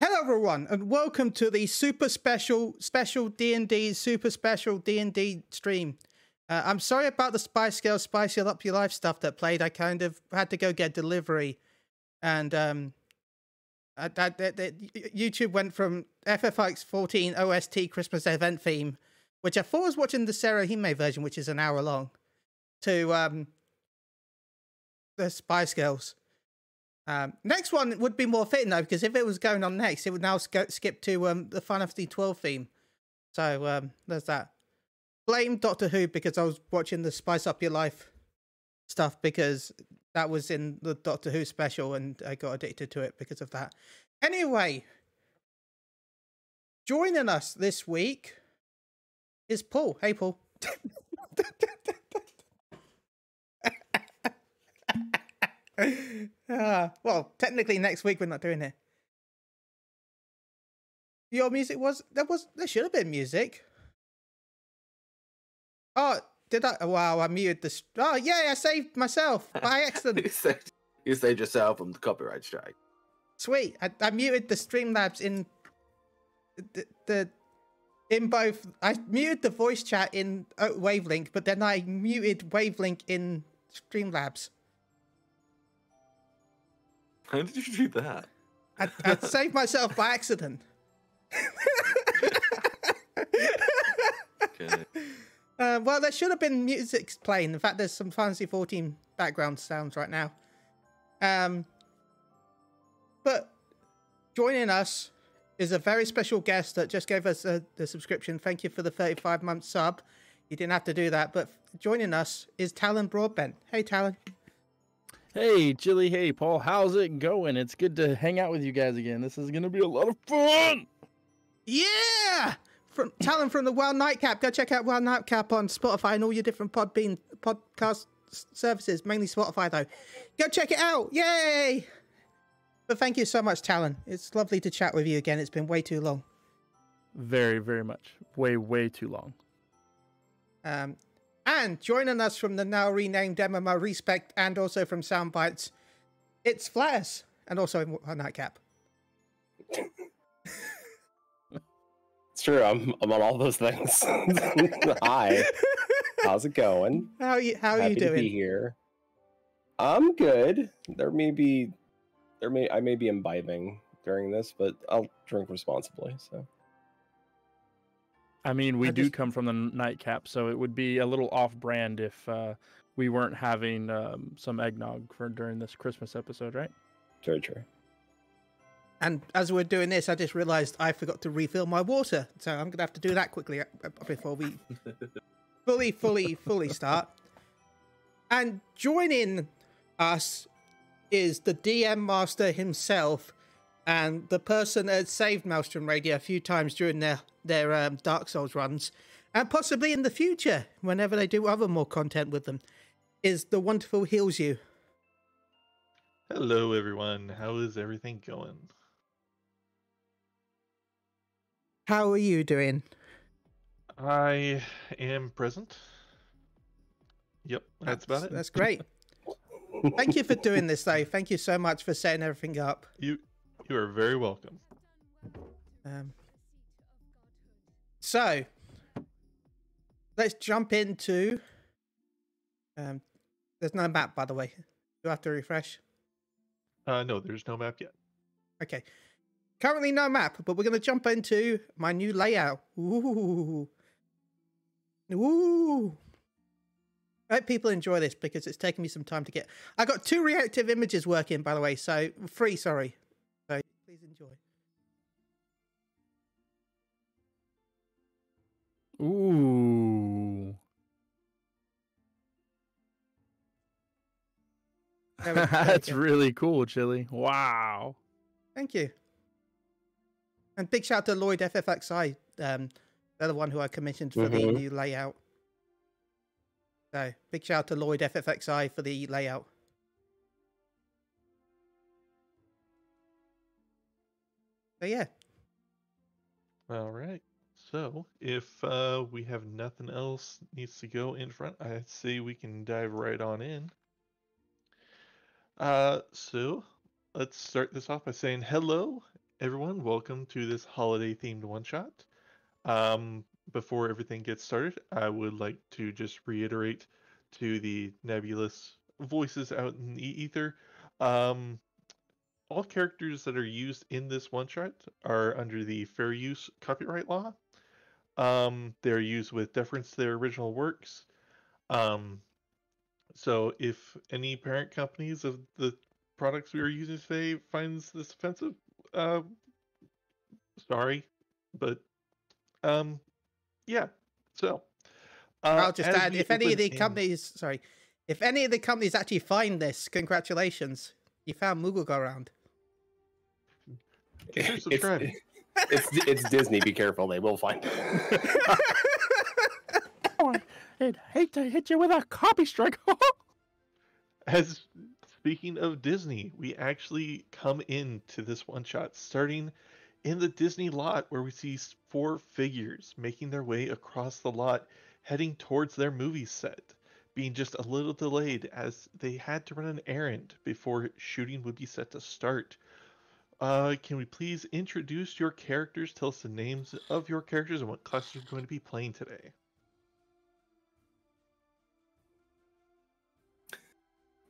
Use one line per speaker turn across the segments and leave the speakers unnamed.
Hello everyone and welcome to the super special D&D stream. I'm sorry about the Spice Girls Spice It Up Your Life stuff that played. I kind of had to go get delivery, and YouTube went from FFX 14 OST Christmas event theme, which I thought was watching the Sarah Hime version, which is an hour long, to the Spice Girls. Next one would be more fitting though, because if it was going on next, it would now skip to the Final Fantasy 12 theme. So there's that. Blame Doctor Who because I was watching the Spice Up Your Life stuff, because that was in the Doctor Who special and I got addicted to it because of that. Anyway, joining us this week is Paul. Hey, Paul. Well, technically next week we're not doing it. Your music there should have been music. Oh, did I? Wow, I muted the. Oh yeah, I saved myself by accident.
You saved yourself from the copyright strike.
Sweet. I muted the Streamlabs in in both. I muted the voice chat in Wavelink, but then I muted Wavelink in Streamlabs.
How did you do that?
I saved myself by accident.
Okay.
Well, there should have been music playing. In fact, there's some Fantasy 14 background sounds right now. But joining us is a very special guest that just gave us the subscription. Thank you for the 35-month sub. You didn't have to do that. But joining us is Talon Broadbent. Hey, Talon.
Hey, Chili. Hey, Paul. How's it going? It's good to hang out with you guys again. This is going to be a lot of fun.
Yeah! From Talon from the Wild Nightcap. Go check out Wild Nightcap on Spotify and all your different Podbean podcast services, mainly Spotify though. Go check it out. Yay! But thank you so much, Talon. It's lovely to chat with you again. It's been way too long.
Very, very much. Way, way too long.
And joining us from the now renamed MMO Respect and also from Soundbites, it's Flares, and also in Wild Nightcap.
It's true. I'm on all those things. Hi. How's it going?
How are you
Happy
doing?
To be here. I'm good. I may be imbibing during this, but I'll drink responsibly. So.
I mean, we do come from the Nightcap, so it would be a little off-brand if we weren't having some eggnog during this Christmas episode, right?
Very true.
And as we're doing this, I just realized I forgot to refill my water. So I'm going to have to do that quickly before we fully start. And joining us is the DM Master himself and the person that saved Maelstrom Radio a few times during their Dark Souls runs, and possibly in the future, whenever they do other more content with them, is the wonderful Healzu.
Hello, everyone. How is everything going?
How are you doing?
I am present. Yep, that's about it.
That's great. Thank you for doing this, though. Thank you so much for setting everything up.
You are very welcome.
So, let's jump into... there's no map, by the way. Do I have to refresh?
No, there's no map yet.
Okay. Currently no map, but we're going to jump into my new layout. Ooh. Ooh. I hope people enjoy this because it's taken me some time to get... I got 2 reactive images working, by the way, so 3, sorry. So please enjoy.
Ooh. That's really cool, Chili. Wow.
Thank you. And big shout out to Lloyd FFXI, they're the one who I commissioned for the new layout. So big shout out to Lloyd FFXI for the layout. So yeah.
All right. So if we have nothing else needs to go in front, I'd say we can dive right on in. So let's start this off by saying hello everyone. Welcome to this holiday-themed one-shot. Before everything gets started, I would like to just reiterate to the nebulous voices out in the ether. Um, all characters that are used in this one-shot are under the fair use copyright law. They're used with deference to their original works. Um, so if any parent companies of the products we are using today finds this offensive, uh, sorry, but um, yeah. So,
I'll just
as
add,
we
if any of
open
the
in,
companies, sorry, if any of the companies actually find this, congratulations, you found Moogle go around.
consider
It's
subscribing.
it's Disney. Be careful; they will find it.
Oh, I'd hate to hit you with a copy strike.
As speaking of Disney, we actually come into this one shot starting in the Disney lot where we see four figures making their way across the lot, heading towards their movie set, being just a little delayed as they had to run an errand before shooting would be set to start. Can we please introduce your characters? Tell us the names of your characters and what classes you're going to be playing today.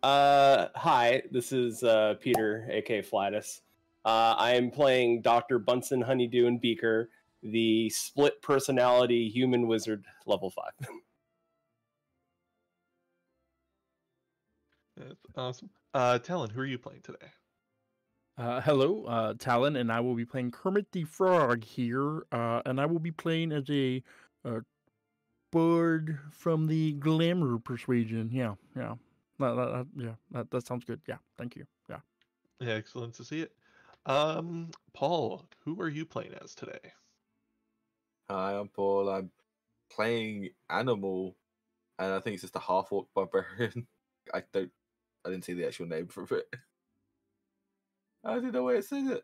Hi, this is Peter, aka Flatus. I am playing Dr. Bunsen Honeydew and Beaker, the split personality human wizard level 5.
That's awesome. Talon, who are you playing today?
Hello, Talon, and I will be playing Kermit the Frog here, and I will be playing as a bird from the Glamour Persuasion. Yeah. That sounds good. Yeah, thank you. Yeah.
Excellent to see it. Paul, who are you playing as today?
Hi, I'm Paul. I'm playing Animal, and I think it's just a half-orc barbarian. I didn't see the actual name for it. I didn't know where it says it.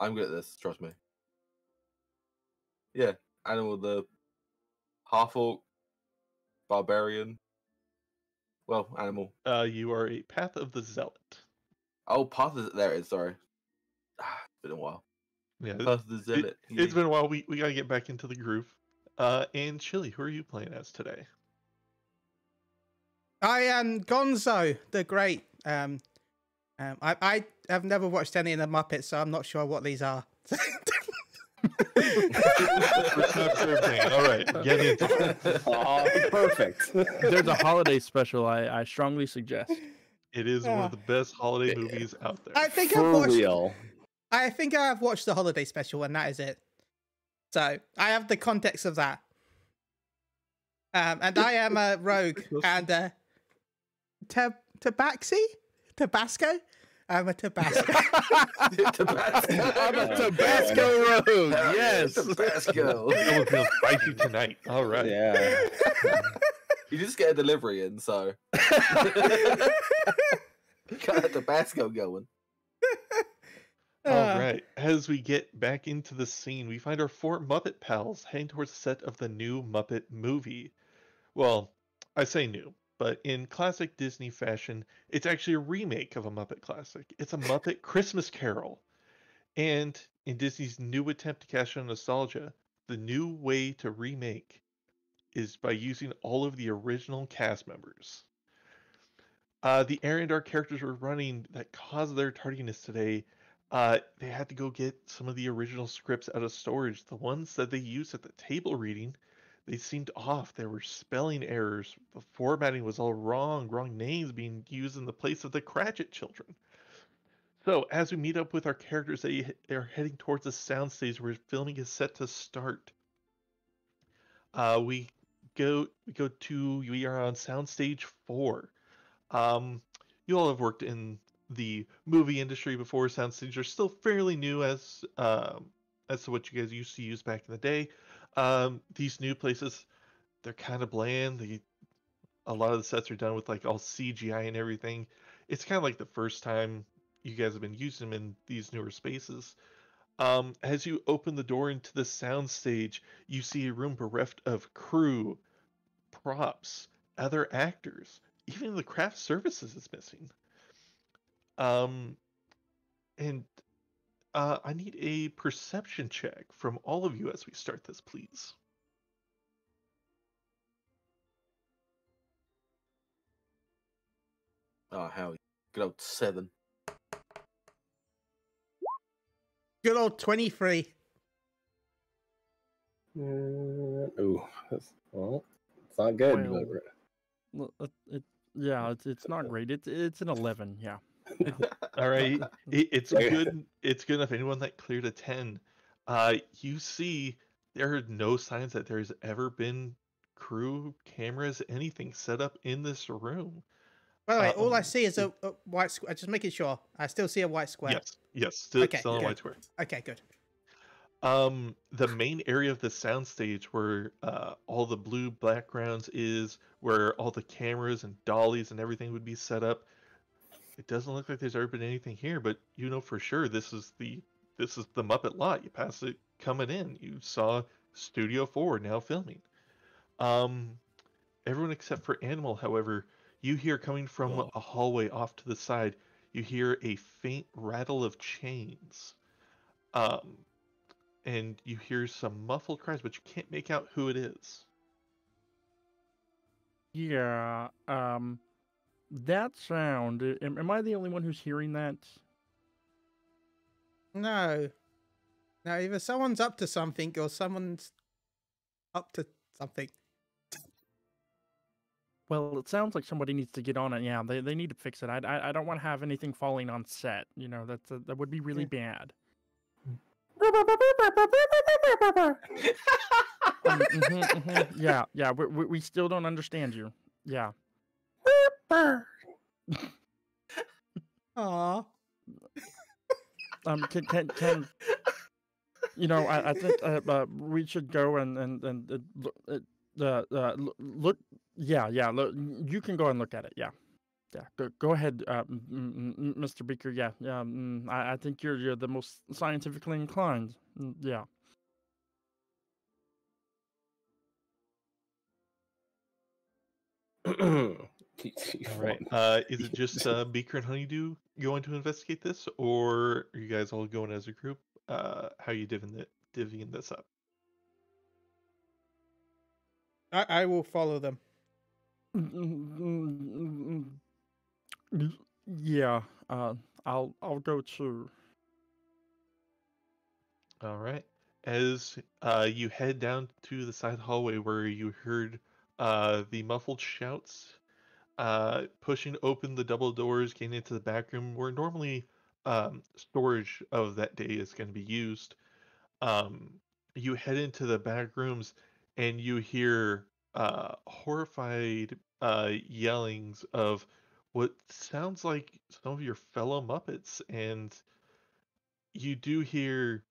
I'm good at this, trust me. Yeah, Animal, the half-orc barbarian. Well, Animal.
You are a Path of the Zealot.
Oh, Path is there. It is. Sorry, it's been a while.
Yeah,
Path of the Zealot.
it's been a while. We gotta get back into the groove. And Chili, who are you playing as today?
I am Gonzo the Great. I have never watched any of the Muppets, so I'm not sure what these are.
All right, get into it.
Oh, perfect.
There's a holiday special I strongly suggest.
It is one of the best holiday movies out there.
I think
For
I've watched.
real.
I think I've watched the holiday special, and that is it. So I have the context of that. And I am a rogue and Tabasco. I'm a Tabasco.
Tabasco.
I'm a Tabasco rogue. Yes.
Tabasco.
That was gonna fight you tonight. All right.
Yeah.
You just get a delivery in, so got a Tabasco going.
All right. As we get back into the scene, we find our four Muppet pals heading towards the set of the new Muppet movie. Well, I say new, but in classic Disney fashion, it's actually a remake of a Muppet classic. It's a Muppet Christmas Carol. And in Disney's new attempt to cash in nostalgia, the new way to remake is by using all of the original cast members. The errand our characters were running that caused their tardiness today, they had to go get some of the original scripts out of storage. The ones that they used at the table reading, they seemed off. There were spelling errors. The formatting was all wrong. Wrong names being used in the place of the Cratchit children. So as we meet up with our characters, they are heading towards the soundstage where filming is set to start. We we are on soundstage 4. You all have worked in the movie industry before. Soundstages are still fairly new as to what you guys used to use back in the day. These new places, they're kind of bland. A lot of the sets are done with like all CGI and everything. It's kind of like the first time you guys have been using them in these newer spaces. As you open the door into the soundstage, you see a room bereft of crew, props, other actors. Even the craft services is missing. Um, and I need a perception check from all of you as we start this, please.
Oh, hell. Good old 7.
Good old 23.
Well, it's not good.
Well, it's not great. It's an 11. Yeah.
All right, it's
Okay.
good. It's good enough. Anyone that cleared a 10, you see there are no signs that there's ever been crew cameras, anything set up in this room.
By the way, all I
Um,
see is a white square. Just making sure. I still see a white square.
Yes, still,
Okay,
still on
good.
White Square.
Okay, good.
The main area of the soundstage where all the blue backgrounds is, where all the cameras and dollies and everything would be set up. It doesn't look like there's ever been anything here, but you know for sure this is the Muppet lot. You pass it coming in. You saw Studio 4 now filming. Everyone except for Animal, however, you hear coming from
Oh.
a hallway off to the side, you hear a faint rattle of chains. And you hear some muffled cries, but you can't make out who it is.
Yeah. That sound. Am I the only one who's hearing that?
No. No, either someone's up to something or someone's up to something.
Well, it sounds like somebody needs to get on it. Yeah, they need to fix it. I don't want to have anything falling on set. You know, that would be really bad. Yeah. We still don't understand you. Yeah.
Aw.
Can you know? I think we should go and look. Yeah. Look, you can go and look at it. Yeah. Go ahead, Mr. Beaker. Yeah. I think you're the most scientifically inclined. Yeah.
All right. Is it just Beaker and Honeydew going to investigate this, or are you guys all going as a group? How are you divvying this up?
I will follow them.
Yeah. I'll go too.
All right. As you head down to the side hallway where you heard the muffled shouts, pushing open the double doors, getting into the back room where normally storage of that day is going to be used. You head into the back rooms and you hear horrified yellings of what sounds like some of your fellow Muppets, and you do hear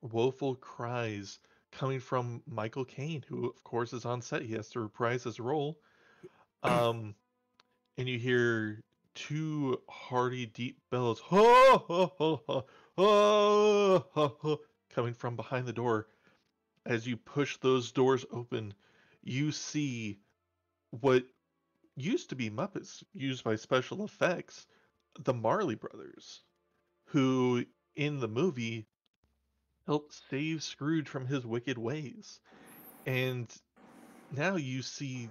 woeful cries coming from Michael Caine, who of course is on set. He has to reprise his role. And you hear two hearty, deep bellows, ho, ho, ho, ho, ho, ho, ho, coming from behind the door. As you push those doors open, you see what used to be Muppets used by special effects, the Marley Brothers, who in the movie helped save Scrooge from his wicked ways. And now you see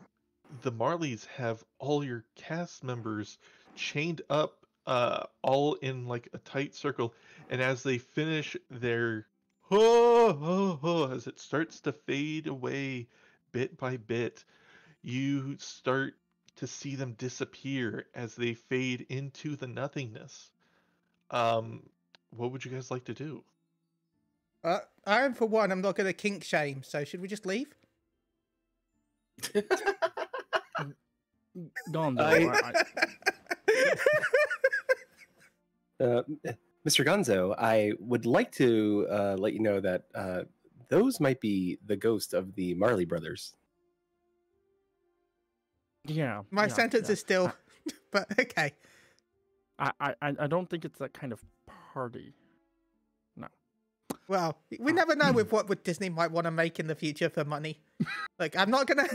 the Marleys have all your cast members chained up, all in like a tight circle, and as they finish their ho ho ho, as it starts to fade away bit by bit, you start to see them disappear as they fade into the nothingness. What would you guys like to do?
I am, for one, I'm not going to kink shame, so should we just leave?
Gonzo,
Mr. Gonzo, I would like to let you know that those might be the ghost of the Marley Brothers.
yeah.
My sentence is still, but okay.
I don't think it's that kind of party. No.
Well, we never know with what Disney might want to make in the future for money. Like, I'm not gonna.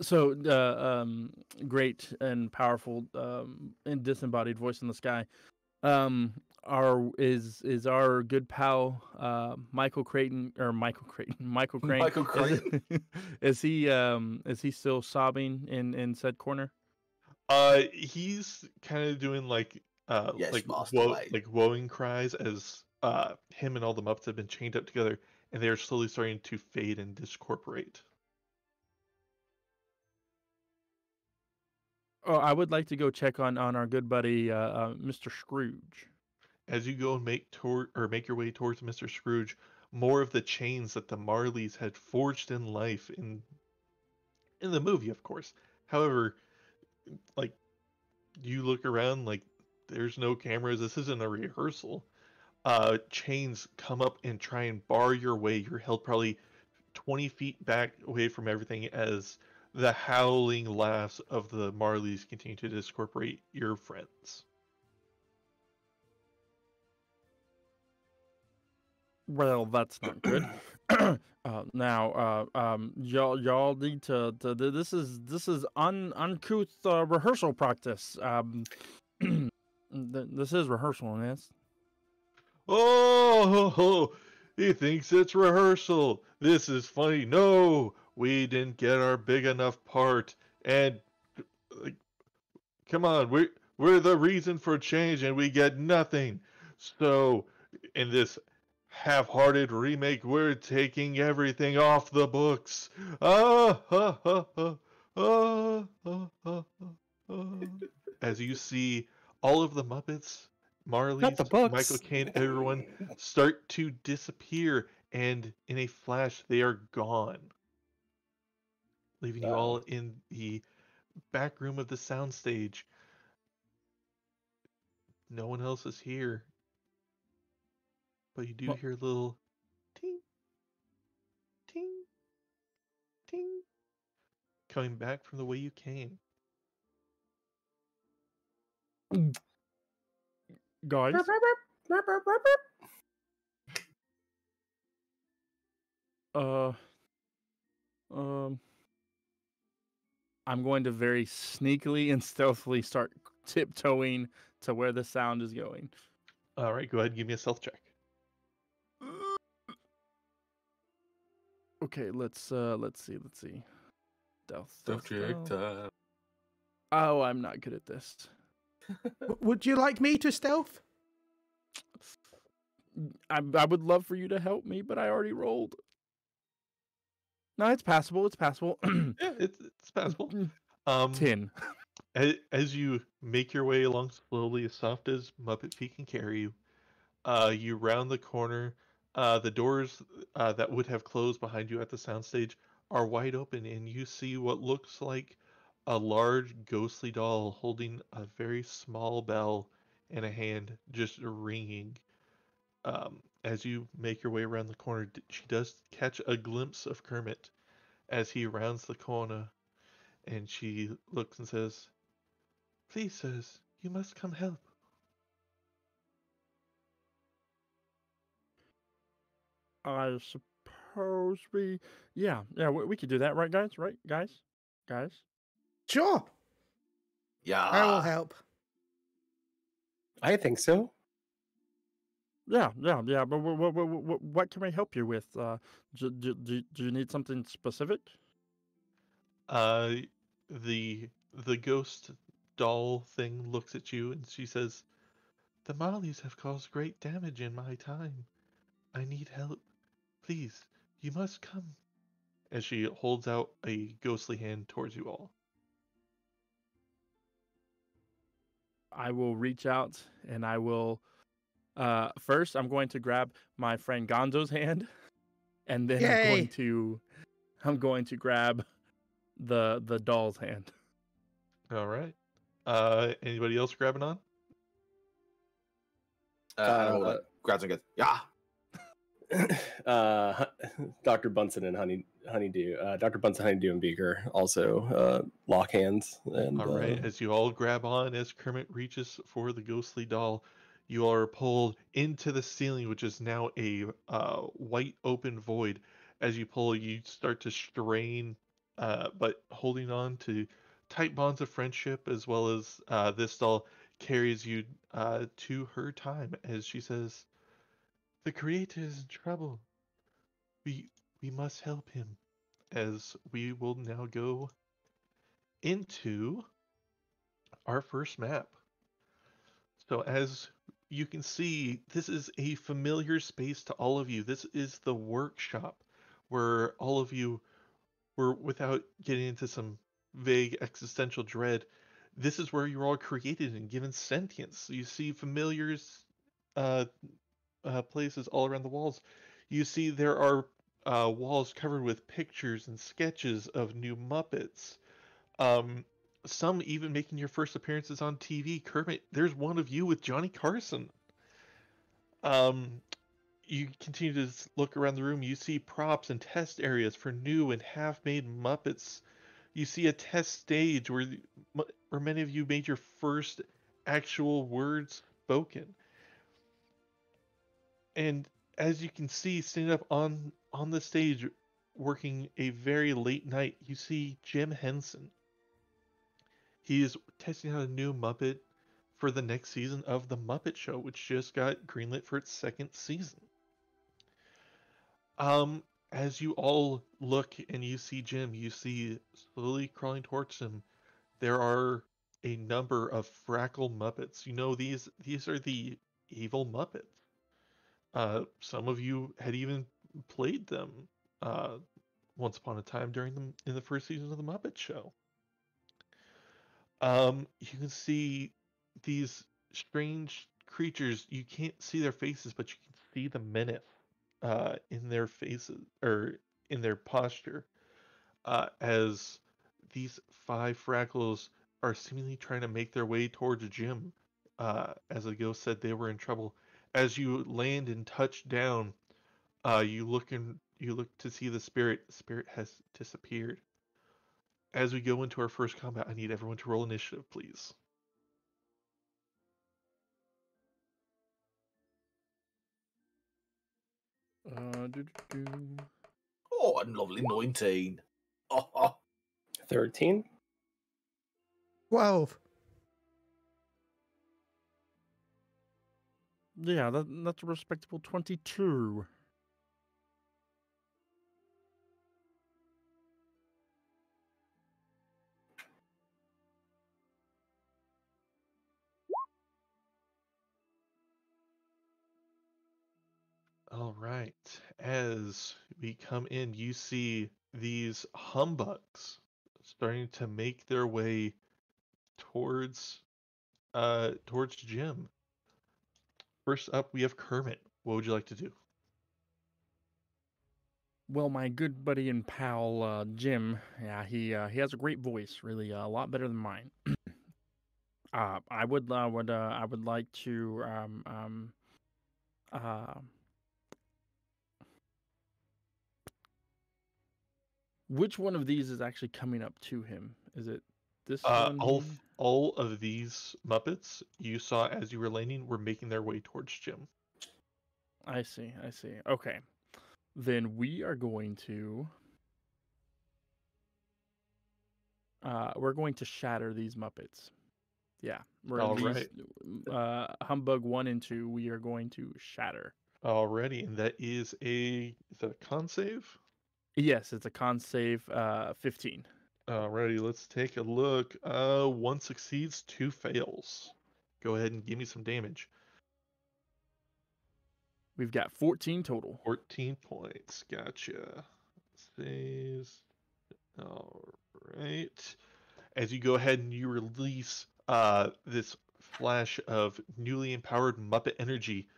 So, great and powerful, and disembodied voice in the sky. Our is our good pal, Michael Creighton or Michael Creighton, Michael Crane.
Michael Crichton.
Is he still sobbing in said corner?
He's kind of doing
Yes, Master Wayne.
like woeing cries as him and all the Muppets have been chained up together, and they are slowly starting to fade and discorporate.
Oh, I would like to go check on our good buddy, Mr. Scrooge.
As you go and make your way towards Mr. Scrooge, more of the chains that the Marleys had forged in life in the movie, of course. However, like you look around, like there's no cameras. This isn't a rehearsal. Chains come up and try and bar your way. You're held probably 20 feet back away from everything as the howling laughs of the Marleys continue to discorporate your friends.
Well, that's not good. Now, y'all need to this is uncouth rehearsal practice. This is rehearsal, yes.
Oh, he thinks it's rehearsal. This is funny. No, we didn't get our big enough part. And like, come on, we're the reason for change, and we get nothing. So, in this half-hearted remake, we're taking everything off the books. As you see all of the Muppets,
Not the
Marley's,
books.
Michael Caine, everyone start to disappear, and in a flash, they are gone, leaving you all in the back room of the soundstage. No one else is here, but you do
Well-
hear a little ting, ting, ting coming back from the way you came.
Guys, uh, um, I'm going to very sneakily and stealthily start tiptoeing to where the sound is going.
All right, go ahead and give me a stealth check.
Okay, let's see. Stealth.
Subject time.
Oh, I'm not good at this.
Would you like me to stealth?
I would love for you to help me, but I already rolled. No, it's passable. It's passable.
Yeah, it's passable.
10.
As you make your way along slowly, as soft as Muppet feet can carry you, you round the corner. The doors that would have closed behind you at the soundstage are wide open, and you see what looks like a large ghostly doll holding a very small bell in a hand, just ringing. As you make your way around the corner, she does catch a glimpse of Kermit as he rounds the corner, and she looks and says, "Please, sirs, you must come help."
I suppose yeah, we could do that, right, guys? Right, guys.
Sure,
Yeah.
I will help.
I think so.
Yeah. But what can I help you with? Do you need something specific?
Uh, the ghost doll thing looks at you and she says, "The Marleys have caused great damage in my time. I need help. Please, you must come." As she holds out a ghostly hand towards you all.
I will reach out and I will. First, I'm going to grab my friend Gonzo's hand, and then
Yay.
I'm going to grab the doll's hand.
All right. Anybody else grabbing on?
Animal like, grabs and goes, yeah.
Dr. Bunsen and Honeydew. Dr. Bunsen, Honeydew, and Beaker also lock hands. And,
All right. As you all grab on, as Kermit reaches for the ghostly doll, you are pulled into the ceiling, which is now a white open void. As you pull, you start to strain but holding on to tight bonds of friendship, as well as this doll carries you to her time as she says, "The creator is in trouble. We we must help him." As we will now go into our first map. So as you can see, this is a familiar space to all of you. This is the workshop where all of you were, without getting into some vague existential dread, this is where you're all created and given sentience. You see familiars, uh, places all around the walls. You see there are walls covered with pictures and sketches of new Muppets. Um, some even making your first appearances on TV. Kermit, there's one of you with Johnny Carson. Um, you continue to look around the room. You see props and test areas for new and half-made Muppets. You see a test stage where many of you made your first actual words spoken. And as you can see, standing up on the stage, working a very late night, you see Jim Henson. He is testing out a new Muppet for the next season of The Muppet Show, which just got greenlit for its second season. As you all look and you see Jim, you see slowly crawling towards him, there are a number of Frackle Muppets. You know, these are the evil Muppets. Some of you had even played them once upon a time in the first season of The Muppet Show. You can see these strange creatures. You can't see their faces, but you can see the menace in their faces or in their posture as these five Frackles are seemingly trying to make their way towards Jim. As the ghost said, they were in trouble. As you land and touch down, you look to see the spirit. The spirit has disappeared. As we go into our first combat, I need everyone to roll initiative, please.
Do.
Oh, a lovely 19. Oh,
13.
12.
Yeah, that's a respectable 22.
All right. As we come in, you see these humbugs starting to make their way towards Jim. First up, we have Kermit. What would you like to do?
Well, my good buddy and pal Jim, yeah, he has a great voice, really a lot better than mine. I would like to uh, which one of these is actually coming up to him? Is it this one?
All of these Muppets you saw as you were landing were making their way towards Jim.
I see. Okay. Then we are going to we're going to shatter these Muppets. Yeah.
All right.
Humbug 1 and 2 we are going to shatter.
Alrighty, and that is a con save?
Yes, it's a con save 15.
Alrighty, let's take a look. 1 succeeds, 2 fails. Go ahead and give me some damage.
We've got 14 total.
14 points. Gotcha. Saves. Alright. As you go ahead and you release this flash of newly empowered Muppet energy,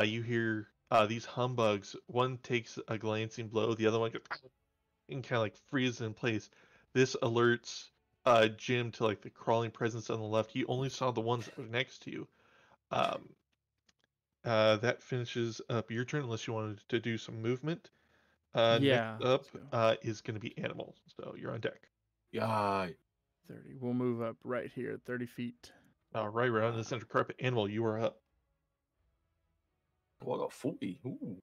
you hear these humbugs. One takes a glancing blow, the other one goes and kind of like freezes in place. This alerts Jim to like the crawling presence on the left. You only saw the ones that were next to you. That finishes up your turn unless you wanted to do some movement.
Yeah.
Next up is going to be Animal. So you're on deck.
yay.
30. We'll move up right here, 30 feet.
All right, right on the center carpet. Animal, you are up.
Oh, I got 40. Ooh.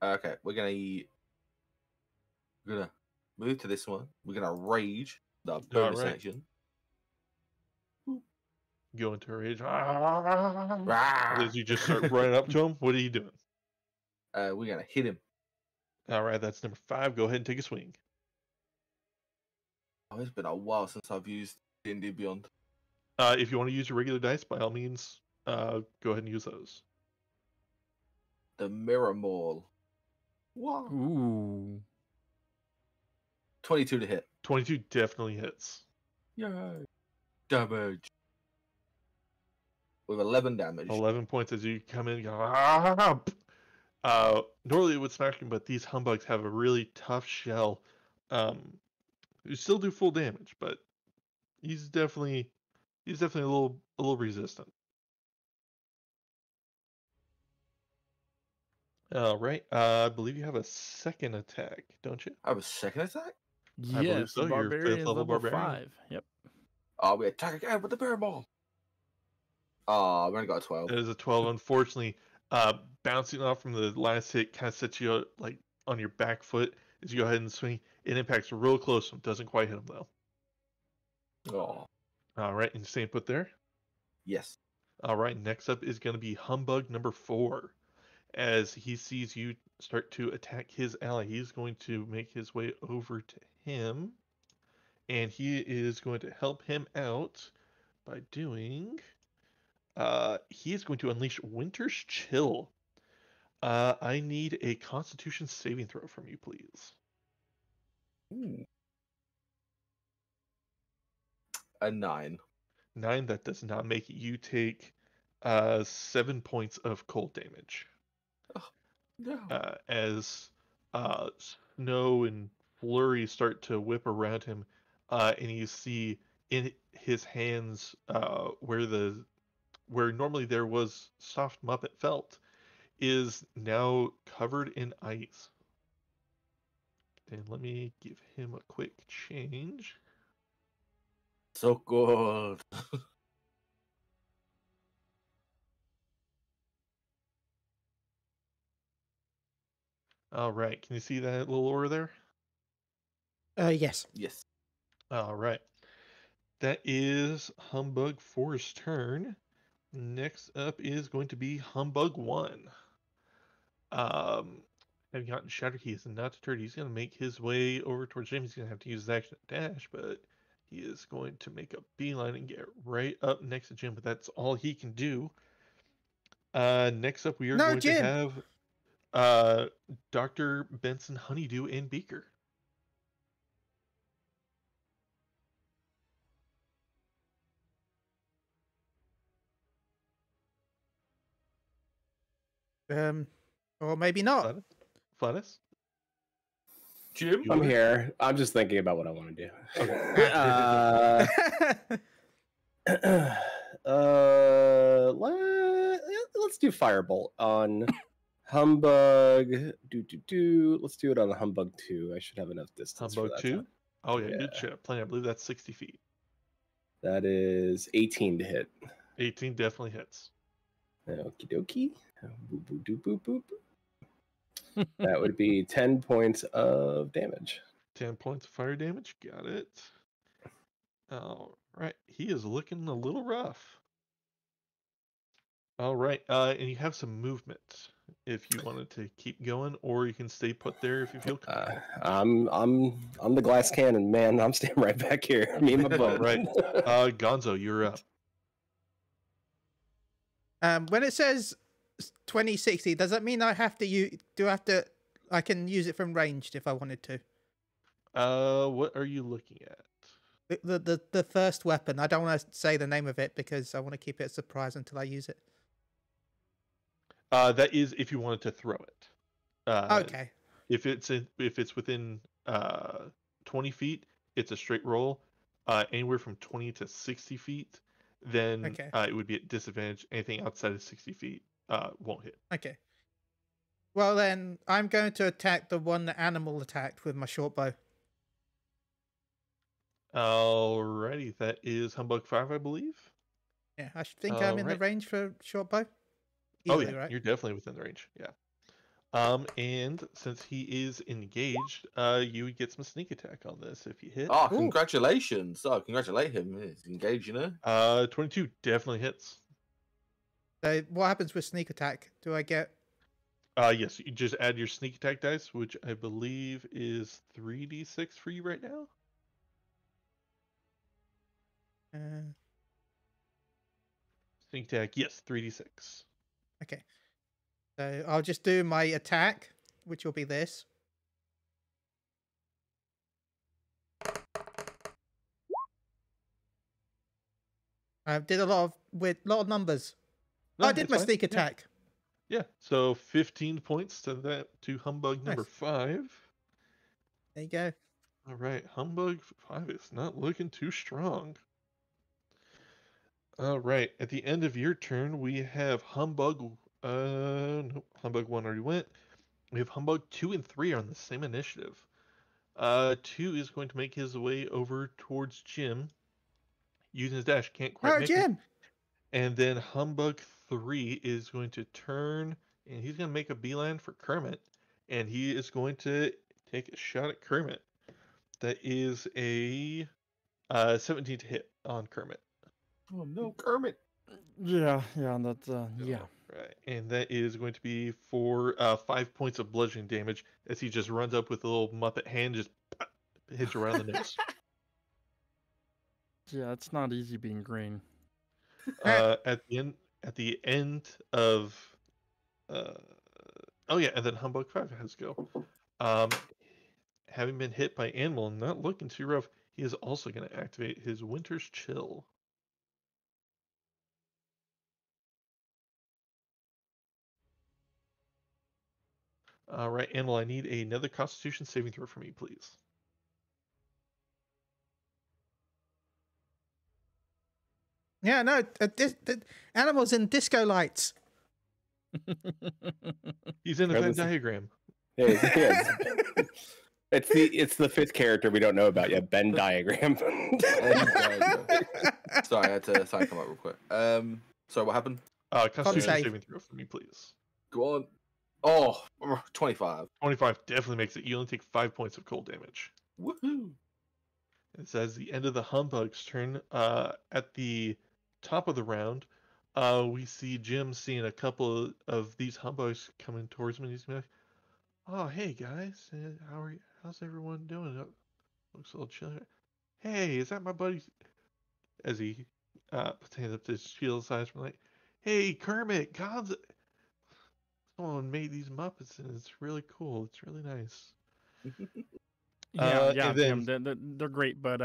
Okay, we're gonna move to this one. We're gonna rage the bonus
right.
action.
Go into a rage.
Rah!
As you just start running up to him, what are you doing?
We're gonna hit him.
All right, that's number 5. Go ahead and take a swing.
Oh, it's been a while since I've used D&D Beyond.
If you want to use your regular dice, by all means, go ahead and use those.
The Mirror Maul. Wow.
Ooh.
22 to hit.
22 definitely hits.
Yay. Damage. With 11 damage.
11 points as you come in and normally it would smack him, but these humbugs have a really tough shell. You still do full damage, but he's definitely a little resistant. All right. I believe you have a second attack, don't you?
I have a second attack?
I believe
Yes,
so.
the
You're
barbarian
5th
is
level
level
barbarian.
5. Yep.
Oh, we attack again with the Mirror Maul. Oh, I've only got a 12.
It is a 12. Unfortunately, bouncing off from the last hit kind of sets you like on your back foot as you go ahead and swing. It impacts real close to him. Doesn't quite hit him though.
Oh,
All right, and staying put there.
yes.
All right, next up is going to be Humbug number 4. As he sees you start to attack his ally, he's going to make his way over to him, and he is going to help him out by doing. He is going to unleash Winter's Chill. I need a Constitution saving throw from you, please.
Ooh. A 9.
9. That does not make it. You take 7 points of cold damage.
No.
As snow and flurries start to whip around him, and you see in his hands where normally there was soft Muppet felt is now covered in ice. And let me give him a quick change.
So good.
All right, can you see that little aura there?
Yes.
Yes.
All right. That is Humbug 4's turn. Next up is going to be Humbug 1. Having gotten shattered, he is not deterred. He's going to make his way over towards Jim. He's going to have to use his action to dash, but he is going to make a beeline and get right up next to Jim, but that's all he can do. Next up, we are
No,
going
Jim.
to have Dr. Benson Honeydew and Beaker.
Or maybe not.
Flatus?
Jim?
I'm here. I'm just thinking about what I want to do. Let's do Firebolt on Humbug. Let's do it on the Humbug 2. I should have enough distance
Humbug
for that
2?
time.
Oh, yeah, good shit. Plenty. I believe that's 60 feet.
That is 18 to hit.
18 definitely hits.
Okie dokie. Boop, boop, doop, boop, boop. That would be 10 points of damage.
10 points of fire damage. Got it. All right. He is looking a little rough. All right. And you have some movement if you wanted to keep going, or you can stay put there if you feel comfortable.
I'm the glass cannon, man. I'm staying right back here. Me and my
All
bud.
right. Gonzo, you're up.
When it says 2060, does that mean I have to I can use it from ranged if I wanted to?
What are you looking at?
The first weapon. I don't want to say the name of it because I want to keep it a surprise until I use it.
That is if you wanted to throw it.
Okay.
If it's within 20 feet, it's a straight roll. Anywhere from 20 to 60 feet, then
Okay.
It would be at disadvantage. Anything outside of 60 feet won't hit.
Okay. Well then, I'm going to attack the one the animal attacked with my short bow.
Alrighty, that is Humbug 5, I believe.
Yeah, I think I'm in the
Alright.
range for short bow.
Oh
Easily,
yeah,
right?
you're definitely within the range. Yeah. And since he is engaged, you would get some sneak attack on this if you hit.
Oh,
Ooh.
congratulations! Oh, congratulate him. He's engaged, you know.
22 definitely hits.
So what happens with sneak attack? Do I get?
Yes, you just add your sneak attack dice, which I believe is 3d6 for you right now. Sneak attack, yes, 3d6.
Okay. So I'll just do my attack, which will be this. I did a lot of numbers.
No,
I did
it's
my
fine.
sneak attack.
Yeah, so 15 points to Humbug number
Nice.
5.
There you go.
All right, Humbug 5 is not looking too strong. All right, at the end of your turn, we have Humbug. Nope, Humbug 1 already went. We have Humbug 2 and 3 on the same initiative. 2 is going to make his way over towards Jim. Using his dash, can't quite
Oh,
make it.
Jim.
And then Humbug 3 is going to turn, and he's going to make a beeline for Kermit. And he is going to take a shot at Kermit. That is a 17 to hit on Kermit.
Oh no, Kermit!
Yeah, that's yeah.
Right, and that is going to be for 5 points of bludgeoning damage as he just runs up with a little Muppet hand, just hits you around the nose.
Yeah, it's not easy being green.
At the end of oh yeah, and then Humbug 5 has to go. Having been hit by Animal and not looking too rough, he is also going to activate his Winter's Chill. All right, Animal, I need another Constitution saving throw from you, please.
Yeah, no, animals in disco lights.
He's in a
Or
Venn
this-
diagram.
Yeah, it's the fifth character we don't know about yet. Venn diagram.
Sorry, I had to come up real quick. Sorry, what happened?
Constitution
save.
saving throw from me, please.
Go on. Oh, 25.
25 definitely makes it. You only take 5 points of cold damage.
Woohoo!
It says the end of the Humbug's turn. At the top of the round, we see Jim seeing a couple of these Humbugs coming towards him. And he's like, "Oh, hey guys, how's everyone doing? Looks a little chill. Hey, is that my buddy?" As he puts hands up to his shield size, from like, "Hey, Kermit, Gonzo, someone made these Muppets, and it's really cool. It's really nice."
Yeah,
and
Jim,
then-
they're great, but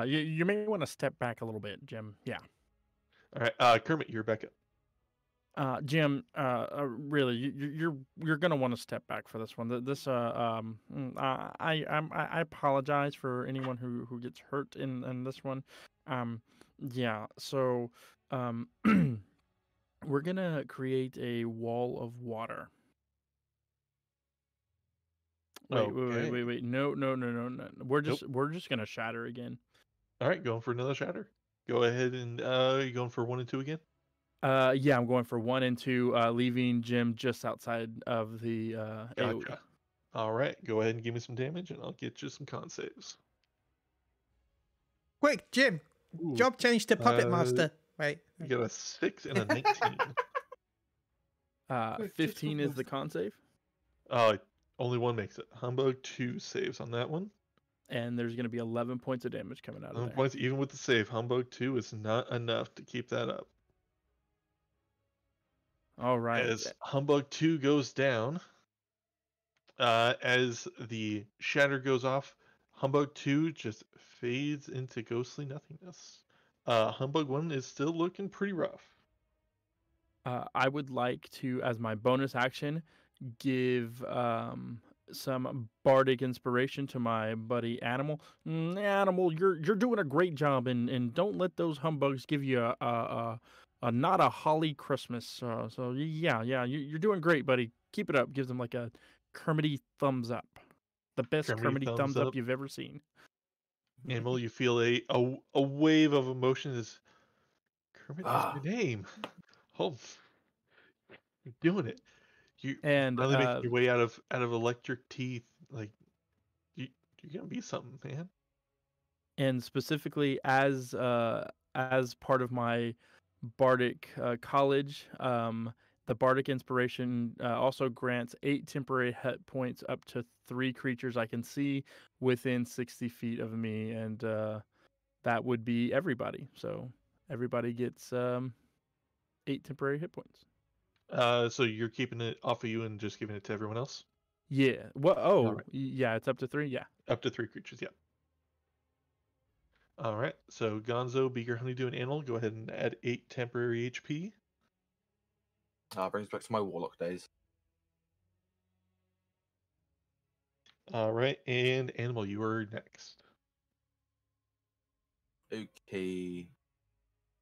you may want to step back a little bit, Jim. Yeah.
All right, Kermit, you're back up.
Jim, really, you're gonna want to step back for this one. I apologize for anyone who gets hurt in this one. Yeah. So, we're gonna create a wall of water. Wait. No. We're just gonna shatter again.
All right, going for another shatter. Go ahead and you going for 1 and 2 again?
Yeah, I'm going for 1 and 2, leaving Jim just outside of the AoE.
Gotcha. All right, go ahead and give me some damage, and I'll get you some con saves.
Quick, Jim.
Ooh,
Job change to Puppet Master. Wait.
you got a 6 and a 19.
15 is the con save,
Only one makes it. Humbug 2 saves on that one.
and there's going to be 11 points of damage coming out of
11
there.
points, even with the save. Humbug 2 is not enough to keep that up.
All right.
As Humbug 2 goes down, as the shatter goes off, Humbug 2 just fades into ghostly nothingness. Humbug 1 is still looking pretty rough.
I would like to, as my bonus action, give some bardic inspiration to my buddy Animal. Animal, you're doing a great job, and don't let those humbugs give you a not a holly Christmas. So yeah, you're doing great, buddy. Keep it up. Gives them like a Kermity thumbs up, the best Kermity thumbs up you've ever seen.
Animal, you feel a wave of emotion as Kermit is my name. Oh, you're doing it. You
And
finally making your way out of electric teeth. Like you're gonna be something, man.
and specifically as part of my bardic college, the bardic inspiration also grants 8 temporary hit points up to 3 creatures I can see within 60 feet of me, and that would be everybody. So everybody gets 8 temporary hit points.
So you're keeping it off of you and just giving it to everyone else?
Yeah. What? Oh,
right.
yeah. It's up to 3. Yeah.
Up to 3 creatures, yeah. All right. So Gonzo, Beaker, Honeydew, and Animal, go ahead and add 8 temporary HP.
Brings back to my warlock days.
All right, and Animal, you are next.
Okay.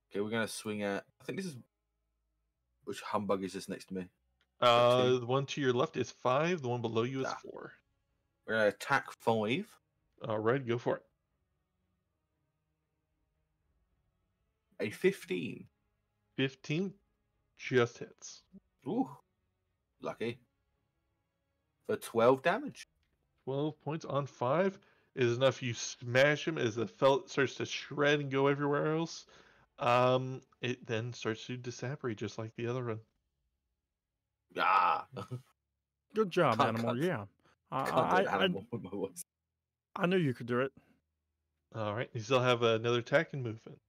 Okay, we're gonna swing at. I think this is. Which humbug is this next to me?
The one to your left is 5. The one below you is 4.
We're gonna attack 5.
All right, go for it.
A 15.
15 just hits.
Ooh, lucky. For 12 damage.
12 points on 5 is enough. You smash him as the felt starts to shred and go everywhere else. It then starts to disapparate just like the other one.
Ah.
Good job,
Can't-
Animal.
can't-
Yeah.
Can't do an animal with my voice.
I knew you could do it.
All right, you still have another attack and movement.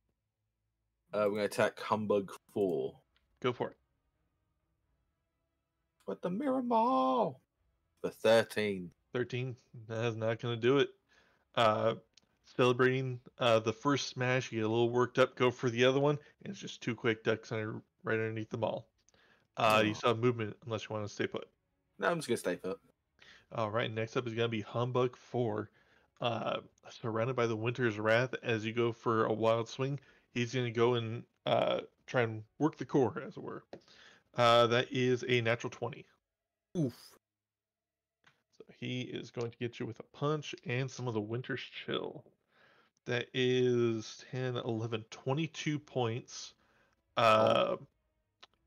We're gonna attack humbug 4.
Go for it.
But the mirror mall for 13.
13. That's not going to do it. Celebrating the first smash, you get a little worked up, go for the other one, and it's just 2 quick ducks right underneath them all. You still have movement unless you want to stay put.
No, I'm just gonna stay put.
All right, next up is going to be Humbug 4. Surrounded by the Winter's Wrath, as you go for a wild swing, he's going to go and try and work the core, as it were. That is a natural 20.
Oof.
So he is going to get you with a punch and some of the Winter's Chill. That is 10, 11, 22 points.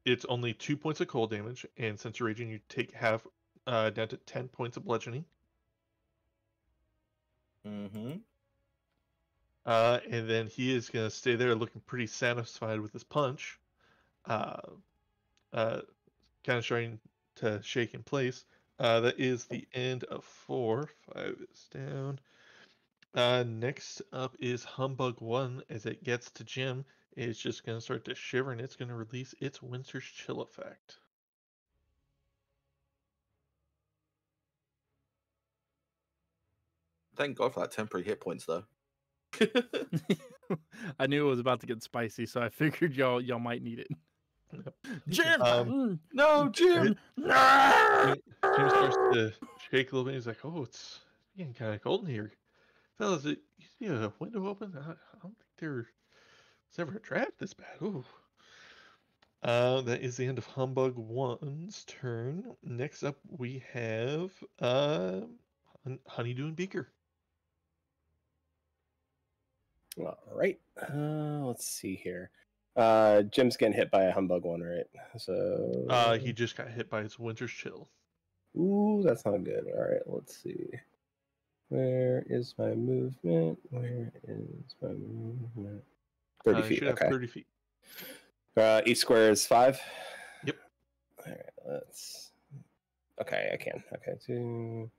It's only 2 points of cold damage, and since you're raging, you take half down to 10 points of bludgeoning.
Mm-hmm.
And then he is going to stay there looking pretty satisfied with his punch. Kind of starting to shake in place. That is the end of 4. 5 is down. Next up is Humbug 1. As it gets to Jim, it's just going to start to shiver, and it's going to release its Winter's Chill effect.
Thank God for that temporary hit points, though.
I knew it was about to get spicy, so I figured y'all might need it. Jim!
No, Jim!
Jim starts to shake a little bit. He's like, "Oh, it's getting kind of cold in here, fellas. You see a window open? I don't think there's ever a draft this bad." Ooh. That is the end of Humbug 1's turn. Next up, we have Honeydew and Beaker.
All right. Let's see here. Jim's getting hit by a Humbug 1, right? So
He just got hit by his Winter's Chill.
ooh, that's not good. All right, let's see. Where is my movement? 30 feet.
Should have
Okay.
30 feet.
Each square is 5.
Yep.
All right, let's. Okay, I can. Okay, 2,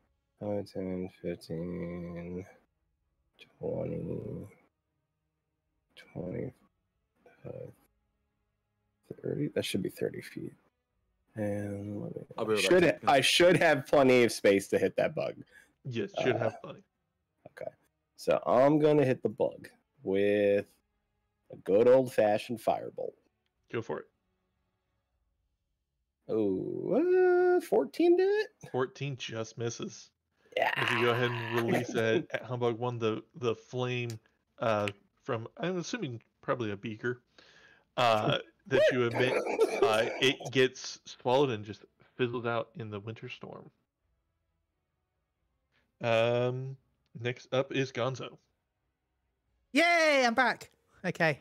5, 10, 15, 20, 25, 30. That should be 30 feet. And let me. I should have plenty of space to hit that bug.
Yes, should have plenty.
Okay, so I'm gonna hit the bug with a good old-fashioned firebolt.
Go for it.
Oh, 14 did it?
14 just misses.
Yeah.
If you go ahead and release at Humbug 1, the flame from, I'm assuming, probably a beaker that you emit, it gets swallowed and just fizzles out in the winter storm. Next up is Gonzo.
Yay, I'm back. Okay.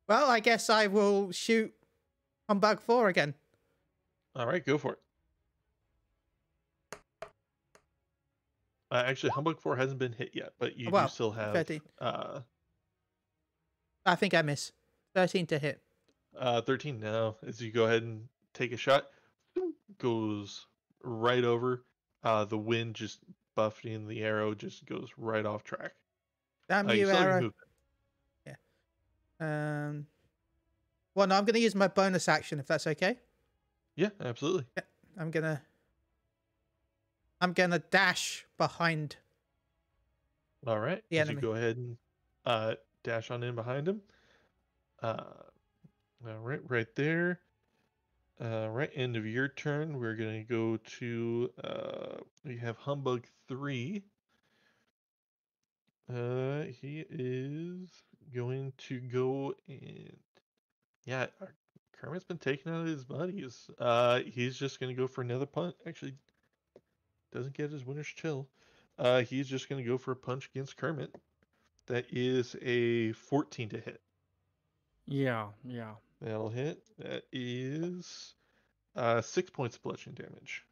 Well, I guess I will shoot Humbug 4 again.
All right, go for it. Actually, Humbug 4 hasn't been hit yet, but you do
Well,
still have
13. I think I miss. 13 to hit.
13 now. As you go ahead and take a shot, goes right over. The wind just buffeting the arrow just goes right off track.
Damn
You
you,
still have your
arrow.
movement.
Yeah. Well, no, I'm going to use my bonus action if that's okay.
Yeah, absolutely.
Yeah, I'm gonna dash behind.
All right.
The
As you
enemy.
go ahead and dash on in behind him. All right there. Right end of your turn, we're gonna go to we have Humbug 3. He is going to go and yeah, Kermit's been taken out of his buddies. He's just gonna go for another punch. Actually, doesn't get his winner's chill. He's just gonna go for a punch against Kermit. That is a 14 to hit.
Yeah.
That'll hit. That is 6 points of bludgeoning damage.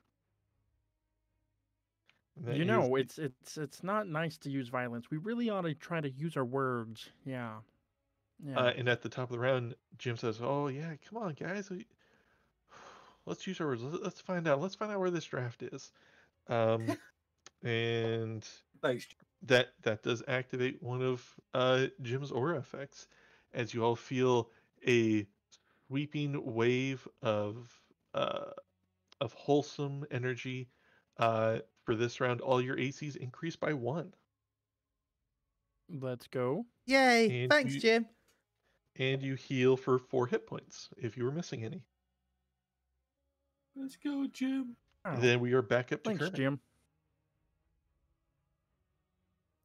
And that
You
is
know,
the-
it's not nice to use violence. We really ought to try to use our words. Yeah.
And at the top of the round, Jim says, "Oh yeah, come on, guys, let's use our words. Let's find out. Let's find out where this draft is." And
Thanks.
that does activate one of Jim's aura effects, as you all feel a sweeping wave of wholesome energy. For this round, all your ACs increase by 1.
Let's go.
Yay!
And
Thanks, Jim.
And you heal for 4 hit points if you were missing any.
Let's go, Jim.
Oh,
Then we are back up to
thanks,
Kermit.
Jim.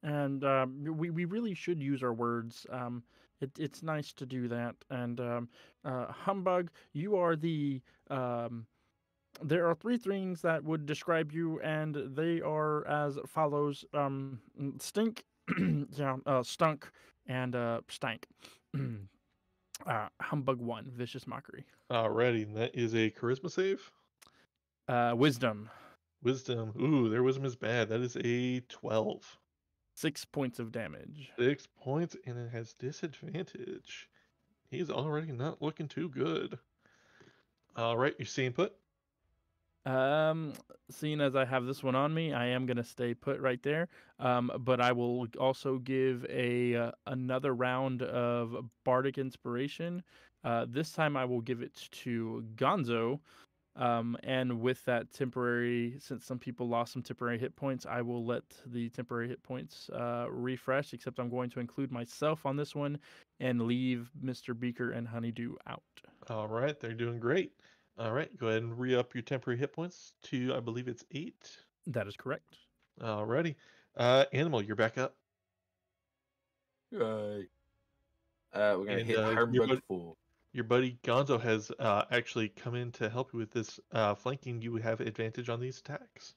And we really should use our words. It's nice to do that. And Humbug, you are the there are 3 things that would describe you, and they are as follows: stink, stunk, and stank. Humbug 1, vicious mockery.
Alrighty, and that is a charisma save.
Wisdom,
Wisdom. Ooh, their wisdom is bad. That is a 12.
6 points of damage.
6 points, and it has disadvantage. He's already not looking too good. Alright, you're staying put?
Seeing as I have this one on me, I am gonna stay put right there. But I will also give another round of bardic inspiration. This time I will give it to Gonzo. And with that temporary, since some people lost some temporary hit points, I will let the temporary hit points refresh. Except I'm going to include myself on this one and leave Mr. Beaker and Honeydew out.
Alright, they're doing great. Alright, go ahead and re-up your temporary hit points to, I believe it's 8.
That is correct.
Alrighty. Animal, you're back up.
Right. We're gonna
And,
hit
your
Humbug
bud-
4.
Your buddy Gonzo has actually come in to help you with this flanking. You have advantage on these attacks.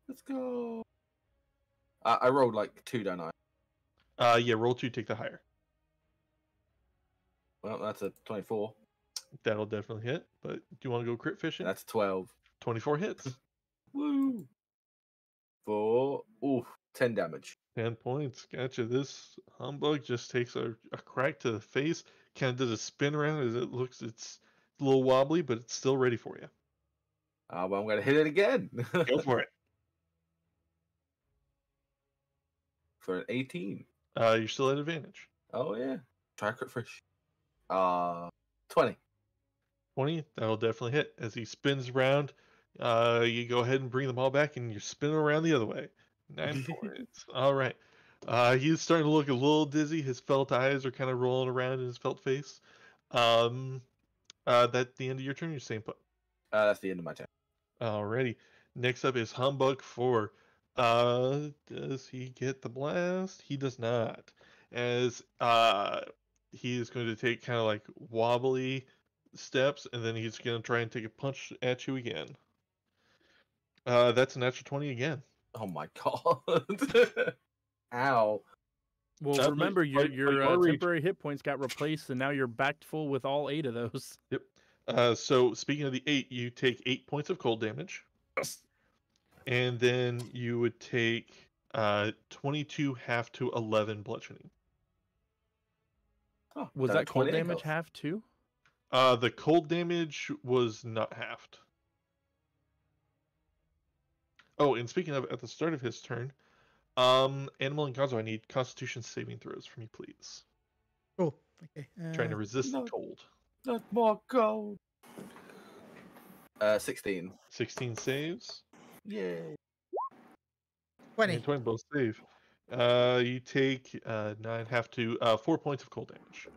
Let's go. I rolled like 2, don't I?
Yeah, roll 2, take the higher.
Well, that's a 24.
That'll definitely hit. But do you want to go crit fishing?
That's 12.
24 hits.
Woo! 4. Oof, 10 damage.
10 points. Gotcha. This humbug just takes a crack to the face. Kind of does a spin around as it looks. It's a little wobbly, but it's still ready for you.
Well, I'm gonna hit it again.
Go for it.
For an 18.
You're still at advantage.
Oh yeah. Try crit fish. 20.
20, that'll definitely hit. As he spins around, you go ahead and bring them all back, and you're spinning around the other way. 9 points. All right. He's starting to look a little dizzy. His felt eyes are kind of rolling around in his felt face. That's the end of your turn. You're staying put.
That's the end of my turn.
Alrighty. Next up is Humbug 4. Does he get the blast? He does not. As he is going to take kind of like wobbly steps, and then he's going to try and take a punch at you again. That's a natural 20 again.
Oh my god. Ow.
Well,
But
remember
you are
your
reaching.
temporary hit points got replaced, and now you're back full with all 8 of those.
Yep. So speaking of the 8, you take 8 points of cold damage, and then you would take 22 half to 11 bludgeoning.
Oh,
Was
down
that cold
28
damage
health.
half too?
The cold damage was not halved. Oh, and speaking of, at the start of his turn, Animal and Gonzo, I need Constitution saving throws from you, please.
Oh, okay.
Trying to resist
no.
the cold.
Not more gold. 16.
16 saves.
Yay.
20.
And 20 both save. You take 9 half to 4 points of cold damage.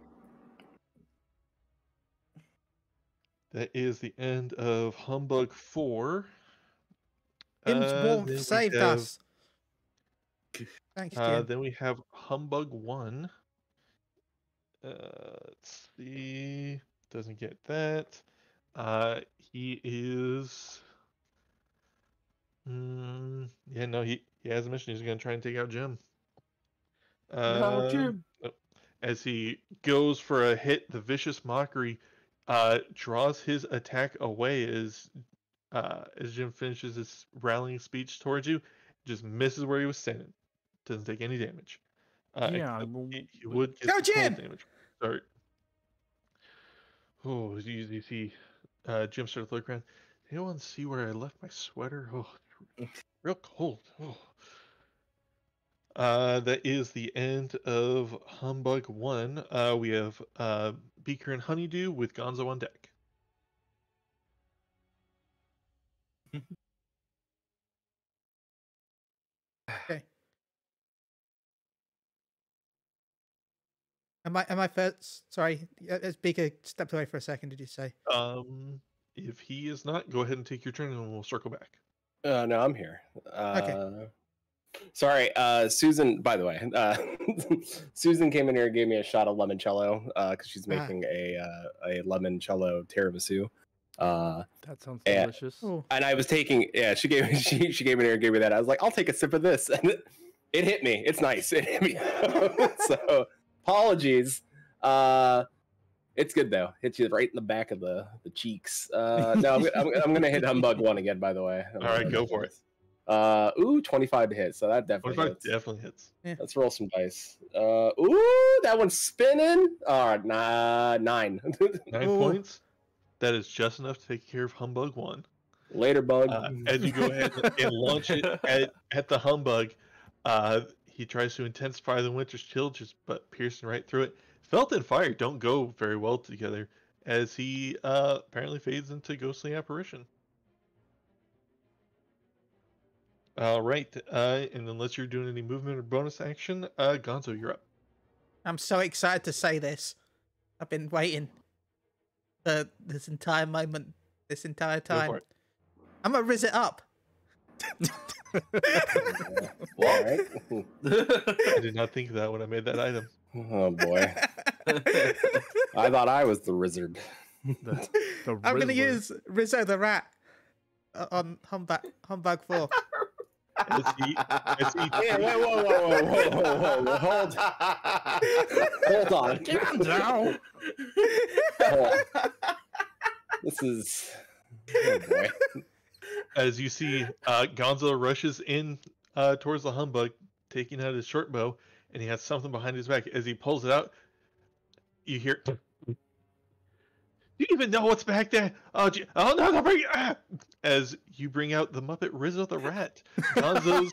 That is the end of Humbug 4.
Jim's
then
warmth
we
saved
have-
us. Thanks, Jim.
Then we have Humbug 1. Let's see. Doesn't get that. He is. Yeah, no, he has a mission. He's going to try and take out Jim.
No, Jim.
As he goes for a hit, the Vicious Mockery draws his attack away as Jim finishes his rallying speech towards you. Just misses where he was standing. Doesn't take any damage.
Yeah,
He would get
Go,
the cold
Jim!
damage. Start. Oh, you see Jim started to look around. Anyone see where I left my sweater? Oh, real cold. Oh. That is the end of Humbug 1. We have Beaker and Honeydew with Gonzo on deck.
Okay. Am I first? Sorry, Beaker stepped away for a second. Did you say?
If he is not, go ahead and take your turn, and we'll circle back.
No, I'm here.
Okay.
Sorry, Susan. By the way, Susan came in here and gave me a shot of limoncello because she's making a limoncello tiramisu.
That sounds
and-
delicious.
Oh,
And I was taking, she came in here and gave me that. I was like, I'll take a sip of this, and it hit me. It's nice. It hit me. So apologies. It's good though. Hits you right in the back of the cheeks. No, I'm gonna hit Humbug 1 again. By the way.
All right, go for it.
25 to hit. So that definitely
25
hits.
definitely hits.
Let's roll some dice. That one's spinning. All right, 9.
9
Ooh.
points. That is just enough to take care of Humbug 1.
Later, bug.
As you go ahead and launch it at the Humbug, he tries to intensify the Winter's Chill, but piercing right through it. Felt and Fire don't go very well together, as he apparently fades into Ghostly Apparition. All right, and unless you're doing any movement or bonus action, Gonzo, you're up.
I'm so excited to say this. I've been waiting for this entire moment, this entire
Go
time.
for it.
I'm gonna rizz it up.
All right.
I did not think of that when I made that item.
Oh boy. I thought I was the wizard.
The
I'm gonna
Rizzler.
use Rizzo the Rat on Humbug 4.
As he
Yeah, whoa. Hold on.
Calm down.
Hold on. This is. Oh boy.
As you see, Gonzo rushes in towards the Humbug, taking out his short bow, and he has something behind his back. As he pulls it out, you hear, "Do you even know what's back there? Oh no, don't bring it!" As you bring out the Muppet Rizzo the Rat, Gonzo's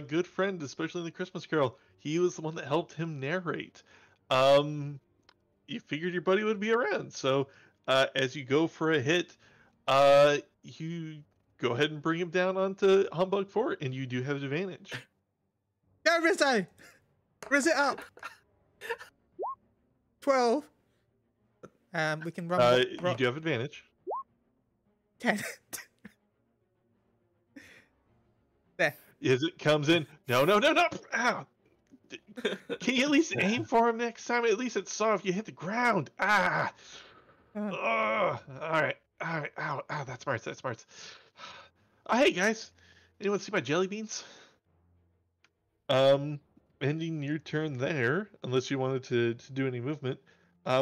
good friend, especially in the Christmas Carol. He was the one that helped him narrate. You figured your buddy would be around, so as you go for a hit, you go ahead and bring him down onto Humbug 4, and you do have advantage.
Go Rizzo! Rizz it up! 12. We can run.
You do have advantage.
10. There.
As it comes in, no! Ow! Can you at least aim for him next time? At least it's soft. You hit the ground. Ah! All right. Ow! That's smarts. Oh, hey guys, anyone see my jelly beans? Ending your turn there, unless you wanted to do any movement.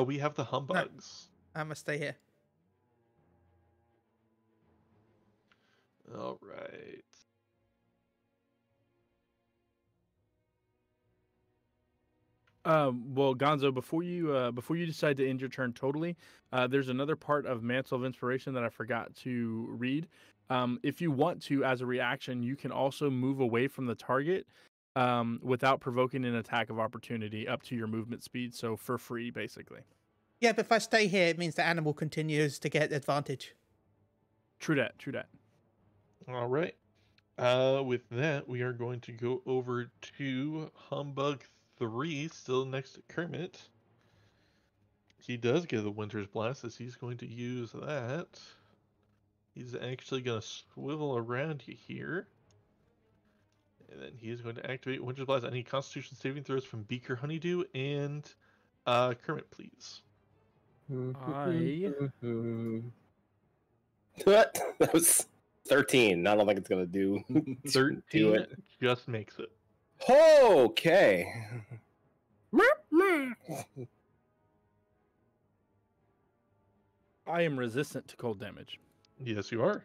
We have the humbugs.
I'm gonna stay here.
All right.
Well, Gonzo, before you decide to end your turn totally, there's another part of Mantle of Inspiration that I forgot to read. If you want to, as a reaction, you can also move away from the target without provoking an attack of opportunity up to your movement speed. So for free, basically.
Yeah, but if I stay here, it means the animal continues to get advantage.
True that. True that.
All right. With that, we are going to go over to Humbug 3, still next to Kermit. He does get the Winter's Blast, as he's going to use that. He's actually going to swivel around you here. And then he is going to activate Winter's Blast. I need Constitution saving throws from Beaker Honeydew and Kermit, please.
That was 13. I don't think it's gonna do
13
do it.
just makes it.
Okay.
I am resistant to cold damage.
Yes, you are.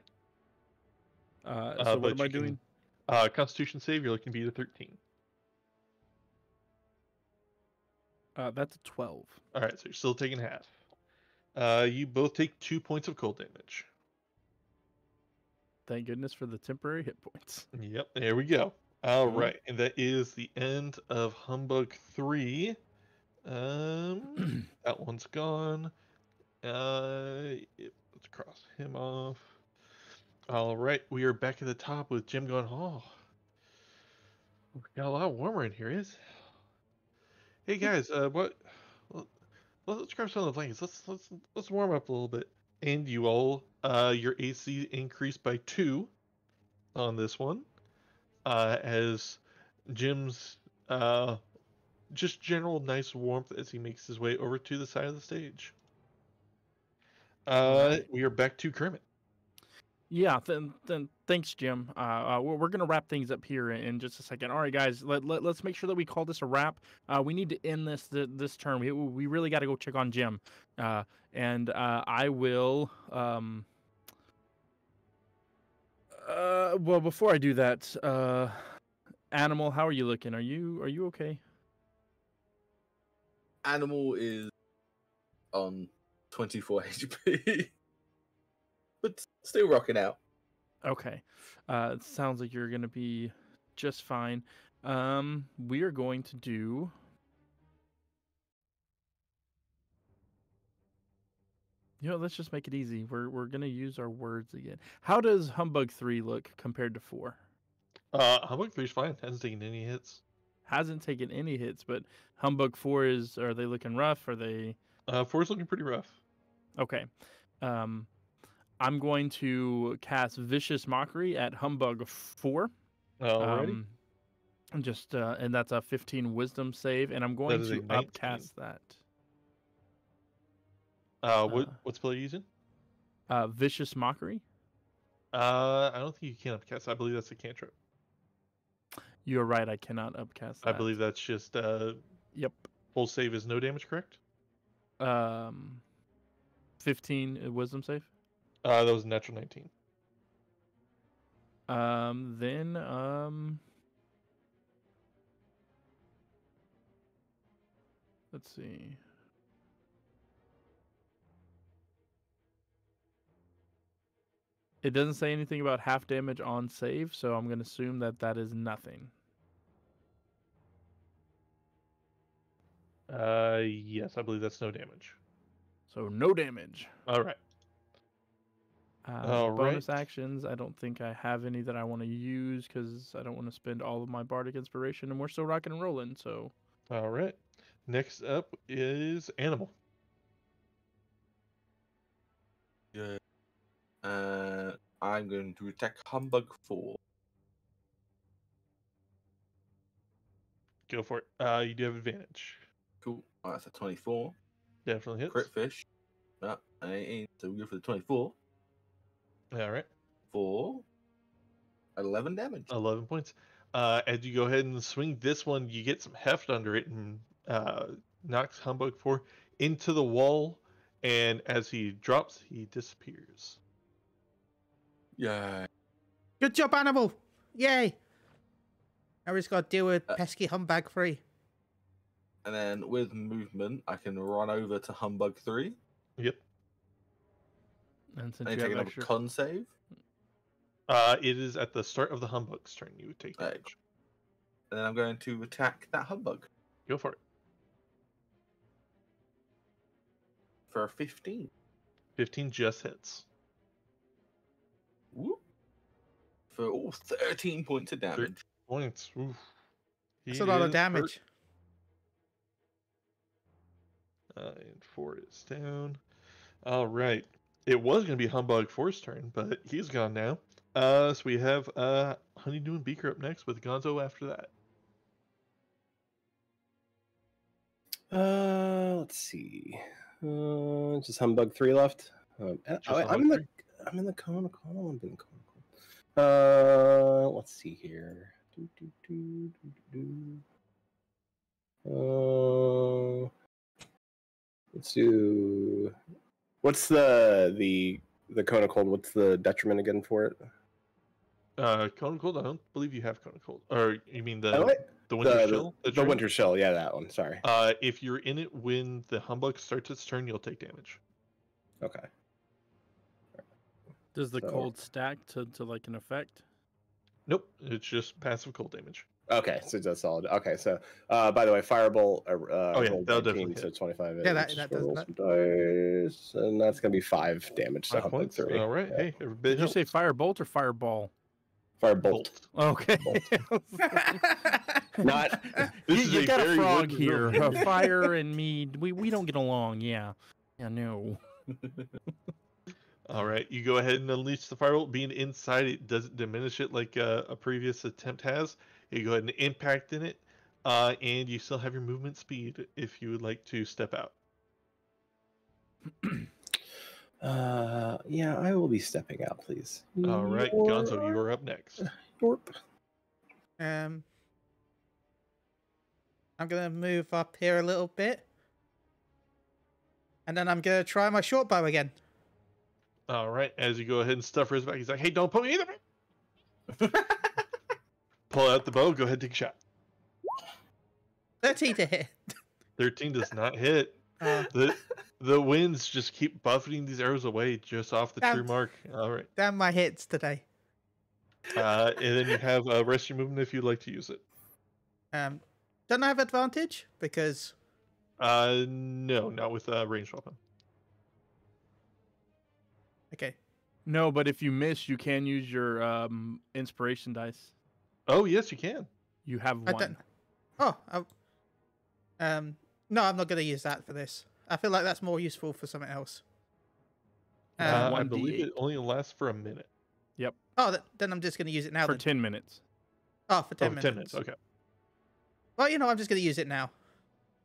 So what am I doing?
Constitution save, you're looking to beat a 13.
That's a 12.
All right, so you're still taking half. You both take 2 points of cold damage.
Thank goodness for the temporary hit points.
Yep, there we go. All right, and that is the end of Humbug 3. That one's gone. Let's cross him off. All right, we are back at the top with Jim going, oh, got a lot warmer in here, is? Hey guys, let's grab some of the blankets. Let's warm up a little bit. And you all, your AC increased by 2 on this one, as Jim's just general nice warmth as he makes his way over to the side of the stage.
Right.
We are back to Kermit.
Yeah, then thanks, Jim. We're gonna wrap things up here in just a second. All right, guys, let's make sure that we call this a wrap. We need to end this turn. We really got to go check on Jim, and I will. Well, before I do that, Animal, how are you looking? Are you okay?
Animal is on 24 HP, but still rocking out.
Okay. It sounds like you're gonna be just fine. We are going to do. Let's just make it easy. We're gonna use our words again. How does Humbug 3 look compared to 4?
Humbug 3 is fine. Hasn't taken any hits.
Hasn't taken any hits, but Humbug 4 is. Are they looking rough? Are they?
4 is looking pretty rough.
Okay. I'm going to cast Vicious Mockery at Humbug 4.
Alrighty.
And that's a 15 Wisdom save, and I'm going to
19.
upcast that.
What spell are you using?
Vicious Mockery.
I don't think you can upcast. I believe that's a cantrip.
You're right. I cannot upcast that.
I believe that's just
Yep.
full save is no damage, correct?
15 Wisdom save.
That was a natural 19.
Let's see. It doesn't say anything about half damage on save, so I'm going to assume that is nothing.
Yes, I believe that's no damage.
So no damage.
All right.
Bonus actions, I don't think I have any that I want to use because I don't want to spend all of my Bardic Inspiration, and we're still rocking and rolling, so...
All right. Next up is Animal.
Yeah. I'm going to attack Humbug 4.
Go for it. You do have advantage.
Cool. Oh, that's a 24.
Definitely hits.
Crit fish. No, an 18. So we go for the 24.
All right.
For 11 damage.
11 points. As you go ahead and swing this one, you get some heft under it and knocks Humbug 4 into the wall, and as he drops, he disappears.
Yeah.
Good job, animal! Yay! Now we just got to deal with pesky humbug 3.
And then with movement, I can run over to Humbug 3.
Yep.
And since
And
you
take
have
another
extra,
con save.
It is at the start of the humbug's turn. You would take
Right.
damage.
And then I'm going to attack that Humbug
Go for it.
for a 15.
15 just hits.
Whoop. For 13 points of damage.
Points. Oof.
That's
He
a lot of
is
damage.
hurt. And 4 is down. All right. It was going to be Humbug 4's turn, but he's gone now. So we have Honeydew and Beaker up next with Gonzo after that.
Let's see. Just Humbug 3 left. I'm in the cone. I'm in the cone. Let's see here. Let's do. What's the cone of cold? What's the detriment again for it?
Cone of Cold, I don't believe you have Cone of Cold. Or you mean the
Oh, wait.
Winter Chill?
The Winter Chill, yeah, that one. Sorry.
If you're in it when the Humbug starts its turn, you'll take damage.
Okay.
does the
So-
cold stack to like an effect?
Nope, it's just passive cold damage.
Okay, so that's solid. Okay, so by the way, Firebolt.
yeah,
rolled
that'll
19,
definitely
so
hit.
25.
Yeah, that
Just
does
roll
that.
some dice, and that's gonna be 5 damage to
5
Humbug
points.
3.
All right.
Yeah.
Hey, every bit
Did you say
helps.
firebolt or fireball?
Firebolt.
Bolt.
Okay.
Not.
you
This is
you
a
got a
very
frog
wooden
here.
room.
Fire and me, we don't get along. Yeah. Yeah, no.
All right, you go ahead and unleash the Firebolt. Being inside, it doesn't diminish it like a previous attempt has. You go ahead and impact in it, and you still have your movement speed if you would like to step out.
Yeah, I will be stepping out, please.
All right, Gonzo, you are up next.
Yorp.
I'm gonna move up here a little bit, and then I'm gonna try my short bow again.
All right, as you go ahead and stuff his back, he's like, "Hey, don't put me in the." Pull out the bow. Go ahead, and take a shot.
13 to hit.
13 does not hit.
Uh,
The winds just keep buffeting these arrows away just off the true
Damn.
mark. All right,
damn my hits today.
and then you have rest your movement if you'd like to use it.
Don't I have advantage because
No, not with ranged weapon.
okay.
No, but if you miss, you can use your inspiration dice.
Oh yes, you can.
You have
I
one.
don't. No, I'm not gonna use that for this. I feel like that's more useful for something else.
I
1d8.
believe it only lasts for a minute.
Then I'm just gonna use it now.
For
Then.
10 minutes.
Oh, for 10
Oh,
minutes.
10 minutes. Okay.
Well, I'm just gonna use it now.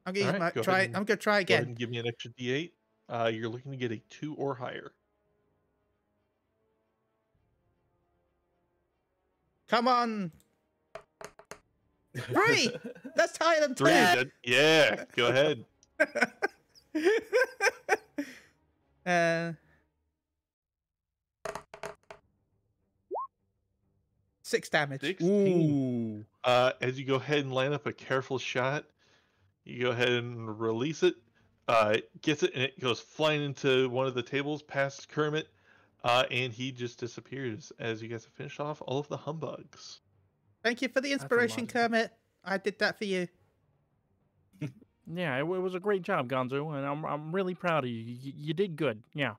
I'm gonna
Alright, go
try.
ahead and-
I'm gonna try
Go ahead
again.
and give me an extra D8. You're looking to get a 2 or higher.
Come on. 3. That's higher than
3.
10.
Yeah. Go ahead.
6 damage.
16.
Ooh.
As you go ahead and line up a careful shot, you go ahead and release it. It gets it, and it goes flying into one of the tables past Kermit, and he just disappears as you guys have finished off all of the humbugs.
Thank you for the
a
inspiration,
lot.
Kermit. I did that for you.
Yeah, it was a great job, Gonzo, and I'm really proud of you. You did good. Yeah.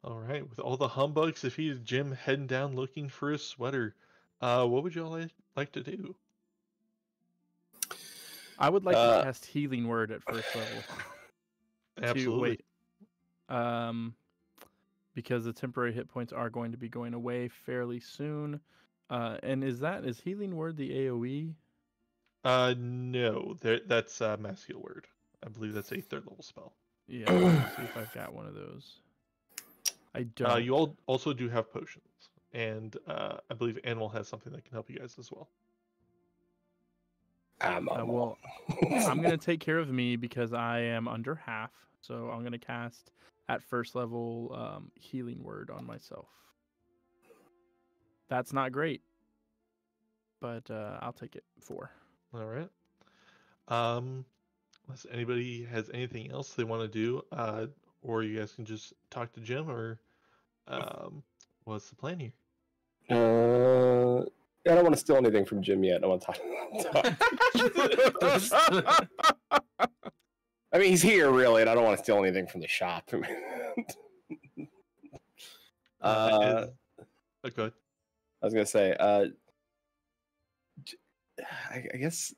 All right, with all the humbugs defeated, Jim heading down looking for his sweater. What would y'all like to do?
I would like to cast Healing Word at first level.
Absolutely.
Because the temporary hit points are going to be going away fairly soon. And is Healing Word the AoE?
No, that's Mass Heal Word. I believe that's a 3rd level spell.
Yeah, let's see if I've got one of those. I don't.
You all also do have potions, and I believe Animal has something that can help you guys as well.
Well, I'm gonna take care of me because I am under half. So I'm gonna cast at first level healing word on myself. That's not great, but I'll take it 4.
All right. Unless anybody has anything else they want to do, or you guys can just talk to Jim, or what's the plan here?
I don't want to steal anything from Jim yet. I want to talk. I mean, he's here really, and I don't want to steal anything from the shop.
Good.
I was gonna say, I guess.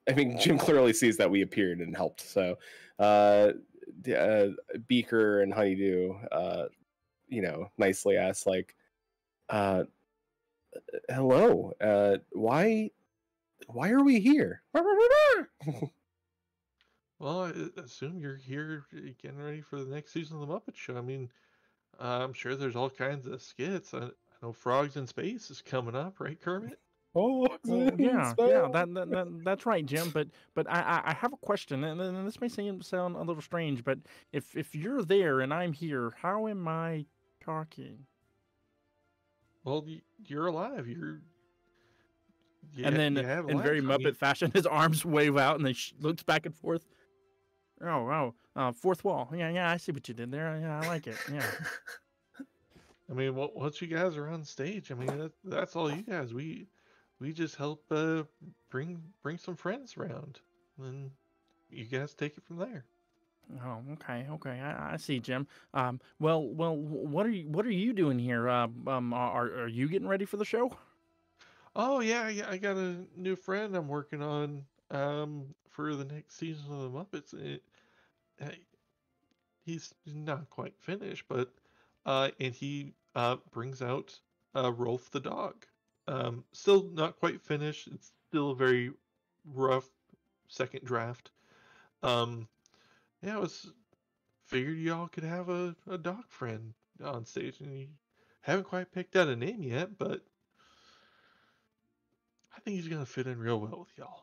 I mean, Jim clearly sees that we appeared and helped. So, Beaker and Honeydew, nicely asked, like, "Hello, why are we here?"
Well, I assume you're here getting ready for the next season of the Muppet Show. I mean, I'm sure there's all kinds of skits. I know Frogs in Space is coming up, right, Kermit?
Oh,
Well, yeah, that's right, Jim. But I have a question, and this may sound a little strange, but if you're there and I'm here, how am I talking?
Well, you're alive.
And then, in very Muppet fashion, his arms wave out, and they looks back and forth. Fourth wall. Yeah, I see what you did there. Yeah, I like it. Yeah.
I mean, once you guys are on stage, I mean, that's all you guys. We just help bring some friends around, and you guys take it from there.
Oh, okay. I see, Jim. Well, what are you doing here? Are you getting ready for the show?
Oh yeah, I got a new friend I'm working on for the next season of the Muppets. He's not quite finished, but and he brings out Rolf the dog. Still not quite finished. It's still a very rough second draft. Yeah, I was figured y'all could have a dog friend on stage, and you haven't quite picked out a name yet, but I think he's gonna fit in real well with y'all.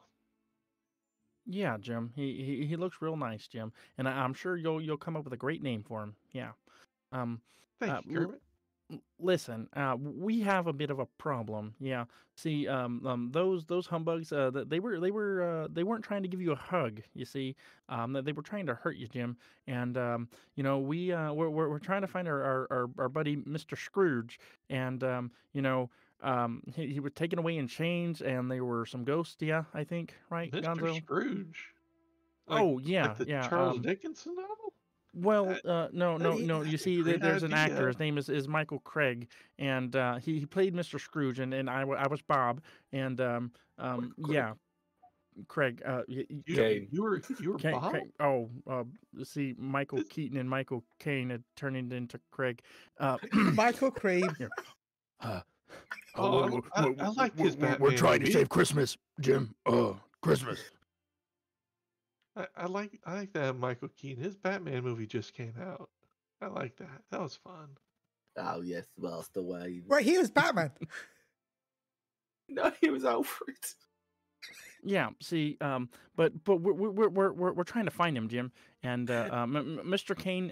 Yeah, Jim. He looks real nice, Jim, and I'm sure you'll come up with a great name for him. Yeah.
Thank you, Kermit.
Listen, we have a bit of a problem. Yeah. See, those humbugs, they weren't trying to give you a hug. You see, they were trying to hurt you, Jim. And we're trying to find our buddy Mr. Scrooge, and he was taken away in chains, and there were some ghosts. Yeah, I think, right,
Mr.
Gonzo?
Scrooge.
Oh yeah,
like the
yeah.
Charles Dickinson novel.
Well, no. You see, there's an actor.
idea.
His name is Michael Craig, and he played Mr. Scrooge, and I was Bob, and yeah, Craig.
You were Bob.
Craig, see, Michael Keaton and Michael Caine had turned into Craig.
Michael Creed.
I like his Batman.
We're trying to
movie.
save Christmas, Jim. Christmas.
I like that Michael Keaton. His Batman movie just came out. I like that. That was fun.
Oh yes, Master Wayne.
Right, he was Batman.
No, he was Alfred.
Yeah. See, but we're trying to find him, Jim, and Mr. Caine.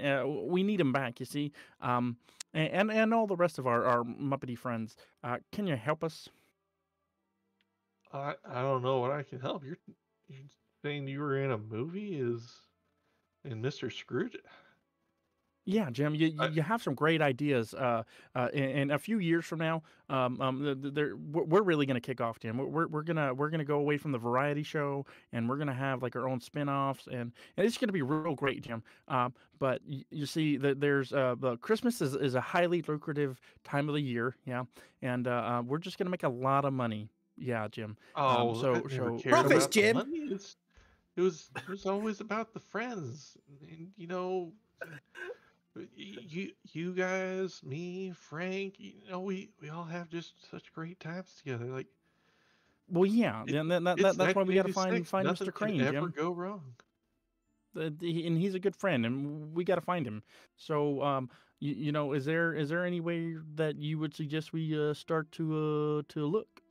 We need him back. You see, and all the rest of our Muppety friends. Can you help us?
I don't know what I can help. You're saying you were in a movie in Mr. Scrooge?
Yeah, Jim, you have some great ideas. In a few years from now, we're really gonna kick off, Jim. We're gonna go away from the variety show, and we're gonna have like our own spin-offs, and it's gonna be real great, Jim. But you see that there's the Christmas is a highly lucrative time of the year, yeah, and we're just gonna make a lot of money. Yeah, Jim.
I
So
never cared
Profits,
about the
Jim.
money. It was always about the friends. And, you guys, me, Frank, we all have just such great times together. Like,
well, yeah,
it's
that's why we got to
1986.
find
Nothing
Mr.
could
Crane,
ever
Jim.
go wrong.
And he's a good friend, and we got to find him. So, is there any way that you would suggest we start to look?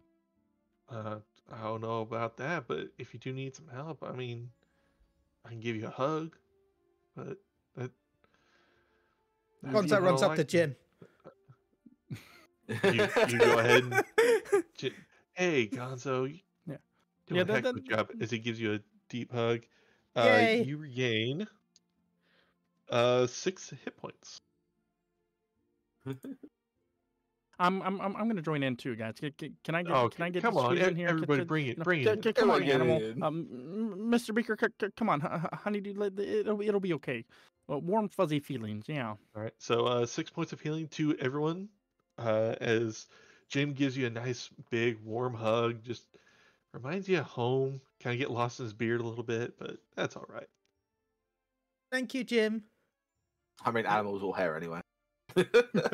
I don't know about that, but if you do need some help, I mean, I can give you a hug, but that that'd be
Gonzo
about
runs
all
up
I
to
can.
Jim.
You go ahead and hey, Gonzo, you
Yeah.
doing
Yeah,
a heck of a job as he gives you a deep hug.
Yay!
You regain 6 hit points.
I'm gonna join in too, guys. Can I get
Oh,
can I get
come on,
squeeze in here?
everybody, bring it, bring it in.
Come on,
Everybody get
animal.
in.
Mr. Beaker, come on, honey, dude, it'll be okay. Warm fuzzy feelings, yeah.
All right, so 6 points of healing to everyone. As Jim gives you a nice big warm hug, just reminds you of home. Kind of get lost in his beard a little bit, but that's all right.
Thank you, Jim.
I mean, animals all hair anyway.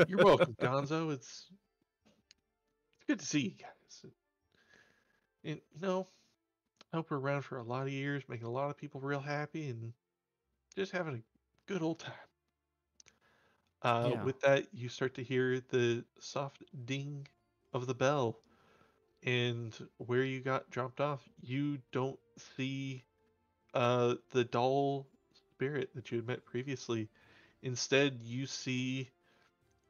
You're welcome, Gonzo. It's good to see you guys. And I hope we're around for a lot of years, making a lot of people real happy, and just having a good old time.
Yeah.
With that, you start to hear the soft ding of the bell, and where you got dropped off, you don't see the doll spirit that you had met previously. Instead, you see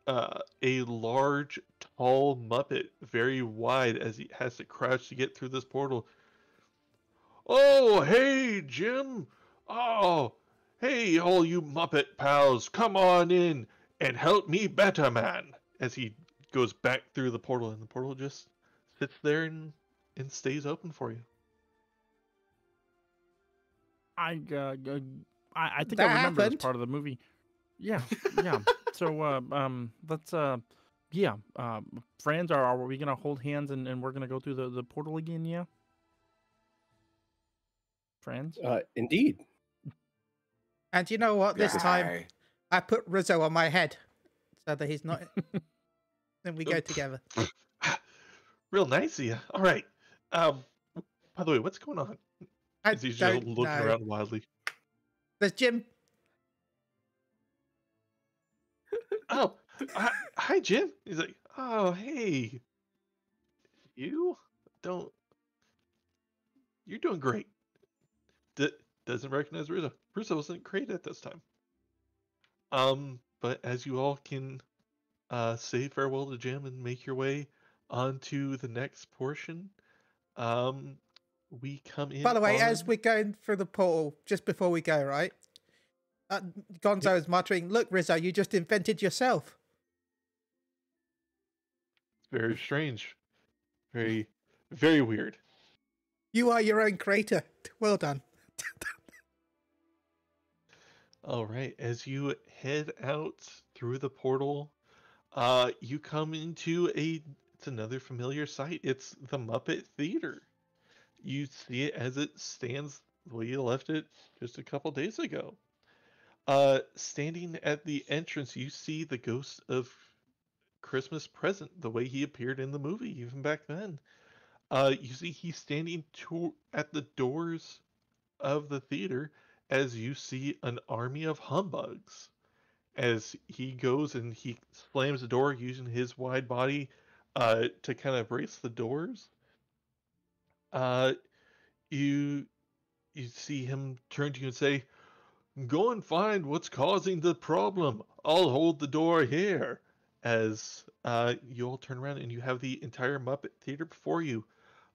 a large, tall Muppet, very wide, as he has to crouch to get through this portal. Oh, hey, Jim! Oh, hey, all you Muppet pals, come on in and help me better, man! As he goes back through the portal, and the portal just sits there and stays open for you.
I think I
That
remember this
happened.
part of the movie. Yeah, yeah. So let's yeah, friends, are we gonna hold hands and we're gonna go through the portal again? Yeah, friends.
Indeed.
And you know what? This time
Yay.
I put Rizzo on my head so that he's not. Then we go together.
Real nice of you. All right. By the way, what's going on?
I
As he's just
don't
looking
know.
around wildly.
There's Jim.
Oh, hi, Jim. He's like, oh, hey, you don't. You're doing great. Doesn't recognize Russo. Russo wasn't created at this time. But as you all can say farewell to Jim and make your way onto the next portion, we come in.
By the way,
on...
as we're going through the portal, just before we go, right? Gonzo is muttering, "Look, Rizzo, you just invented yourself."
Very strange. Very, very weird.
You are your own creator. Well done.
All right, as you head out through the portal, you come into it's another familiar sight. It's the Muppet Theater. You see it as it stands the way you left it just a couple days ago. Standing at the entrance, you see the ghost of Christmas Present, the way he appeared in the movie, even back then. You see he's standing at the doors of the theater as you see an army of humbugs. As he goes and he slams the door using his wide body to kind of brace the doors. You you see him turn to you and say, "Go and find what's causing the problem. I'll hold the door here." As you all turn around and you have the entire Muppet Theater before you.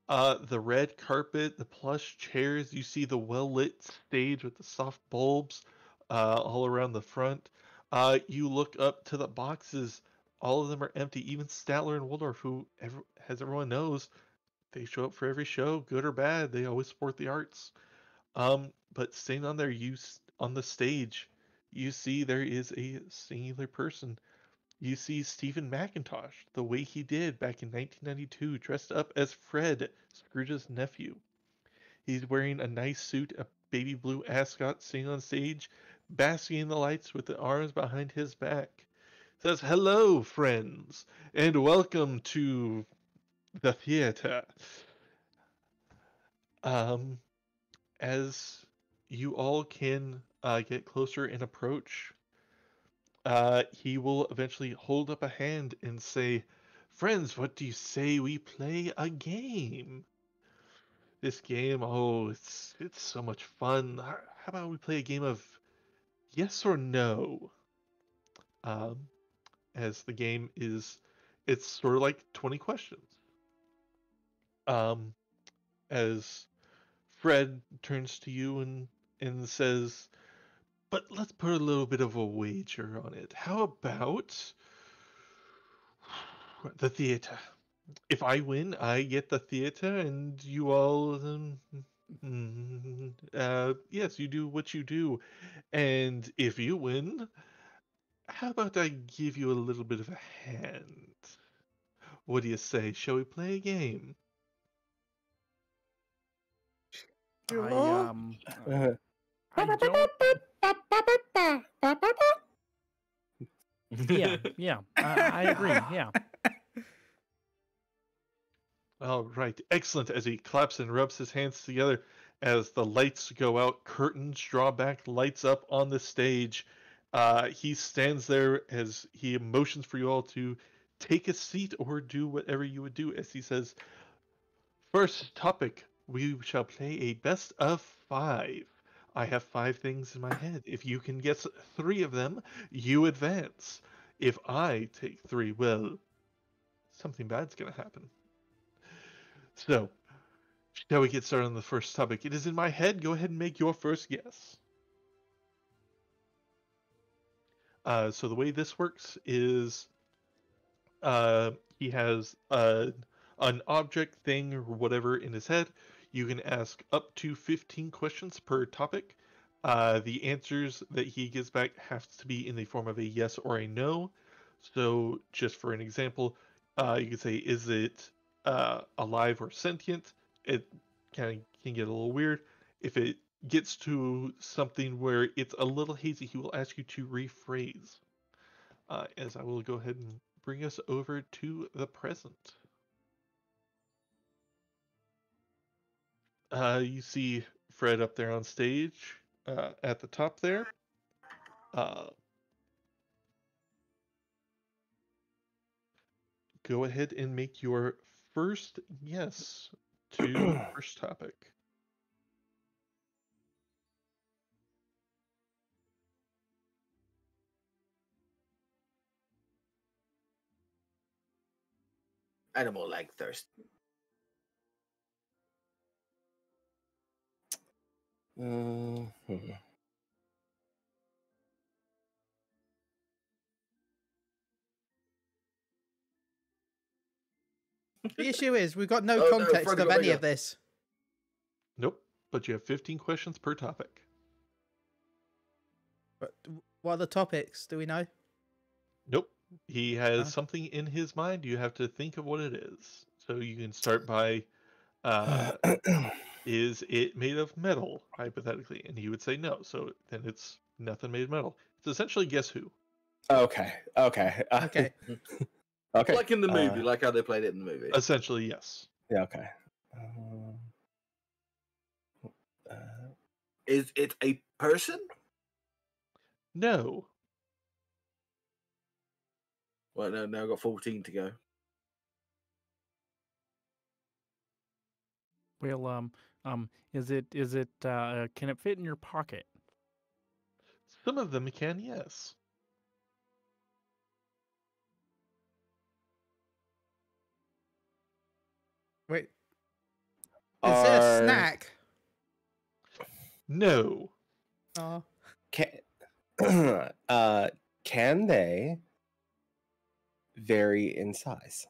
The red carpet, the plush chairs, you see the well-lit stage with the soft bulbs all around the front. You look up to the boxes. All of them are empty. Even Statler and Waldorf, who, as everyone knows, they show up for every show, good or bad. They always support the arts. But staying on there, on the stage, you see there is a singular person. You see Stephen McIntosh, the way he did back in 1992, dressed up as Fred, Scrooge's nephew. He's wearing a nice suit, a baby blue ascot, sitting on stage, basking in the lights with the arms behind his back. Says, "Hello, friends, and welcome to the theater." As you all can get closer and approach, he will eventually hold up a hand and say, "Friends, what do you say we play a game?" This game, oh, it's so much fun. How about we play a game of yes or no? Um, as the game is, it's sort of like 20 questions. Um, as Fred turns to you and says, "But let's put a little bit of a wager on it. How about the theater? If I win, I get the theater, and you all, yes, you do what you do. And if you win, how about I give you a little bit of a hand? What do you say? Shall we play a game?"
I
Uh,
I don't. Yeah. I agree. Yeah.
All right, excellent. As he claps and rubs his hands together, as the lights go out, curtains draw back, lights up on the stage. He stands there as he motions for you all to take a seat or do whatever you would do. As he says, "First topic, we shall play a best of 5. I have 5 things in my head. If you can guess 3 of them, you advance. If I take 3, well, something bad's gonna happen. So, shall we get started on the first topic? It is in my head. Go ahead and make your first guess." So the way this works is he has an object, thing, or whatever in his head. You can ask up to 15 questions per topic. The answers that he gives back have to be in the form of a yes or a no. So, just for an example, you could say, "Is it alive or sentient?" It kind of can get a little weird. If it gets to something where it's a little hazy, he will ask you to rephrase. As I will go ahead and bring us over to the present. You see Fred up there on stage at the top there. Go ahead and make your first guess to the first topic.
Animal leg thirst.
hmm.
The issue is we've got no
Oh, no,
context
Fred
of
got
any
bigger.
of this.
Nope, but you have 15 questions per topic.
But what are the topics? Do we know?
Nope. He has
Huh?
something in his mind. You have to think of what it is. So you can start by is it made of metal, hypothetically? And he would say no. So then it's nothing made of metal. It's essentially Guess Who.
Okay.
Okay.
Okay.
Like in the movie, like how they played it in the movie.
Essentially, yes.
Yeah. Okay.
Is it a person?
No.
Well, no, now I've got 14 to go.
Well, is it can it fit in your pocket?
Some of them can, yes.
Wait. Is it a
Are-
snack?
No.
Oh.
Can they vary in size?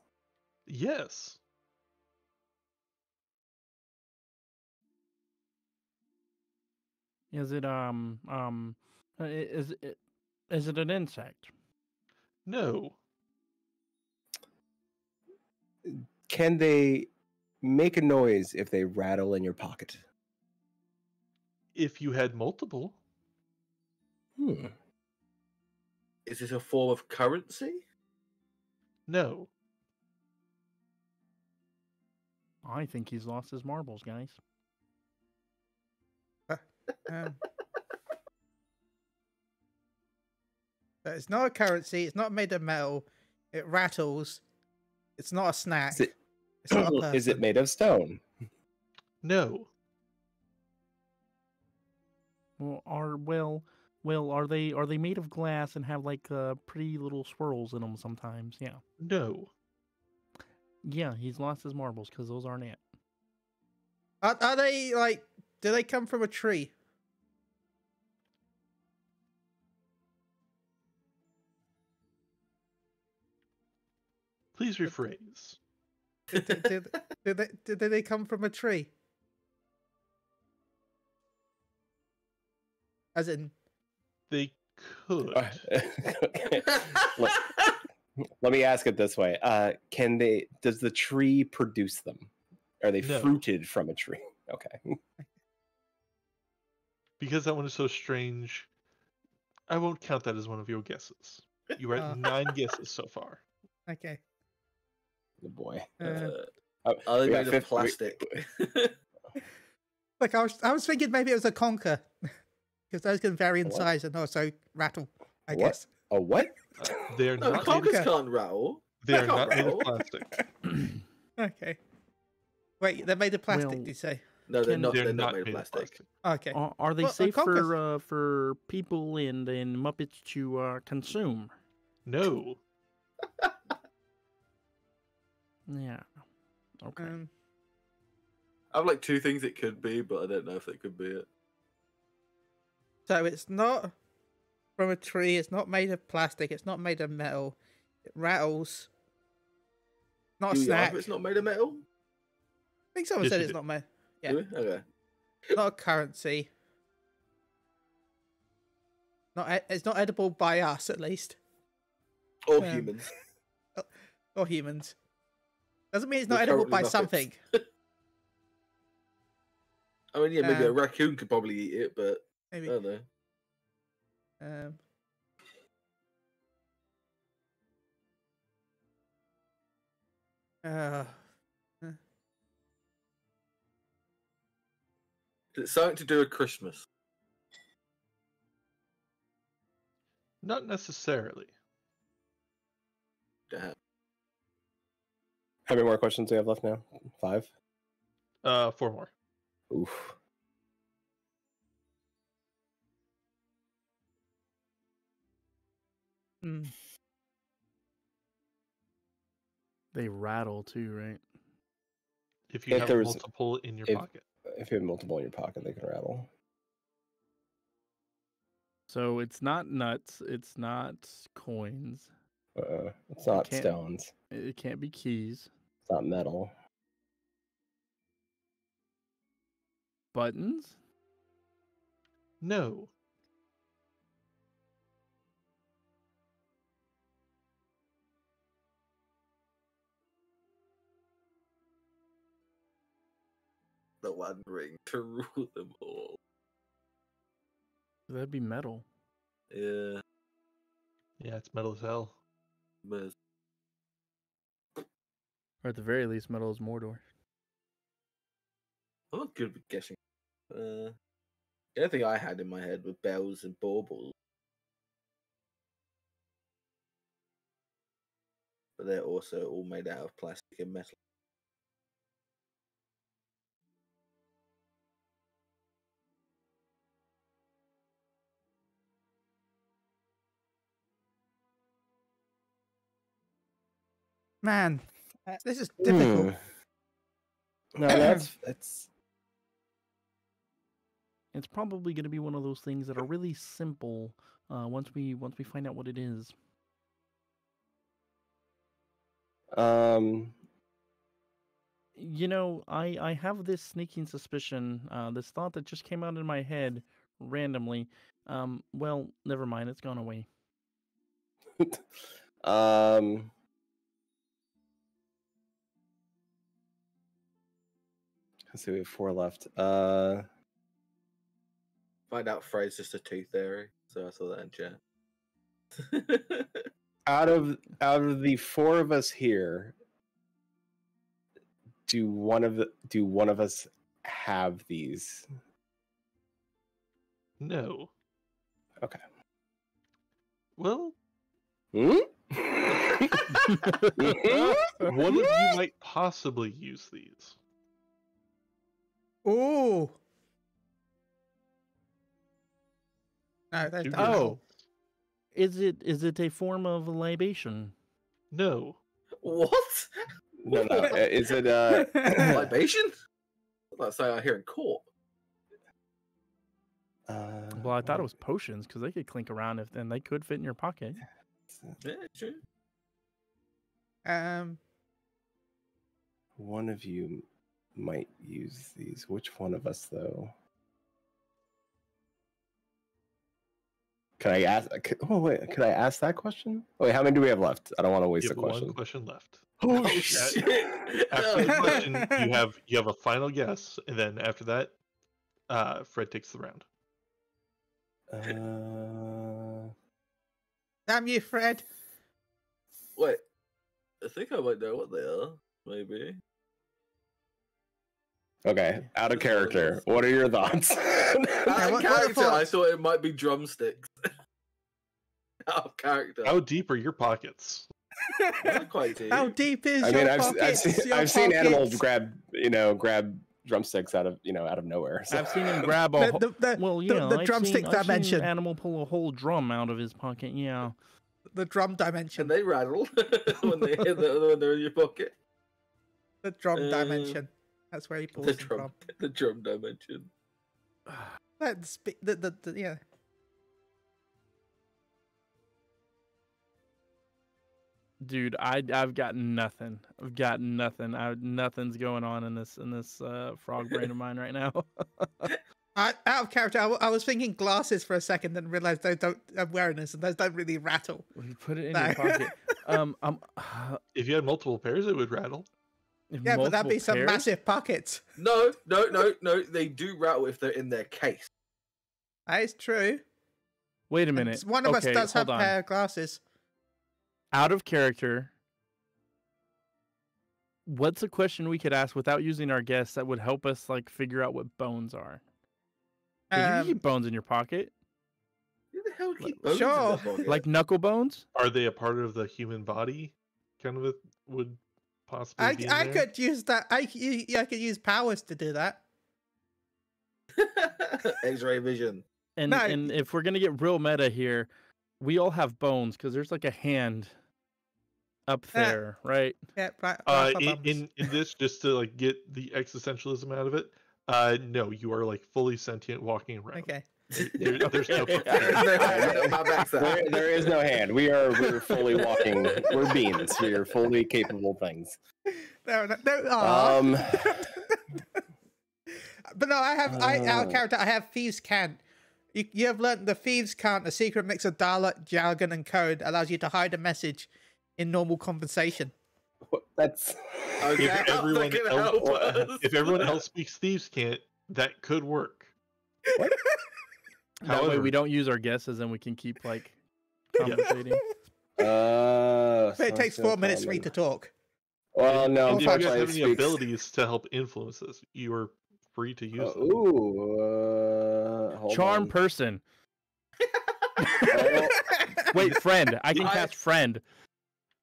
Yes.
Is it is it an insect?
No.
Can they make a noise if they rattle in your pocket?
If you had multiple,
Is this a form of currency?
no.
I think he's lost his marbles, guys.
It's not a currency. It's not made of metal. It rattles. It's not a snack.
Is it,
It's not a person.
is it made of stone?
No.
Well, are they made of glass and have like pretty little swirls in them sometimes? Yeah.
No.
Yeah, he's lost his marbles because those aren't it.
Are they like? Do they come from a tree?
Please rephrase.
Did they come from a tree? As in,
They could.
Okay. Let me ask it this way: Can they? Does the tree produce them? Are they
No.
fruited from a tree? Okay.
Because that one is so strange, I won't count that as one of your guesses. You are at 9 guesses so far.
okay.
Good boy.
Are they
We got
made of
50
plastic?
Like I was thinking maybe it was a conker, because those can vary in
What?
size and also rattle. I
What?
guess.
A what?
They are
No,
not made
conkers
of,
can't rattle.
they are
can't
not made of
rattle.
plastic.
Okay. Wait, they're made of plastic.
Well,
Did you say?
No, they're
Can-
not.
They're
They're
not
not made of plastic.
Okay.
Are they
Well,
safe
conkers.
for people in Muppets to consume?
No.
Yeah. Okay.
I have like 2 things it could be, but I don't know if it could be it.
So it's not from a tree. It's not made of plastic. It's not made of metal. It rattles. Not a
Do we
snack.
argue it's not made of metal?
I think someone
Yes,
said
you
it's
do.
not made. Yeah.
Do we? Okay.
Not a currency. It's not edible by us, at least,
Or
Um,
humans.
or humans. Doesn't mean it's not
We're
edible
currently
by
Muppets.
something.
I mean, yeah, maybe a
Um,
raccoon could probably eat it, but I
Maybe.
don't know.
Um, uh,
It's something to do with Christmas.
Not necessarily.
Damn.
How many more questions do we have left now? 5?
4 more.
Oof.
mm,
They rattle too, right?
If you
If
have
there was-
multiple in your
if-
pocket.
If you have multiple in your pocket, they can rattle.
So it's not nuts. It's not coins.
It's not
can't-
stones.
It can't be keys.
It's not metal.
Buttons.
No.
The One Ring to rule them all.
That'd be metal.
Yeah.
Yeah, it's metal as hell.
But
Or at the very least, metal is Mordor.
I'm not good with guessing. The only thing I had in my head were bells and baubles. But they're also all made out of plastic and metal.
man, this is difficult.
No, that's
It's probably going to be one of those things that are really simple. Once we find out what it is. You know, I have this sneaking suspicion, this thought that just came out in my head randomly. Well, never mind, it's gone away.
Let's see, we have 4 left.
Find out Frey's just a tooth theory, so I saw that in chat.
Out of the 4 of us here, do one of us have these?
No.
Okay.
Well,
Hmm?
one of you might possibly use these.
Ooh. No, there's
Two
no
guesses.
Oh. Is it a form of libation?
No.
What?
No, no. Is it
Libation? That's something I hear in court.
Well, I thought it was potions because they could clink around and they could fit in your pocket.
Yeah, true.
One of you might use these. Which one of us, though? Can I ask? Oh wait, could I ask that question? Wait, how many do we have left? I don't want to waste
You
a
have
question.
one question left.
Oh
shit.
After the question, you have a final guess, and then after that, Fred takes the round.
Damn you, Fred.
Wait, I think I might know what they are. Maybe.
Okay, out of character. What are your thoughts?
Out of
what
character, I
thoughts?
thought it might be drumsticks. Out of character.
How deep are your pockets?
Not quite deep.
How deep is
I
your
mean,
pockets? Your
I've seen animals
pockets?
grab drumsticks out of nowhere. So.
I've seen him grab a
The- the-
well, yeah,
the
I've
drumstick
seen, I've seen
dimension.
an animal pull a whole drum out of his pocket. Yeah,
The drum
Can
dimension.
they rattle when they're in your pocket?
The drum dimension. That's where he pulls
The
them
drum,
from.
the drum dimension.
That's yeah.
dude, I've got nothing. I've got nothing. Nothing's going on in this frog brain of mine right now.
Out of character, I was thinking glasses for a second, then realized those don't have awareness and those don't really rattle.
You put it in
No.
your pocket.
If you had multiple pairs, it would rattle.
Yeah, but that'd be
multiple
some
pairs?
massive pockets.
No. They do rattle if they're in their case.
That is true.
Wait a
And
minute.
one of us
Okay,
does have
hold
a
on.
pair of glasses.
Out of character. What's a question we could ask without using our guess that would help us like figure out what bones are? 'Cause you can keep bones in your pocket,
Who the hell keep bones
Sure.
in their pocket?
like knuckle bones.
Are they a part of the human body? Kind of would possibly be in
I
there?
could use that. I could use powers to do that.
X-ray vision.
And
No.
and if we're gonna get real meta here, we all have bones because there's like a hand up there, right?
Yeah, right.
In this, just to like get the existentialism out of it, no, you are like fully sentient walking around.
Okay.
There's no.
There is no hand. We're fully walking. We're beings. We are fully capable things.
No. Aw. But no, out of character, I have thieves' cant. You have learned the thieves' cant, a secret mix of dialect, jargon, and code, allows you to hide a message in normal conversation.
That's
Okay,
If everyone else speaks thieves' cant, that could work.
what?
That way
However-
we don't use our guesses and we can keep like conversating.
But it takes 4 minutes for me to talk.
Well, no,
And if you guys
unfortunately,
have
it
any
speaks.
abilities to help influence this, you are free to use them.
Hold
Charm
on.
person.
Well,
Wait, friend. I can
I-
cast friend.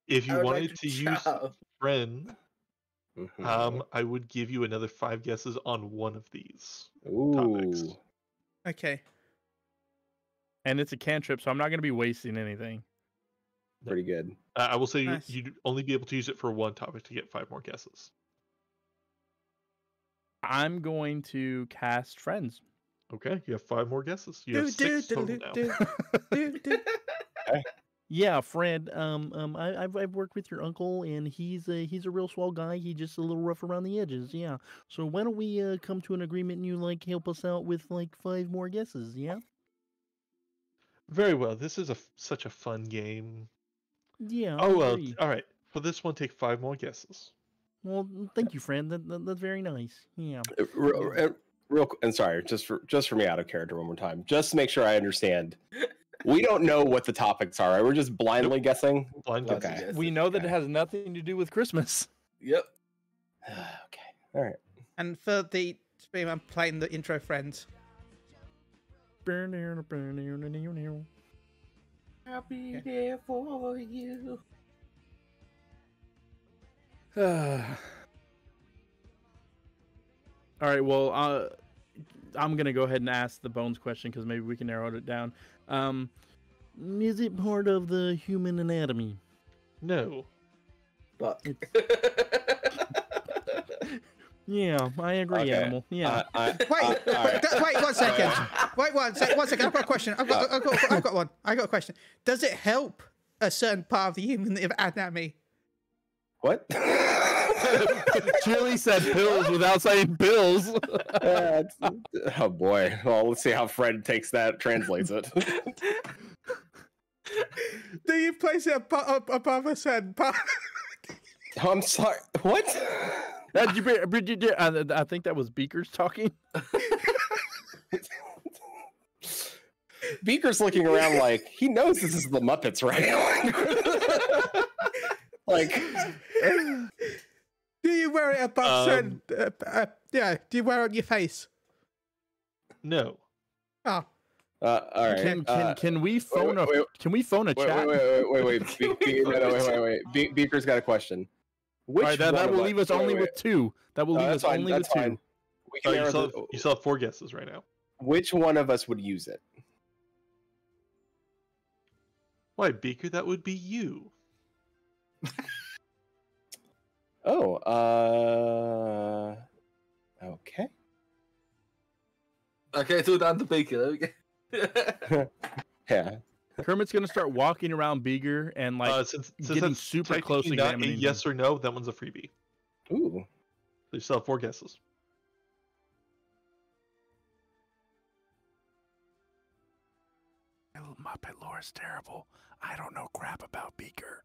If you
I would
wanted
like
to use
chow.
friend,
mhm.
I would give you another 5 guesses on one of these.
Ooh.
Okay.
And it's a cantrip, so I'm not gonna be wasting anything.
Pretty good.
I will say
Nice.
you'd only be able to use it for one topic to get 5 more guesses.
I'm going to cast friends.
Okay, you have 5 more guesses. You have 6 total now.
Yeah, friend. I've worked with your uncle, and he's a real swell guy. He's just a little rough around the edges. Yeah. So why don't we come to an agreement and you like help us out with like 5 more guesses? Yeah.
Very well. This is such a fun game.
Yeah. I
Oh well.
agree.
All right. For this one, take 5 more guesses.
Well, thank you, friend. That's very nice. Yeah.
Real, and sorry, just for me out of character one more time, just to make sure I understand. We don't know what the topics are, right? We're just blindly guessing.
Blind
Okay.
guesses.
We know that it
Okay.
has nothing to do with Christmas.
Yep.
Okay. All right.
And for the stream, I'm playing the intro friends.
I'll be there for you.
All right. Well, I'm gonna go ahead and ask the bones question because maybe we can narrow it down. Is it part of the human anatomy?
No.
Fuck.
Yeah, I agree,
Okay.
animal. Yeah.
Wait, wait 1 second. Wait 1 second. 1 second. I've got a question. I've got one. I got a question. Does it help a certain part of the human anatomy?
What?
Chili said pills without saying bills.
Oh boy. Well, let's see how Fred translates it.
Do you place it above a certain part?
Oh, I'm sorry. What?
I think that was Beakers talking.
Beaker's looking around like he knows this is the Muppets, right? Like,
do you wear it above certain? Yeah. Do you wear it on your face?
No.
Oh.
all right.
Can we phone Can we phone a chat?
Wait. Beaker's got a question. Which
All right, that will leave us only with two. That will leave us only with two.
We can
You still have 4 guesses right now.
Which one of us would use it?
Why, Beaker? That would be you.
Oh, okay.
Okay, it's all down to Beaker.
Yeah.
Kermit's gonna start walking around Beaker and
Since
getting
that's
super close,
technically not a
examining
yes or no, that one's a freebie.
Ooh.
So you still have 4 guesses.
Muppet lore is terrible. I don't know crap about Beaker.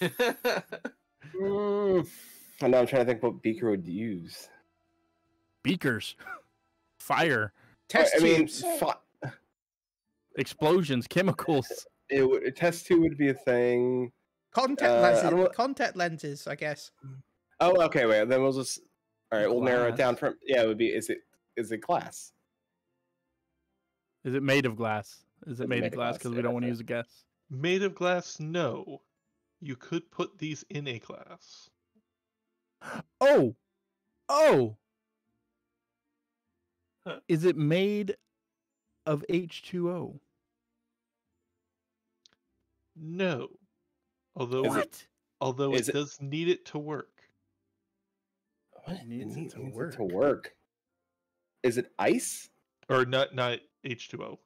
I know. I'm trying to think what Beaker would use.
Beakers, fire,
Test tubes.
explosions, chemicals.
Test tube would be a thing.
Contact lenses, I guess.
Oh, okay. Wait. Then we'll just. All right. We'll narrow it
Glass.
down from. Yeah. It would be. Is it glass?
Is it made of glass? Is it made of glass? Because we
Yeah,
don't want to
okay.
use a guess.
Made of glass? No. You could put these in a glass.
Oh,
Huh.
is it made of H2O?
No. Although
What?
it does need it to work.
What?
It needs it to
it to work. Is it ice?
Or not H2O.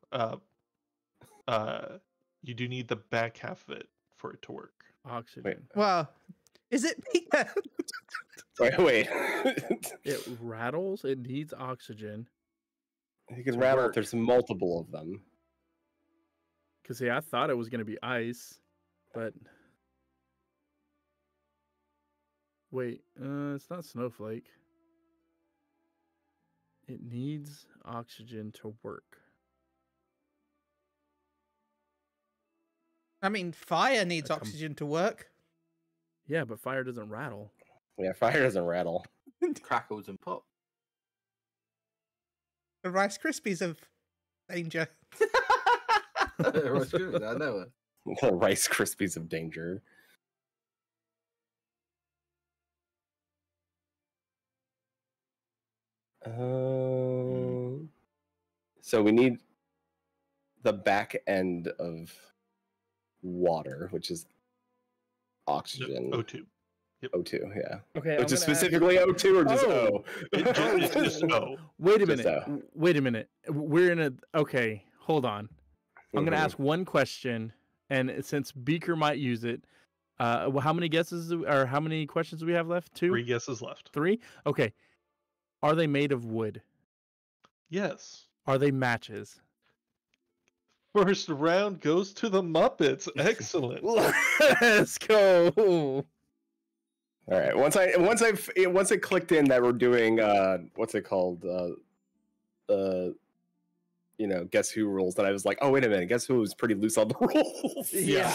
You do need the back half of it for it to work.
Oxygen.
Wait.
Well, is it?
Wait.
It rattles. It needs oxygen.
You can
To
rattle
work.
if there's multiple of them.
Cause see, I thought it was gonna be ice, but wait, it's not snowflake. It needs oxygen to work.
I mean, fire needs
A com-
oxygen to work.
Yeah, but fire doesn't rattle.
Yeah, fire doesn't rattle.
Crackles and pop.
The Rice Krispies of danger.
Rice Krispies, I know it.
The Rice Krispies of danger. So we need the back end of water, which is oxygen.
O2.
O2, yeah.
Okay,
Which is specifically O2 or just
Oh.
O?
It's just O.
Wait a
Just
minute.
O.
Wait a minute. We're in a. Okay, hold on. I'm gonna ask one question, and since Beaker might use it, how many guesses or how many questions do we have left? 2?
3 guesses left.
3? Okay. Are they made of wood?
Yes.
Are they matches?
First round goes to the Muppets. Excellent.
Let's go.
All right. Once it clicked in that we're doing what's it called? Guess who rules, then I was like, oh wait a minute, guess who was pretty loose on the rules?
Yeah.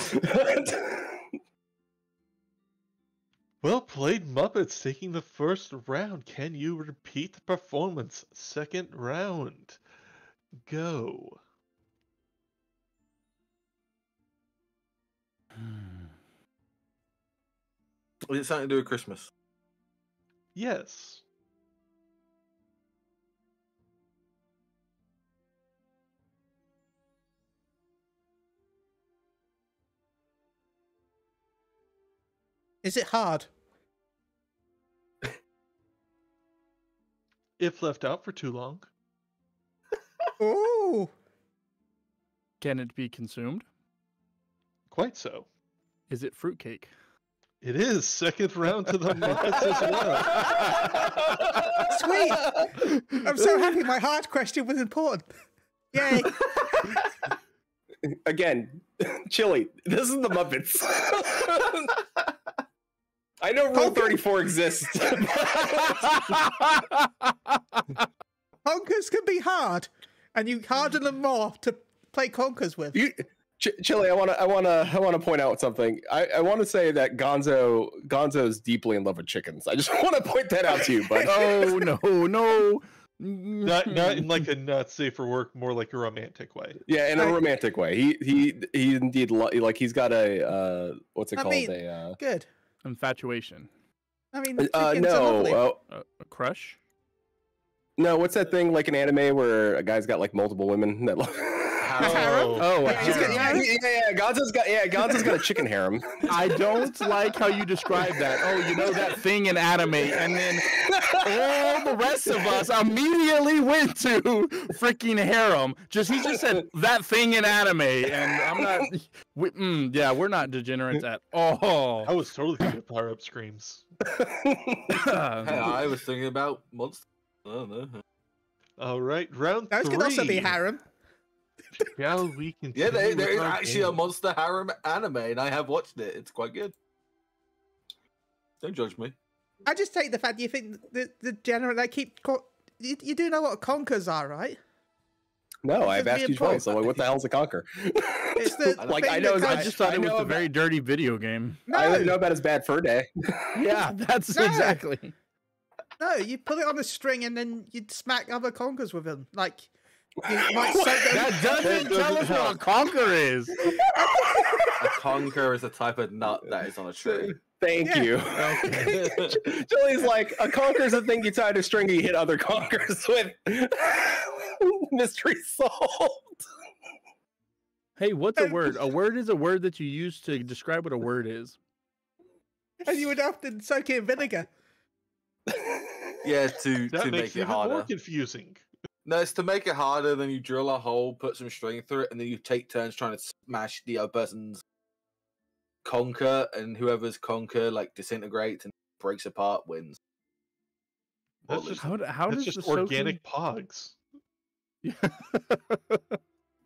Well played, Muppets, taking the first round. Can you repeat the performance? Second round. Go.
Is it something to do with Christmas?
Yes.
Is it hard?
If left out for too long.
Ooh.
Can it be consumed?
Quite so.
Is it fruitcake?
It is second round to the Muppets as well.
Sweet. I'm so happy my hard question was important. Yay.
Again, Chili, this is the Muppets. I know Rule 34 exists.
Conkers can be hard, and you harden them more to play conkers with.
Chili, I want to point out something. I want to say that Gonzo's deeply in love with chickens. I just want to point that out to you, bud.
Oh no.
Not in like a not safe for work, more like a romantic way.
Yeah, in a romantic way. He indeed like he's got a what's it called?
Good.
Infatuation.
I mean, chickens are lovely.
A crush?
No, what's that thing like an anime where a guy's got like multiple women that love
harem?
Oh,
Yeah, he's got-
yeah. Gonzo's got a chicken harem.
I don't like how you describe that. Oh, you know that thing in anime, and then all the rest of us immediately went to freaking harem. He just said that thing in anime, and I'm not. We're not degenerates at all.
I was totally thinking of power up screams.
Hey, I was thinking about monsters. I don't know.
All right, round
Those
3.
could also be harem.
Shall we continue?
Yeah, there
with
is
our
actually a
game?
monster harem anime, and I have watched it. It's quite good. Don't judge me.
I just take the fact you think the general they keep. You do know what conkers are, right?
No, I've
It's
asked you twice. So like, what the hell's a conquer?
It's the
Like,
thing
I know-
that
I
comes-
just thought
I
it was
know
a
about-
very dirty video game.
I
No,
know about his bad fur day.
Yeah, that's
No.
exactly.
no, you put it on a string and then you'd smack other conkers with them. Like you might soak them.
That doesn't tell us what a conquer is.
A conker is a type of nut that is on a tree.
Thank
Yeah.
you. Julie's like, a conker's a thing you tie to a string and you hit other conkers with. Mystery solved.
Hey, what's a word? A word is a word that you use to describe what a word is.
And you would often soak it in vinegar.
Yeah, to
That
make
makes
it
it even more
harder.
confusing.
No, it's to make it harder. Then you drill a hole, put some string through it, and then you take turns trying to smash the other person's conker, and whoever's conker like disintegrates and breaks apart wins.
That's
Or
just
How
that's
does
just
the soaking-
organic pogs.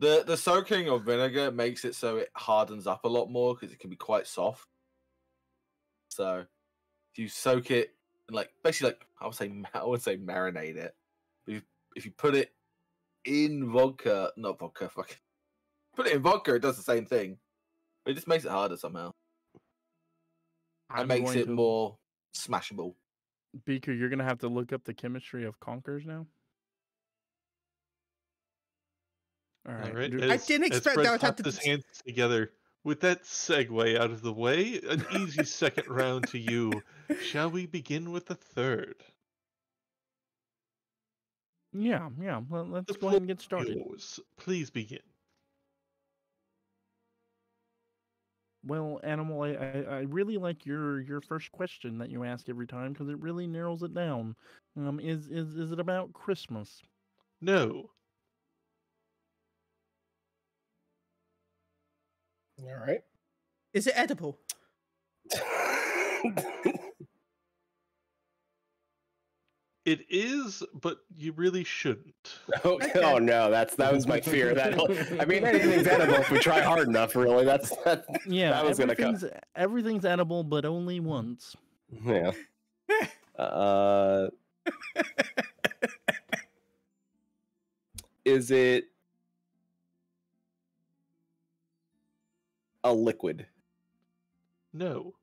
The soaking of vinegar makes it so it hardens up a lot more because it can be quite soft. So if you soak it and like basically like I would say marinate it. But if you put it in vodka, not vodka, fuck. Put it in vodka, it does the same thing. But it just makes it harder somehow. It
I'm
makes
going
it
to-
more smashable.
Beaker, you're gonna have to look up the chemistry of conkers now. All right.
All right.
dude.
I didn't
as
expect
Fred
that would have
clapped
to-
his hands together. With that segue out of the way, an easy second round to you. Shall we begin with the third?
Yeah. Let's
The
go ahead and get started.
Yours. Please begin.
Well, Animal, I really like your first question that you ask every time because it really narrows it down. Is it about Christmas?
No.
All right.
Is it edible?
It is, but you really shouldn't.
Oh no, that was my fear. I mean, anything's edible if we try hard enough. Really, that
Yeah,
that was gonna come.
everything's edible, but only once.
Yeah. Is it a liquid?
No.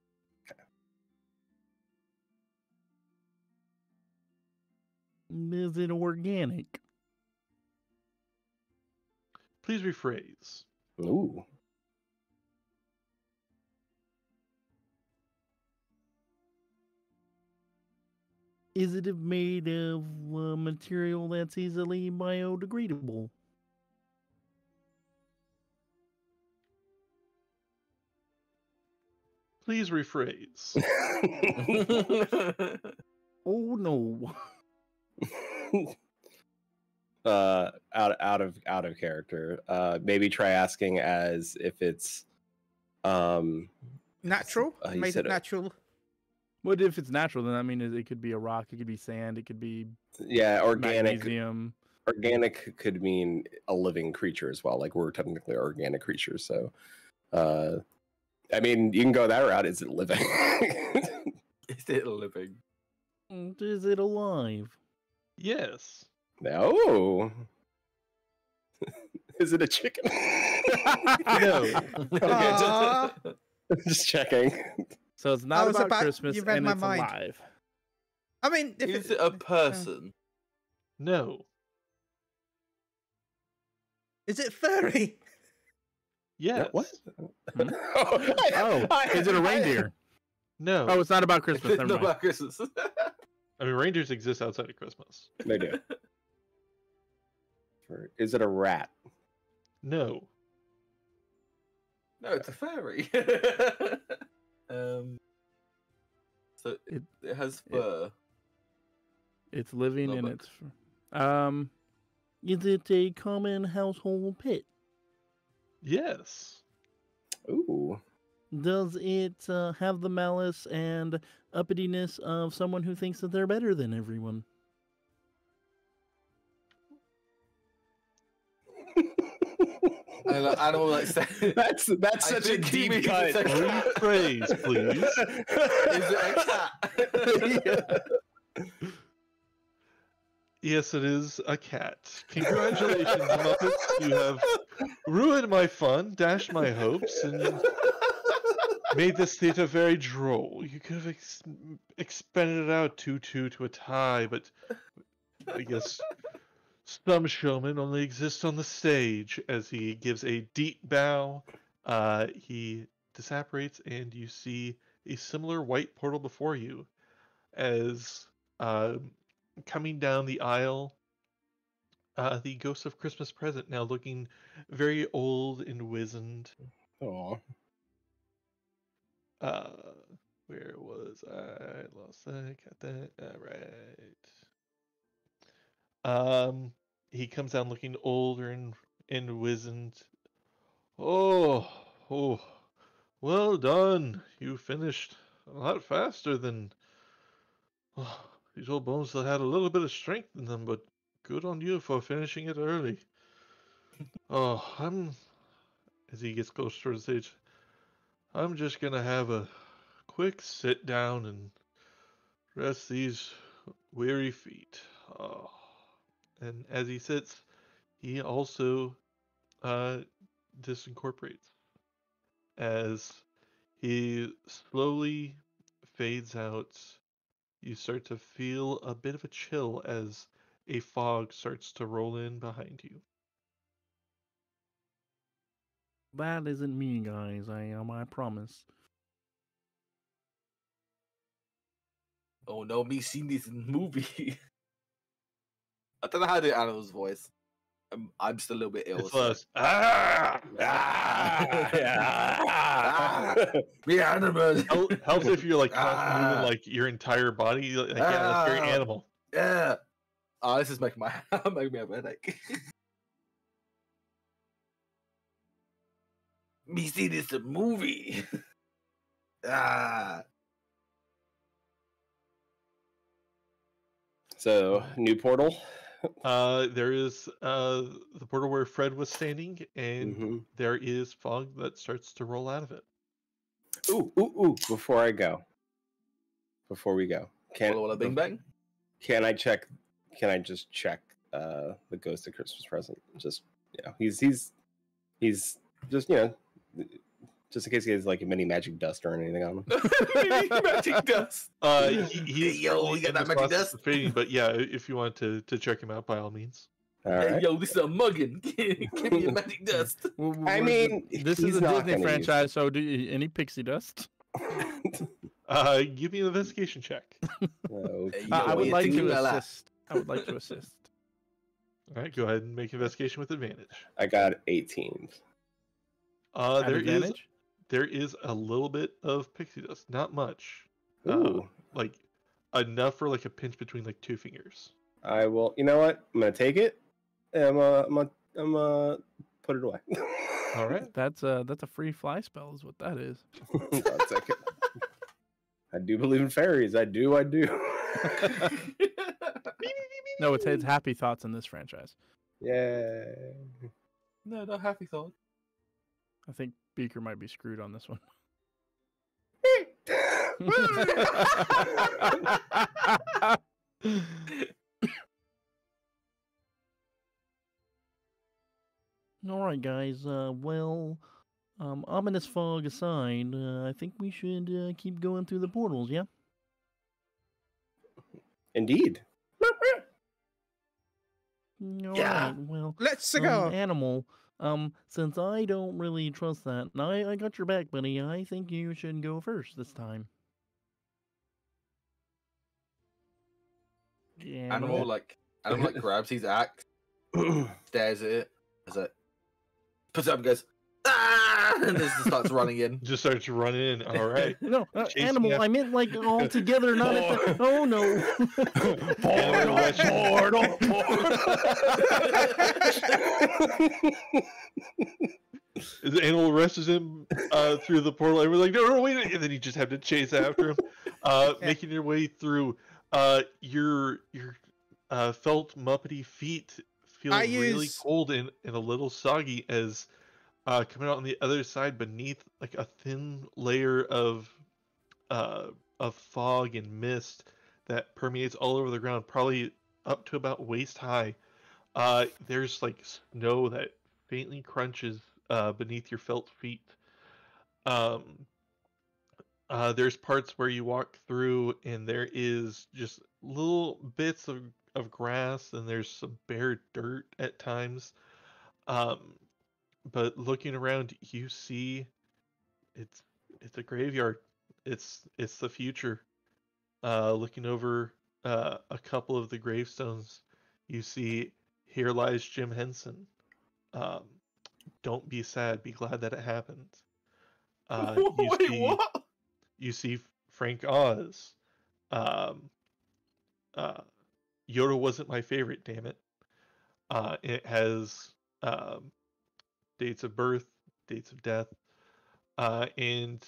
Is it organic?
Please rephrase.
Ooh.
Is it made of material that's easily biodegradable?
Please rephrase.
Oh no.
Out of character. Maybe try asking as if it's
Natural?
You
Made
said
it natural.
What if it's natural? Then I mean, it could be a rock, it could be sand, it could be
organic.
magnesium.
Organic could mean a living creature as well. Like, we're technically organic creatures, so I mean, you can go that route. Is it living?
Is it living?
Is it alive?
Yes.
No. Is it a chicken?
No.
Aw.
Just checking.
So it's not
was
about
about-
Christmas
you read
and
my
it's
mind.
alive.
I mean, if
Is it a person?
No.
is it furry?
Yes.
What?
Oh, is it a reindeer?
No.
Oh, it's not about Christmas.
It's
Never
not
mind.
about Christmas.
I mean, reindeers exist outside of Christmas.
They do. Is it a rat?
No.
No, it's a fairy. So it has fur.
It's living
Not
and
book.
it's is it a common household pet?
Yes.
Ooh.
Does it have the malice and uppityness of someone who thinks that they're better than everyone?
I don't like say.
That's
I
such a
think he
deep
means
cut.
it's a cat.
Rephrase, please.
Is it a cat?
Yes, it is a cat. Congratulations, Muppets. You have ruined my fun, dashed my hopes, and made this theater very droll. You could have expanded it out 2-2 to a tie, but I guess some showmen only exist on the stage. As he gives a deep bow, he disapparates, and you see a similar white portal before you. As coming down the aisle, the Ghost of Christmas Present, now looking very old and wizened.
Aw.
Where was I? Lost that. Got that. All right. He comes down looking older and wizened. Oh, well done. You finished a lot faster than these old bones still had a little bit of strength in them, but good on you for finishing it early. As he gets closer to the stage, I'm just gonna have a quick sit down and rest these weary feet. Oh. And as he sits, he also disincorporates. As he slowly fades out, you start to feel a bit of a chill as a fog starts to roll in behind you.
That isn't me, guys. I promise.
Oh no, me seen this in the movie. I don't know how to do Animal's voice. I'm just a little bit ill.
It's
So.
less.
Me animal.
Helps if you're like constantly moving like your entire body. Like, yeah, that's very animal.
Yeah. Oh, this is making making me have a headache. Me see this in movie.
So, new portal.
There is the portal where Fred was standing, and there is fog that starts to roll out of it.
Ooh! Before we go,
Walla bing bang.
Can I just check the Ghost of Christmas Present? Just he's just just in case he has like a mini magic dust or anything on him.
Magic dust.
He's
yo, you got that magic dust?
fading, but yeah, if you want to check him out, by all means.
All
Hey,
right.
yo, this is a muggin. Give me a magic dust.
I mean,
this
he's
is a
not
Disney
gonna use
franchise, so any pixie dust?
Give me an investigation check.
Okay.
Hey,
I
yo,
would
you
like
think
to
about that?
assist. I would like to assist.
All right, go ahead and make investigation with advantage.
I got 18.
There is
Advantage?
there is a little bit of pixie dust, not much.
Ooh.
Like enough for like a pinch between like 2 fingers.
I will. You know what? I'm gonna take it. And I'm gonna put it away.
All right.
That's a free fly spell, is what that is.
That's okay. I do believe in fairies. I do.
No, it's happy thoughts in this franchise.
Yeah.
No, no happy thought.
I think Beaker might be screwed on this one. All right, guys. Ominous fog aside, I think we should keep going through the portals, yeah?
Indeed.
All
Yeah.
right, well,
Let's go.
Animal, since I don't really trust that, and I got your back, buddy, I think you should go first this time.
Animal like grabs his axe, stares at it, as it puts it up and goes, ah! And just starts running in.
Just starts running in. All right.
No,
Chasing
Animal,
after-
I meant like all together, not at the... Oh, no.
The animal rushes him through the portal. And we're like, no, wait. And then you just have to chase after him. Making your way through. Your felt Muppety feet feel really cold and a little soggy as coming out on the other side beneath like a thin layer of fog and mist that permeates all over the ground, probably up to about waist high. There's like snow that faintly crunches beneath your felt feet. There's parts where you walk through and there is just little bits of grass and there's some bare dirt at times. But looking around, you see it's a graveyard. It's the future. Looking over a couple of the gravestones, you see, "Here lies Jim Henson. Don't be sad. Be glad that it happened."
What?
You see Frank Oz. Yoda wasn't my favorite. Damn it. It has dates of birth, dates of death, and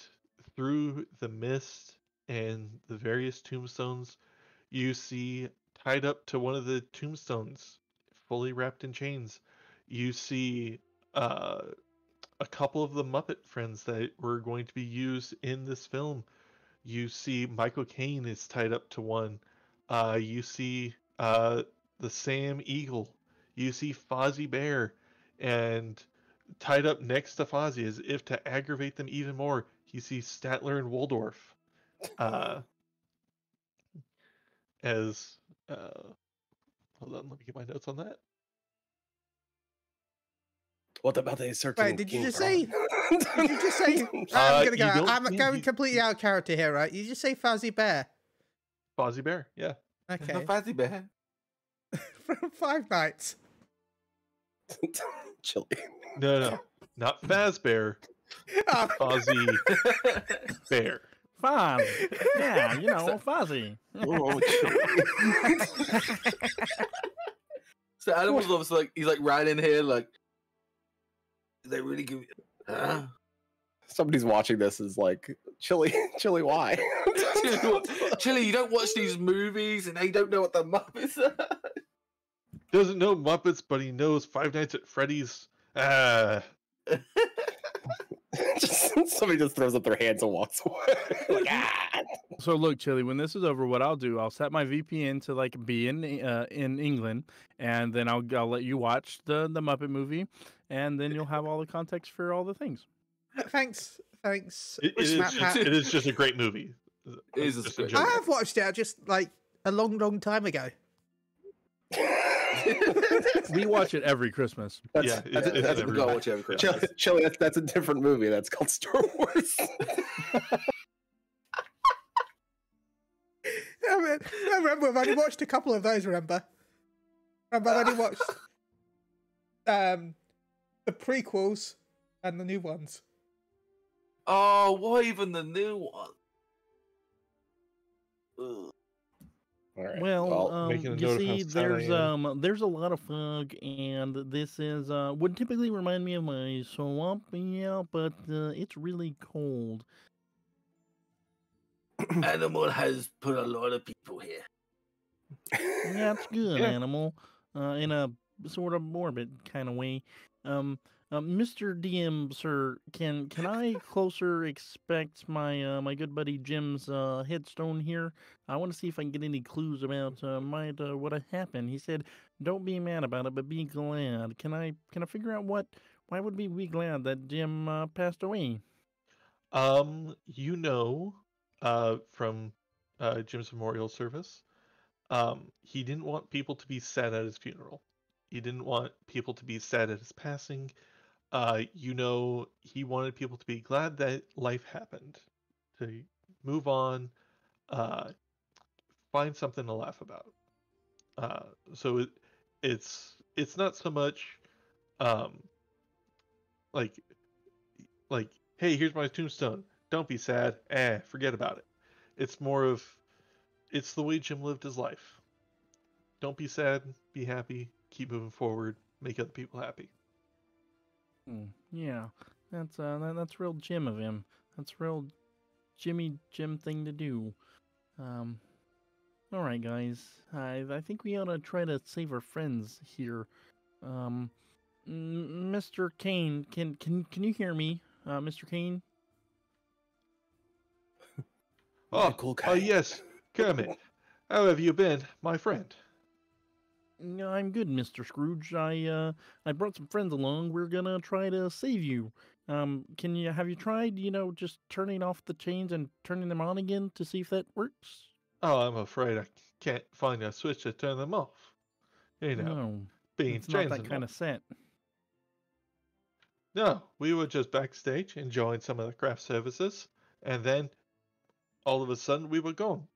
through the mist and the various tombstones, you see tied up to one of the tombstones, fully wrapped in chains, you see a couple of the Muppet friends that were going to be used in this film. You see Michael Caine is tied up to one. You see the Sam Eagle. You see Fozzie Bear, and tied up next to Fozzie as if to aggravate them even more, you see Statler and Waldorf. Hold on, let me get my notes on that.
What about the certain?
Wait, did you
King
just say?
Prawn?
Did you just say?
you
I'm
don't-
going completely out of character here, right? You just say Fuzzy Bear.
Fozzie Bear, yeah.
The
Okay.
Fuzzy Bear.
From Five Nights.
Chili.
No, not Fazbear.
Oh,
Fozzie Bear.
Fine. Yeah, you know, fuzzy.
Oh,
So Animal's obviously like, he's like right in here, like, they really give me.
Somebody's watching this is like, Chili, why?
Chili, you don't watch these movies and you don't know what the Muppets are.
Doesn't know Muppets, but he knows Five Nights at Freddy's.
Somebody just throws up their hands and walks away. Like, ah!
So look, Chili, when this is over, what I'll do, I'll set my VPN to like be in England, and then I'll let you watch the Muppet movie, and then you'll have all the context for all the things.
thanks.
It
Snap Hat.
is just a great movie.
It is a
Just
great
enjoy
I
it.
have watched it just like a long time ago.
We watch it every Christmas.
Yeah,
That's
it's
You
every-
gotta watch it every Christmas.
Chili, that's a different movie. That's called Star Wars.
I remember I've only watched a couple of those. Remember I've only watched the prequels and the new ones.
Oh, why even the new one? Ugh.
All right.
Well,
Making a
you
note of how
see,
sad I am.
there's a lot of fog, and this is would typically remind me of my swamp, yeah, but it's really cold.
Animal has put a lot of people here.
That's good,
Yeah.
animal. In a sort of morbid kind of way. Mr. DM, sir, can I closer expect my my good buddy Jim's headstone here? I want to see if I can get any clues about what happened. He said, "Don't be mad about it, but be glad." Can I figure out why would we be glad that Jim passed away?
You know, from Jim's memorial service, he didn't want people to be sad at his funeral. He didn't want people to be sad at his passing. You know, he wanted people to be glad that life happened, to move on, uh, find something to laugh about. Uh, so it's not so much um, like like hey, here's my tombstone. Don't be sad. Forget about it. It's more of it's the way Jim lived his life. Don't be sad. Be happy. Keep moving forward. Make other people happy.
Yeah, that's real Jim of him. That's real Jim thing to do. Um, all right, guys. I think we ought to try to save our friends here. Um, Mr. Kane, can you hear me, Mr. Kane?
Oh, yes, Kermit. How have you been, my friend?
No, I'm good, Mr. Scrooge. I brought some friends along. We're gonna try to save you. Have you tried, just turning off the chains and turning them on again to see if that works?
Oh, I'm afraid I can't find a switch to turn them off. You know,
No,
being
it's not
chains
that
and
kind
all.
of set.
No, we were just backstage enjoying some of the craft services, and then all of a sudden we were gone.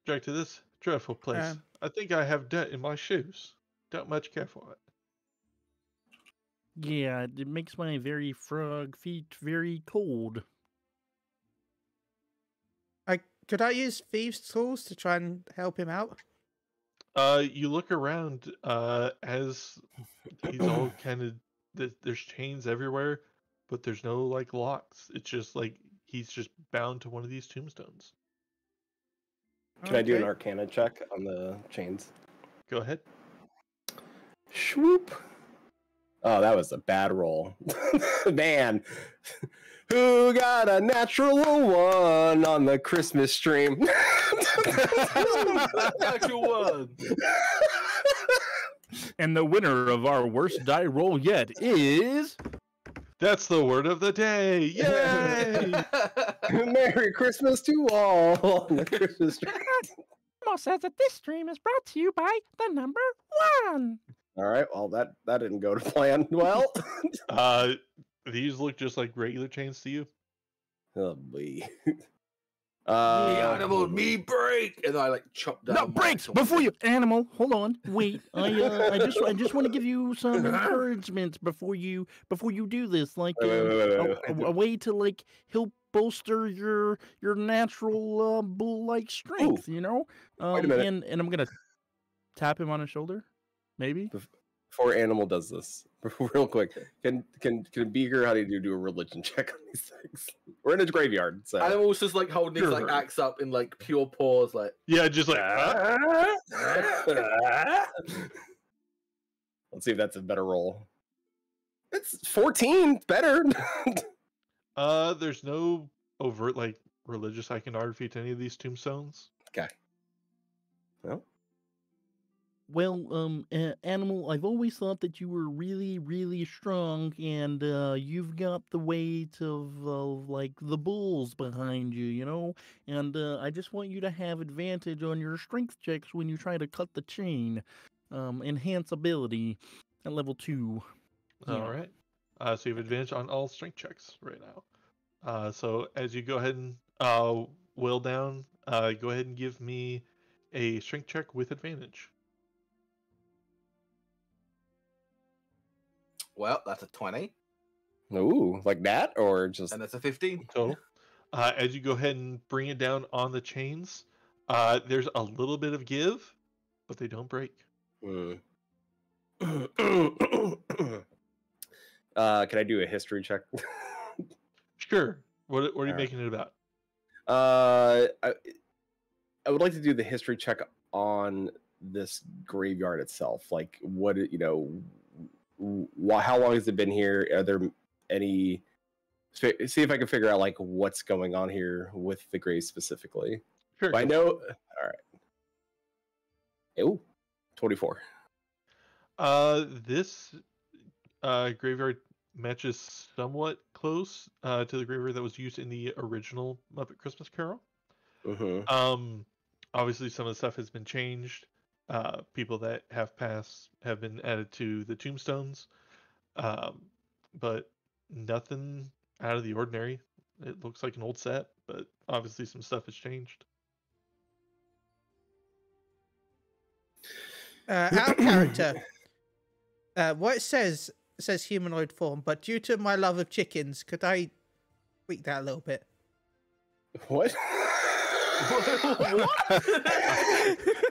Dragged to this dreadful place.
Um,
I think I have dirt in my shoes. Don't much care for it.
Yeah, it makes my very frog feet very cold.
could I use thieves' tools to try and help him out?
You look around as he's all kind of there's chains everywhere, but there's no like locks. It's just like he's just bound to one of these tombstones.
Can I do an
Okay.
Arcana check on the chains?
Go ahead.
Swoop. Oh, that was a bad roll. Man, who got a natural one on the Christmas stream?
Natural one.
And the winner of our worst die roll yet is
That's the word of the day. Yay!
Merry Christmas to all on the Christmas stream.
Mo says that this stream is brought to you by the number 1.
All right, well that didn't go to plan. Well,
These look just like regular chains to you.
oh boy.
The animal, me break, and I like chop down.
No, breaks before you animal. Hold on, wait. I just want to give you some encouragement before you do this, like
Wait.
a way to like help bolster your natural bull-like strength.
Wait a minute.
And I'm gonna tap him on his shoulder, maybe.
Before Animal does this, real quick, can Beaker, how do you do a religion check on these things? We're in a graveyard, so
Animal's just like holding his like axe up in like pure pause, like
Yeah, just like
let's see if that's a better roll. It's 14, better.
there's no overt like religious iconography to any of these tombstones.
Okay. Well,
Well, Animal, I've always thought that you were really, really strong, and you've got the weight of like the bulls behind you, and I just want you to have advantage on your strength checks when you try to cut the chain. Enhance ability at level 2.
All
Yeah.
right. So you have advantage on all strength checks right now. So as you go ahead and will down, go ahead and give me a strength check with advantage.
well, that's a 20.
Ooh, like that, or just
And that's a 15.
total. As you go ahead and bring it down on the chains, there's a little bit of give, but they don't break.
Can I do a history check?
Sure. What are you
Alright.
making it about?
I would like to do the history check on this graveyard itself. Like, what how long has it been here? Are there any? See if I can figure out like what's going on here with the grave specifically.
Sure.
But I know. All right. Ooh, 24.
This graveyard matches somewhat close to the graveyard that was used in the original Muppet Christmas Carol.
Mm-hmm.
Obviously some of the stuff has been changed. People that have passed have been added to the tombstones, but nothing out of the ordinary. It looks like an old set, but obviously some stuff has changed.
Out of character. What it says humanoid form, but due to my love of chickens, could I tweak that a little bit?
What?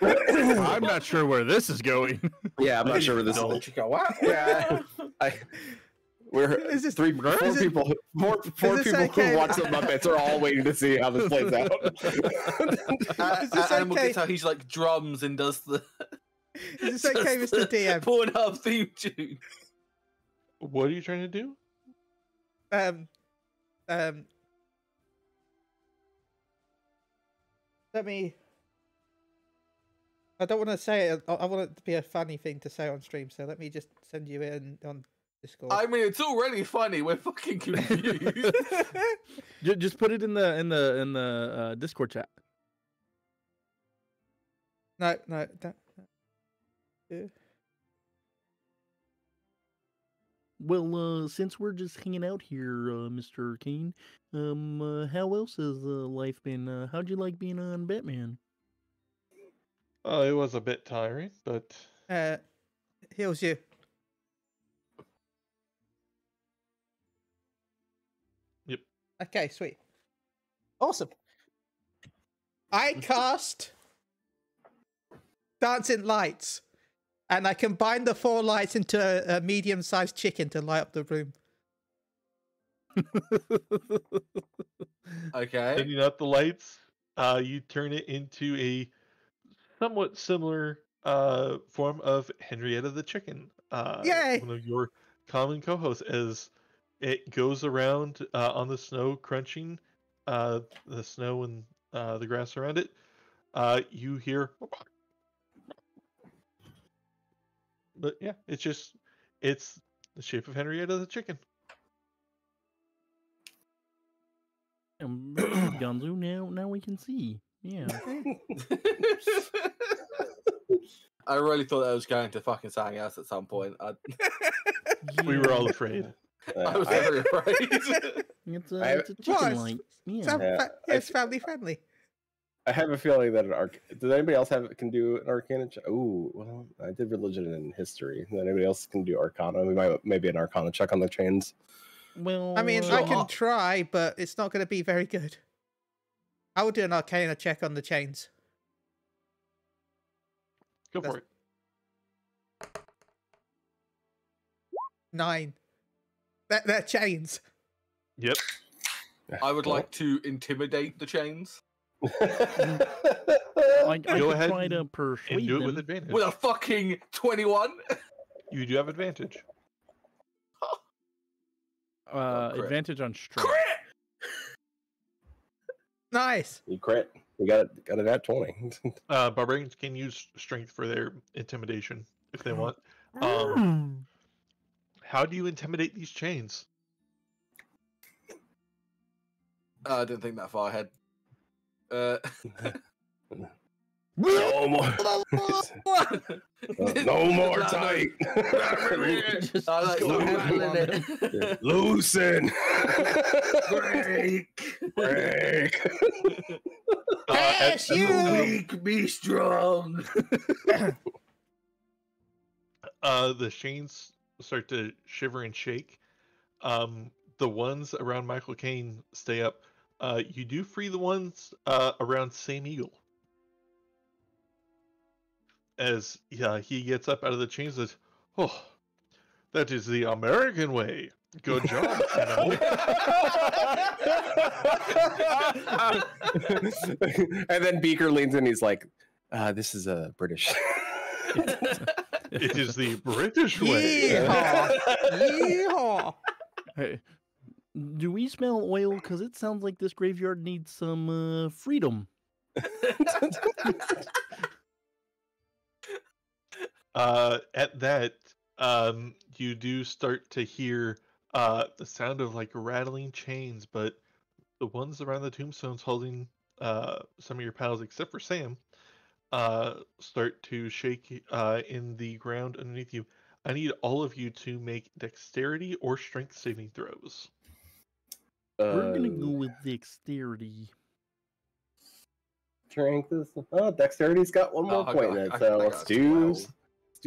I'm not sure where this is going.
Yeah, I'm not sure where this is. Yeah, we're
Is this-
four
is it-
people. Four
this
people
okay?
who watch the Muppets are all waiting to see how this plays out.
Is this
Animal
okay?
gets how he's like drums and does the
Is this okay,
does
Mr.
the
DM?
Pornhub theme tune.
What are you trying to do?
Let me. I don't want to say it. I want it to be a funny thing to say on stream. So let me just send you in on Discord.
I mean, it's already funny. We're fucking confused.
Just put it in the Discord chat.
No, don't.
Well, since we're just hanging out here, Mr. Kane, how else has life been? How'd you like being on Batman?
Oh, it was a bit tiring, but
Heals you.
Yep.
Okay, sweet. Awesome. I cast Dancing Lights, and I combine the 4 lights into a medium-sized chicken to light up the room.
Okay.
sending out the lights, you turn it into a somewhat similar form of Henrietta the Chicken.
Yay!
One of your common co-hosts, as it goes around on the snow, crunching the snow and the grass around it. You hear, but yeah, it's the shape of Henrietta the Chicken.
Gonzo, now we can see. Yeah.
I really thought that was going to fucking something else at some point.
We were all afraid.
I was very afraid.
It's
I-
a chicken
Well,
light.
It's,
Yeah.
it's family friendly.
I have a feeling that does anybody else can do an Arcana check? Ooh, well, I did religion and history. Anybody else can do Arcana? We might maybe an Arcana check on the chains.
Well,
I mean, I
Sure.
can try, but it's not going to be very good. I will do an Arcana check on the chains.
Go for it.
9. They're chains.
Yep.
I would like to intimidate the chains
I
Go
could
ahead
try to
and
persuade
do it
them.
with advantage.
with a fucking 21.
You do have advantage.
crit.
Advantage on strength.
Crit!
Nice.
You crit. You got it at 20.
Barbarians can use strength for their intimidation if they want. How do you intimidate these chains?
I didn't think that far ahead.
No more. No more
No,
tight.
Just
I like
go
handling
handle
it.
Loosen.
Break.
Break.
Yes, you!
Weak, be strong.
The chains start to shiver and shake. The ones around Michael Caine stay up. You do free the ones around Sam Eagle. As he gets up out of the chains and says, "Oh, that is the American way. Good job, animal."
And then Beaker leans in. He's like, "This is a British."
It is the British way.
Yeehaw! Yeehaw!
Hey, do we smell oil? Because it sounds like this graveyard needs some freedom.
At that, you do start to hear the sound of like rattling chains, but the ones around the tombstones holding some of your pals, except for Sam, start to shake in the ground underneath you. I need all of you to make dexterity or strength saving throws.
We're gonna go with dexterity.
Strength is dexterity's got one more point in it, so let's do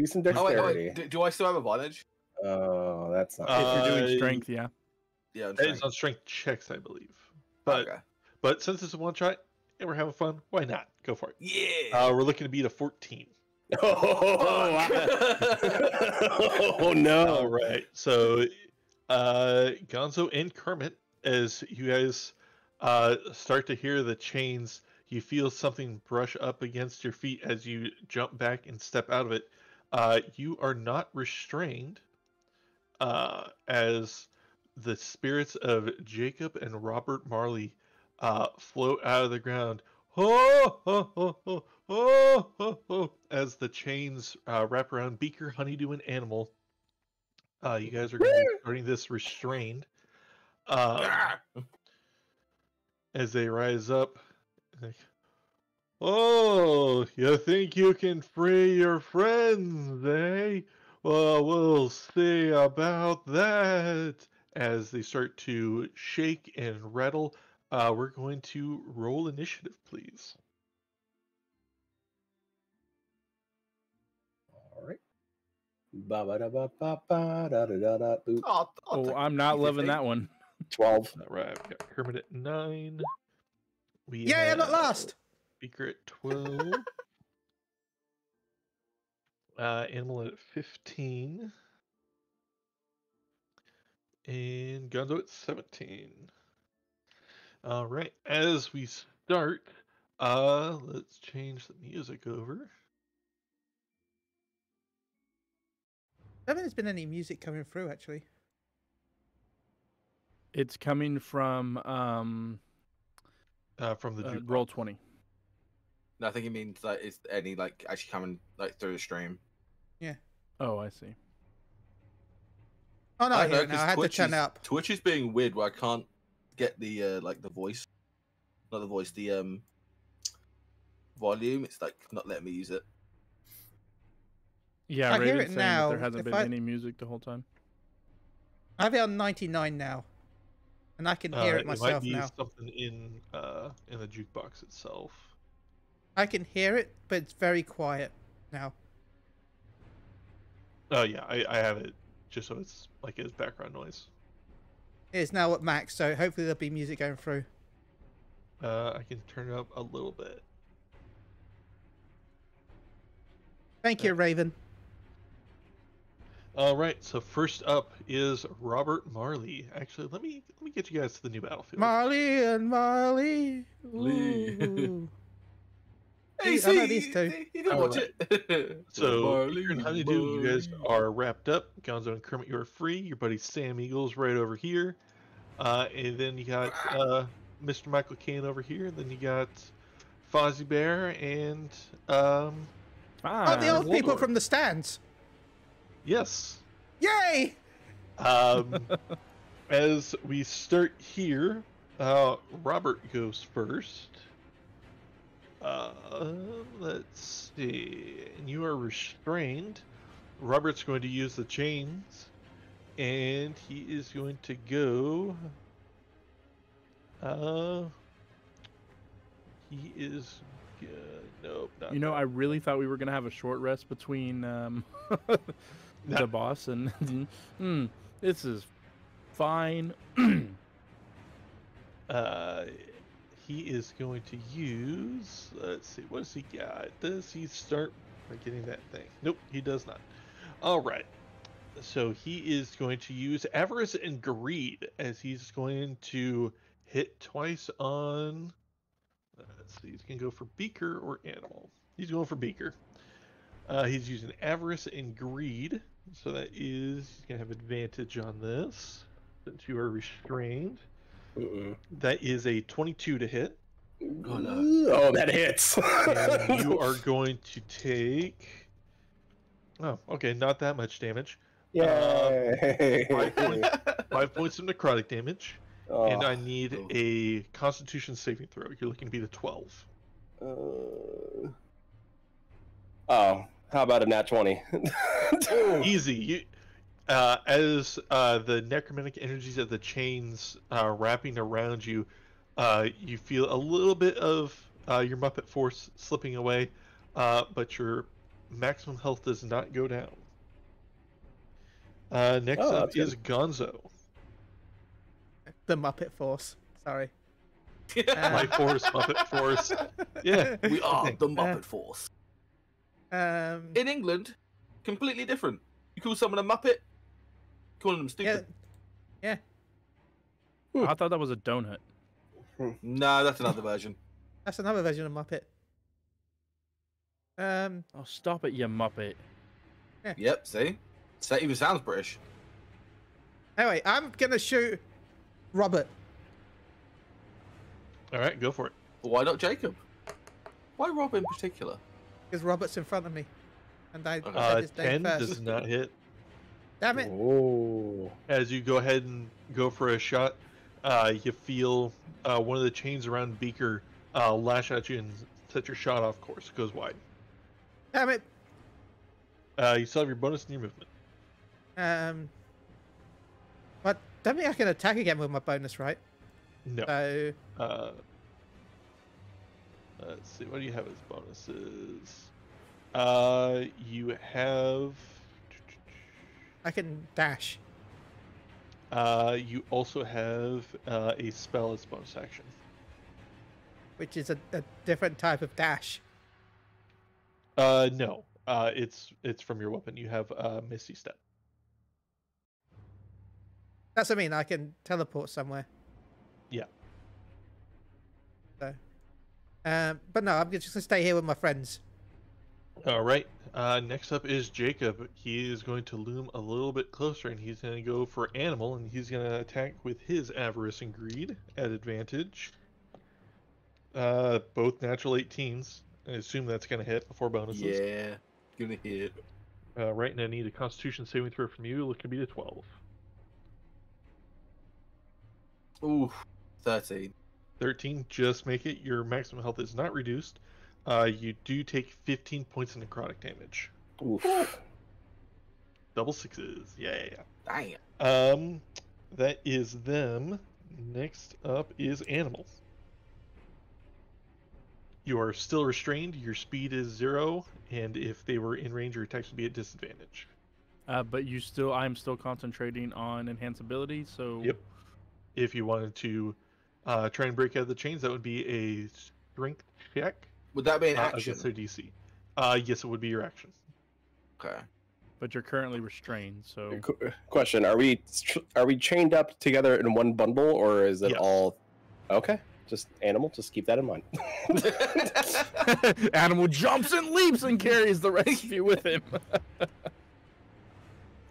some dexterity.
Wait. Do I still have advantage?
Oh, that's not.
If you're doing strength, yeah.
Yeah,
It's on strength checks, I believe. But
okay.
but since it's a one shot and we're having fun, why not? Go for it.
Yeah.
We're looking to beat a 14.
Oh no!
All right. So, Gonzo and Kermit, as you guys start to hear the chains, you feel something brush up against your feet as you jump back and step out of it. You are not restrained, as the spirits of Jacob and Robert Marley float out of the ground. Oh, oh, oh, oh, oh, oh, oh, as the chains wrap around Beaker, Honeydew, and Animal. You guys are going to be starting this restrained. As they rise up. Like, oh, you think you can free your friends, eh? Well, we'll see about that. As they start to shake and rattle, we're going to roll initiative, please.
All right. Ba-ba-da-ba-ba-ba-da-da-da-da. Boop.
Oh, I'm not loving that one.
12.
All right, we got Kermit at 9. We
Yay, I'm at
have
last!
Beaker at 12. Animal at 15. And Gonzo at 17. All right, as we start, let's change the music over.
I don't think there's been any music coming through, actually.
It's coming from
The jukebox.
Roll20.
No, I think it means like it's any like actually coming like through the stream.
Yeah.
Oh, I see.
Oh, no, I
know,
hear it now.
'cause
I had to
Twitch
turn
is-
it up.
Twitch is being weird where I can't get the like the voice, not the voice, the volume. It's like not letting me use it.
Yeah,
I hear
Raven's
it
saying
now.
that there hasn't
If
been
I-
any music the whole time.
I have it on 99 now. And I can hear it myself
might be
now.
something in the jukebox itself.
I can hear it, but it's very quiet now.
Oh yeah, I have it just so it's like as background noise.
It is now at max, so hopefully there'll be music going through.
I can turn it up a little bit.
Thank you, Raven.
All right, so first up is Robert Marley. Actually, let me get you guys to the new battlefield.
Marley and Marley.
Lee.
Ooh.
Hey,
I know these two.
You didn't watch it.
So, Beaker and Honeydew, you guys are wrapped up. Gonzo and Kermit, you are free. Your buddy Sam Eagle's right over here. And then you got Mr. Michael Caine over here. And then you got Fozzie Bear and
Oh, the old people
Waldorf.
from the stands.
Yes.
Yay!
As we start here, Robert goes first. Let's see. And you are restrained. Robert's going to use the chains, and he is going to go. He is. Nope. Not
You know,
that.
I really thought we were gonna have a short rest between the boss and this is fine.
He is going to use. Let's see. What does he got? Does he start by getting that thing? Nope, he does not. All right. So he is going to use Avarice and Greed as he's going to hit twice on. Let's see. He's going to go for Beaker or Animal. He's going for Beaker. He's using Avarice and Greed. So that is. He's going to have advantage on this since you are restrained. That is a 22 to hit.
Oh, no.
Oh, that hits.
And you are going to take. Oh, okay, not that much damage.
Yay!
5 points of necrotic damage, and I need
Oh.
a Constitution saving throw. You're looking to beat a 12.
Oh, how about a nat 20?
Easy. You, as the necromantic energies of the chains wrapping around you, you feel a little bit of your Muppet force slipping away, but your maximum health does not go down. Next
Oh,
up
that's
is Gonzo.
The Muppet Force. Sorry.
My force, Muppet force. Yeah,
We are
Okay.
the Muppet Force. In England, completely different. You call someone a Muppet, calling them
yeah,
stupid.
yeah.
I thought that was a donut.
No, that's another version.
That's another version of Muppet.
Oh, stop it, you Muppet.
Yep, see? That even sounds British.
Anyway, I'm gonna shoot Robert.
All right, go for it.
Why not Jacob? Why Rob in particular?
Because Robert's in front of me. And I
Okay.
said his name
10
first.
does not hit.
Damn it.
Oh.
As you go ahead and go for a shot, you feel one of the chains around Beaker lash at you and set your shot off course. It goes wide.
Damn it.
You still have your bonus in your movement.
But don't think I can attack again with my bonus, right?
No.
So
Let's see. What do you have as bonuses? You have.
I can dash.
You also have a spell as bonus action.
Which is a different type of dash.
No. It's from your weapon. You have Misty Step.
That's what I mean. I can teleport somewhere.
Yeah.
So, but no, I'm just gonna stay here with my friends.
All right. Next up is Jacob. He is going to loom a little bit closer, and he's going to go for Animal, and he's going to attack with his Avarice and Greed at advantage. Both natural 18s. I assume that's going to hit before bonuses.
Yeah, gonna hit.
Right, and I need a Constitution saving throw from you. Looking to be a 12.
Ooh, 13.
13, just make it. Your maximum health is not reduced. You do take 15 points of necrotic damage.
Oof.
Double sixes. Yeah.
Dang.
That is them. Next up is Animals. You are still restrained. Your speed is 0, and if they were in range, your attacks would be at disadvantage.
But I'm still concentrating on enhance ability, so
Yep. If you wanted to try and break out of the chains, that would be a strength check
Would that be an
against
action?
their DC. Yes, it would be your action.
Okay.
but you're currently restrained, so
Question: Are we chained up together in one bundle, or is it
Yes.
all? Okay, just Animal. Just keep that in mind.
Animal jumps and leaps and carries the rest of you with him.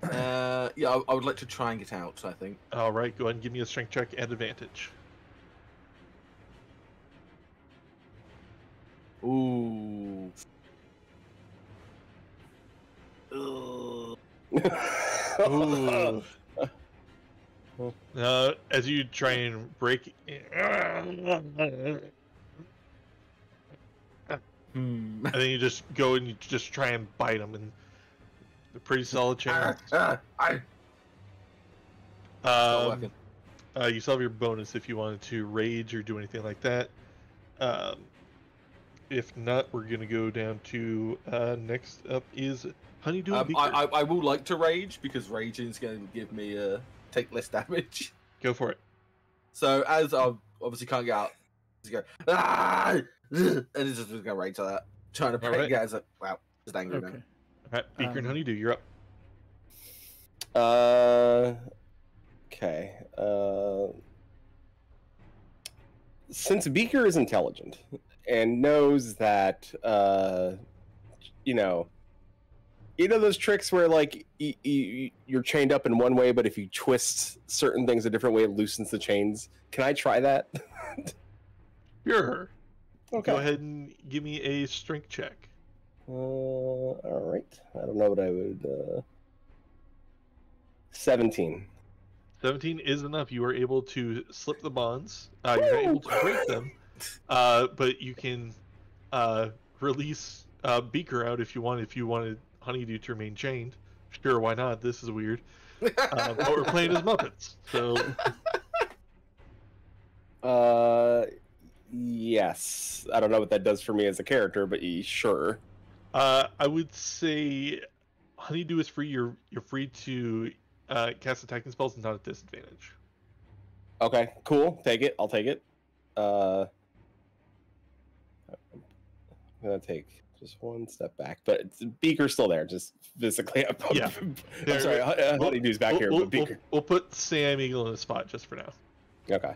Yeah, I would like to try and get out, I think.
All right, go ahead and give me a strength check at advantage.
Ooh. Ugh.
Ooh. As you try and break,
Hmm.
and then you just go and you just try and bite them, and they're pretty solid chain.
Not working.
You still have your bonus if you wanted to rage or do anything like that. If not, we're gonna go down to next up is Honeydew and Beaker.
I will like to rage because raging is going to give me take less damage.
Go for it.
So as I obviously can't get out, just go ah, and it's just going right to that, trying to break
right.
it. It's like wow, just angry now.
Okay.
All right, Beaker and Honeydew, you're up.
Okay. Since Beaker is intelligent and knows that, you know those tricks where like you're chained up in one way, but if you twist certain things a different way, it loosens the chains. Can I try that?
Sure.
Okay.
Go ahead and give me a strength check.
All right. I don't know what I would. 17.
17 is enough. You are able to slip the bonds. You're not able to break them, but you can release Beaker out if you want. If you wanted Honeydew to remain chained, sure, why not? This is weird. But we're playing as Muppets, so
Yes. I don't know what that does for me as a character, but sure.
I would say Honeydew is free. You're free to cast attacking spells and not at disadvantage.
Okay, cool. Take it. I'll take it. I'm gonna take just one step back, but Beaker's still there, just physically.
Yeah.
I'm sorry, Honeydew's back here, but Beaker.
We'll put Sam Eagle in the spot just for now.
Okay.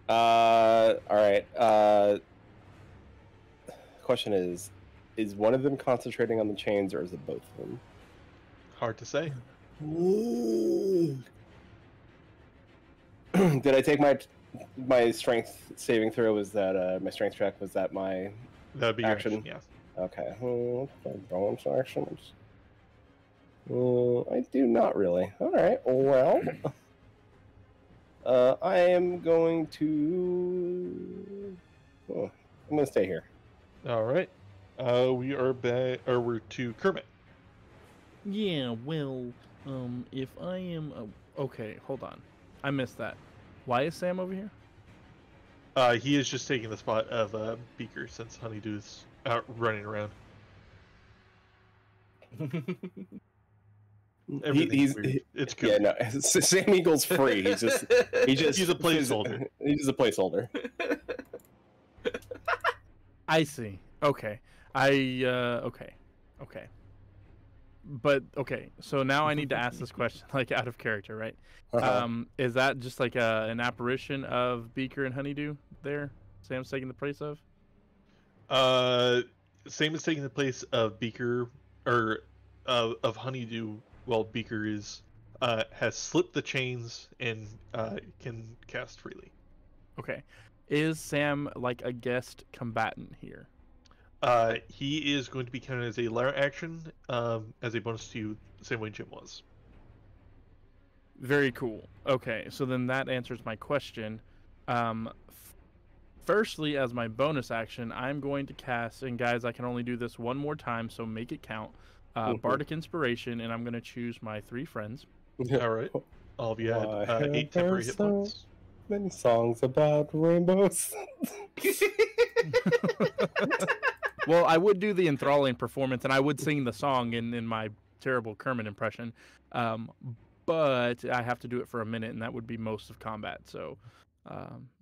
All right. Question is one of them concentrating on the chains, or is it both of them?
Hard to say.
Did I take my strength saving throw? Was that my strength check? Was that my
That'd be your
action?
yeah.
Okay. Bonus actions. I do not really. All right. Well, I am going to. I'm going to stay here.
All right. We are back, or we're to Kermit.
Yeah, well, if I am... okay, hold on. I missed that. Why is Sam over here?
He is just taking the spot of Beaker since Honeydew's out running around. It's cool.
Yeah, no. Sam Eagle's free. He's a
placeholder.
He's a placeholder.
I see. Okay. Okay. But okay, so now I need to ask this question like out of character, right? Is that just like an apparition of Beaker and Honeydew there? Sam's taking the place of?
Sam is taking the place of Beaker, or of Honeydew, while Beaker is has slipped the chains and can cast freely.
Okay. Is Sam like a guest combatant here?
He is going to be counted as a lair action, as a bonus to the same way Jim was.
Very cool. Okay, so then that answers my question. Firstly, as my bonus action, I'm going to cast, and guys, I can only do this one more time, so make it count. Bardic Inspiration, and I'm going to choose my 3 friends.
All right. All of you had 8 temporary hit points.
Many songs about rainbows.
Well, I would do the enthralling performance, and I would sing the song in my terrible Kermit impression, but I have to do it for a minute, and that would be most of combat, so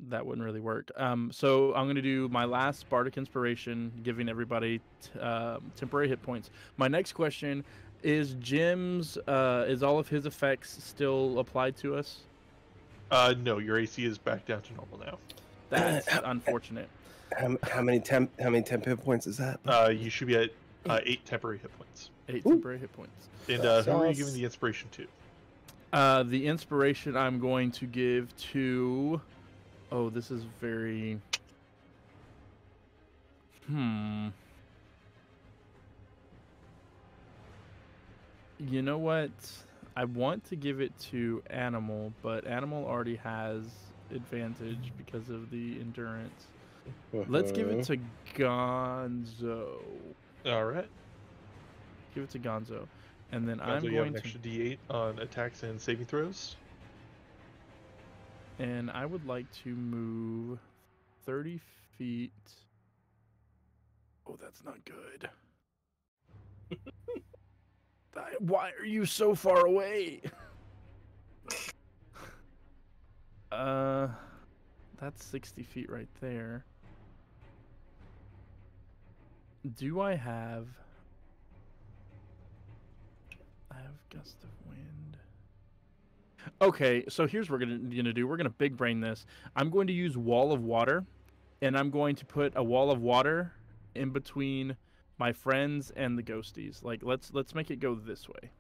that wouldn't really work. So I'm going to do my last Bardic Inspiration, giving everybody temporary hit points. My next question is Jim's, is all of his effects still applied to us?
No, your AC is back down to normal now.
That's unfortunate.
How many temp hit points is that?
You should be at 8 temporary hit points.
8 temporary hit points.
And who are you giving the inspiration to?
The inspiration I'm going to give to... Oh, this is very... You know what? I want to give it to Animal, but Animal already has advantage because of the endurance. Let's give it to Gonzo.
All right.
Give it to Gonzo. And then
Gonzo,
I'm
you have
going
an
to...
extra D8 on attacks and saving throws.
And I would like to move 30 feet. Oh, that's not good. Why are you so far away? That's 60 feet right there. Do I have gust of wind? Okay, so here's what we're gonna do. We're gonna big brain this. I'm going to use wall of water, and I'm going to put a wall of water in between my friends and the ghosties. Like, let's make it go this way.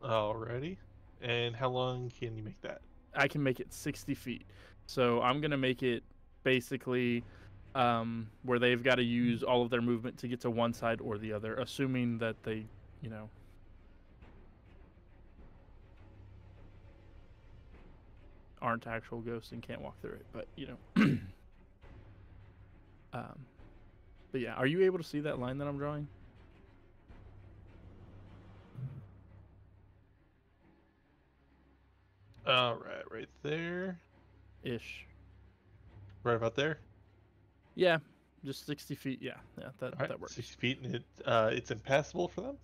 Alrighty. And how long can you make that?
I can make it 60 feet. So I'm gonna make it basically where they've got to use all of their movement to get to one side or the other, assuming that they, you know. Aren't actual ghosts and can't walk through it, but you know. But yeah, are you able to see that line that I'm drawing?
Alright, right there.
Ish.
Right about there.
Yeah, just 60 feet. Yeah, that
Alright,
that works.
60 feet, and it's impassable for them?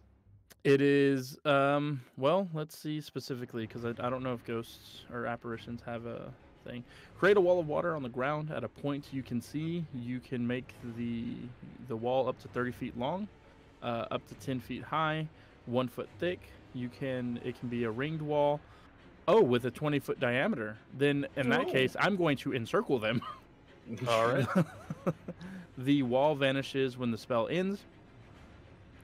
It is, well, let's see specifically, because I don't know if ghosts or apparitions have a thing. Create a wall of water on the ground at a point you can see. You can make the wall up to 30 feet long, up to 10 feet high, 1 foot thick. It can be a ringed wall. Oh, with a 20-foot diameter. Then, in that case, I'm going to encircle them.
Alright.
The wall vanishes when the spell ends,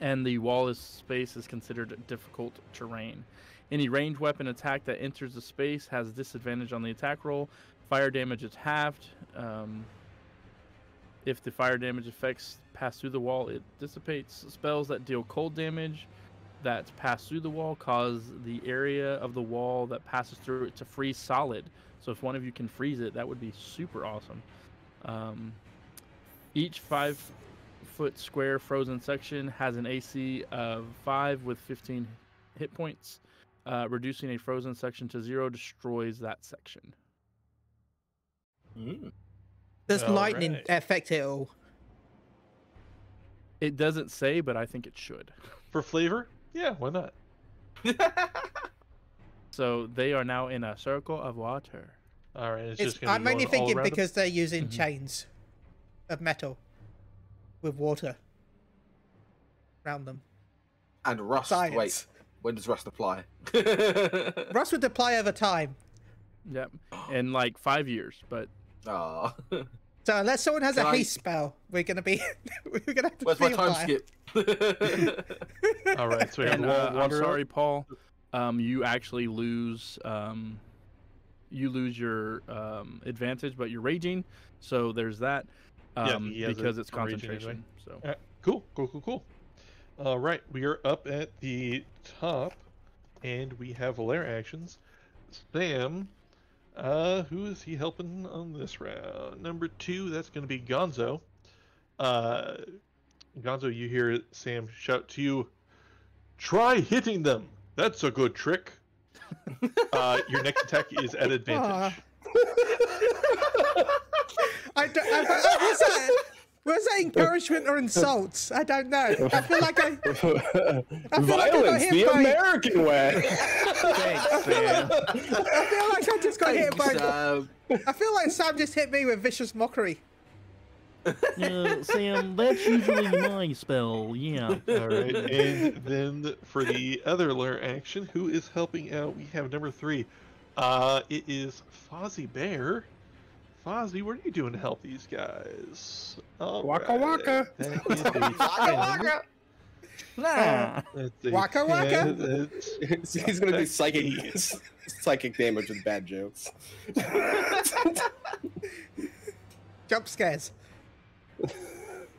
and the wall space is considered difficult terrain. Any ranged weapon attack that enters the space has disadvantage on the attack roll. Fire damage is halved. If the fire damage effects pass through the wall, it dissipates. Spells that deal cold damage that pass through the wall cause the area of the wall that passes through it to freeze solid. So if one of you can freeze it, that would be super awesome. Each 5-foot square frozen section has an AC of 5 with 15 hit points. Reducing a frozen section to 0 destroys that section.
Does lightning
Alright.
affect it all?
It doesn't say, but I think it should.
For flavor? Yeah, why not?
So they are now in a circle of water.
Alright, it's
It's,
just gonna
I'm
be
mainly
going all
thinking
around them?
because they're using
Mhm.
chains of metal with water around them.
And rust.
Science.
Wait, when does rust apply?
Rust would apply over time.
Yep. In like 5 years, but
Ah.
So unless someone has
Can
a
I-
haste spell, we're gonna be we're gonna have to
Where's my
field
time
fire.
skip?
Alright, so we have
and
the wall of
I'm
water.
sorry, Paul. You actually lose your advantage, but you're raging, so there's that.
Yeah, he has
Because
it
it's
for raging
concentration. So
Alright, cool. Alright, we are up at the top, and we have lair actions. Sam, who is he helping on this round? Number 2, that's going to be Gonzo. Gonzo, you hear Sam shout to you, "Try hitting them! That's a good trick!" Your next attack is at advantage.
Was that encouragement or insults? I don't know. I feel like I got
Violence,
hit
the
by-
American way.
thanks, Sam.
I feel like I just got hit by.
Sam.
I feel like Sam just hit me with vicious mockery.
Sam, that's usually my spell. Yeah.
Alright, and then for the other lair action, who is helping out? We have number 3. It is Fozzie Bear. Fozzie, what are you doing to help these guys?
Waka waka.
That is a 10.
Nah.
That's a
Waka
10.
waka.
That's-
He's gonna do
that's
psychic
8.
psychic damage with bad jokes.
Jump scares.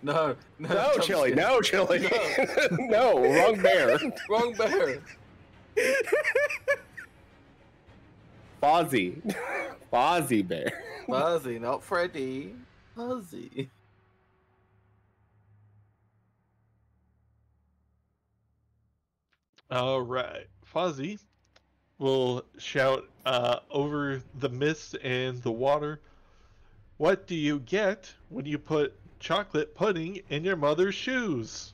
No,
No,
jump
Chili.
skip.
No, Chili. No, wrong bear.
Wrong bear.
Fozzie. Fozzie Bear.
Fuzzy, not Freddy. Fuzzy.
Alright, Fozzie will shout over the mist and the water. What do you get when you put chocolate pudding in your mother's shoes?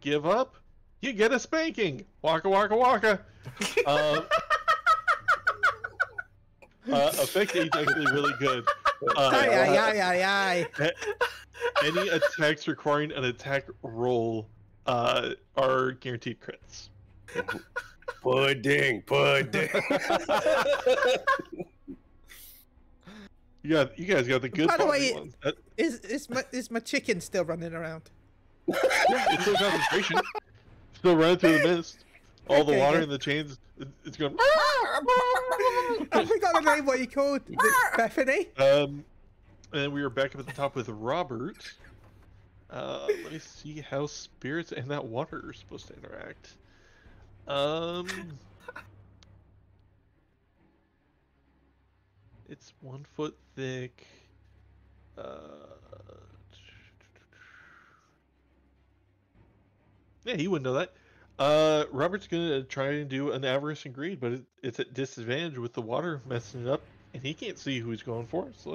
Give up? You get a spanking. Waka waka waka. Effect 8 is actually really good.
Aye.
Any attacks requiring an attack roll are guaranteed crits.
Pudding.
You guys got the good
By the way,
ones.
is my chicken still running around?
Yeah, it's still concentration. Still running through the mist. All the
Okay,
water
good.
in the chains, it's going.
I forgot the name. What you called? Is it Bethany?
And we are back up at the top with Robert. Let me see how spirits and that water are supposed to interact. It's 1 foot thick. Yeah, he wouldn't know that. Robert's gonna try and do an avarice and greed, but it's at disadvantage with the water messing it up, and he can't see who he's going for. So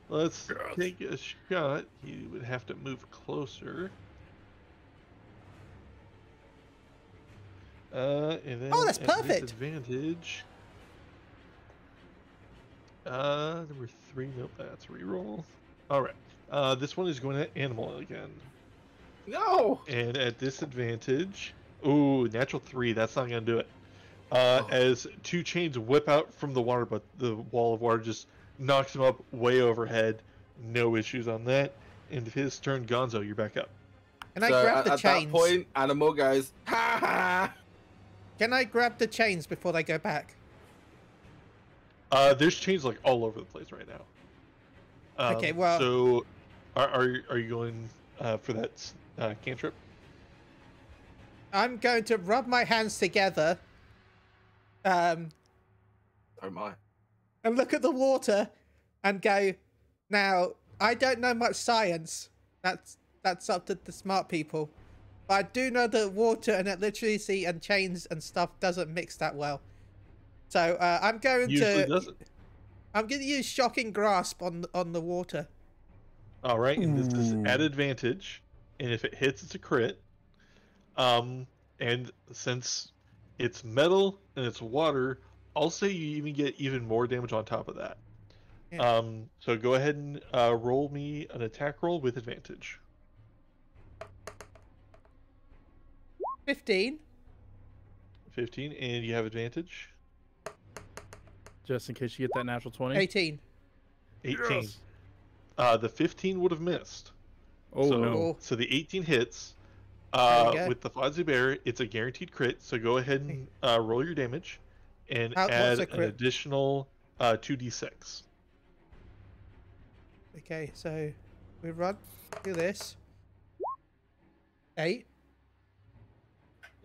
let's take a shot. He would have to move closer. And then
that's
at
perfect.
Disadvantage. Number 3. Nope, that's reroll. All right. This one is going to animal again.
No.
And at disadvantage, ooh, natural 3. That's not gonna do it. As 2 chains whip out from the water, but the wall of water just knocks him up way overhead. No issues on that. And his turn, Gonzo, you're back up.
Can I grab the
at
chains?
that point, Animal goes, ha ha.
Can I grab the chains before they go back?
There's chains like all over the place right now.
Okay, well-
So, are you going for that cantrip?
I'm going to rub my hands together,
Oh my.
and look at the water, and go. Now, I don't know much science. That's up to the smart people. But I do know that water and electricity and chains and stuff doesn't mix that well. So I'm going
Usually
to.
doesn't.
I'm going to use shocking grasp on the water.
All right, and this is
Ooh.
at advantage, and if it hits, it's a crit. And since it's metal and it's water, I'll say you even get even more damage on top of that.
Yeah.
So go ahead and roll me an attack roll with advantage.
15.
15, and you have advantage.
Just in case you get that natural 20.
18.
18.
Yes.
The 15 would have missed.
Oh,
so,
no.
So the 18 hits.
There we go.
With the Fozzie Bear, it's a guaranteed crit. So go ahead and roll your damage, and
What's
add
a
an
crit?
additional 2d6.
Okay, so we run do this. 8.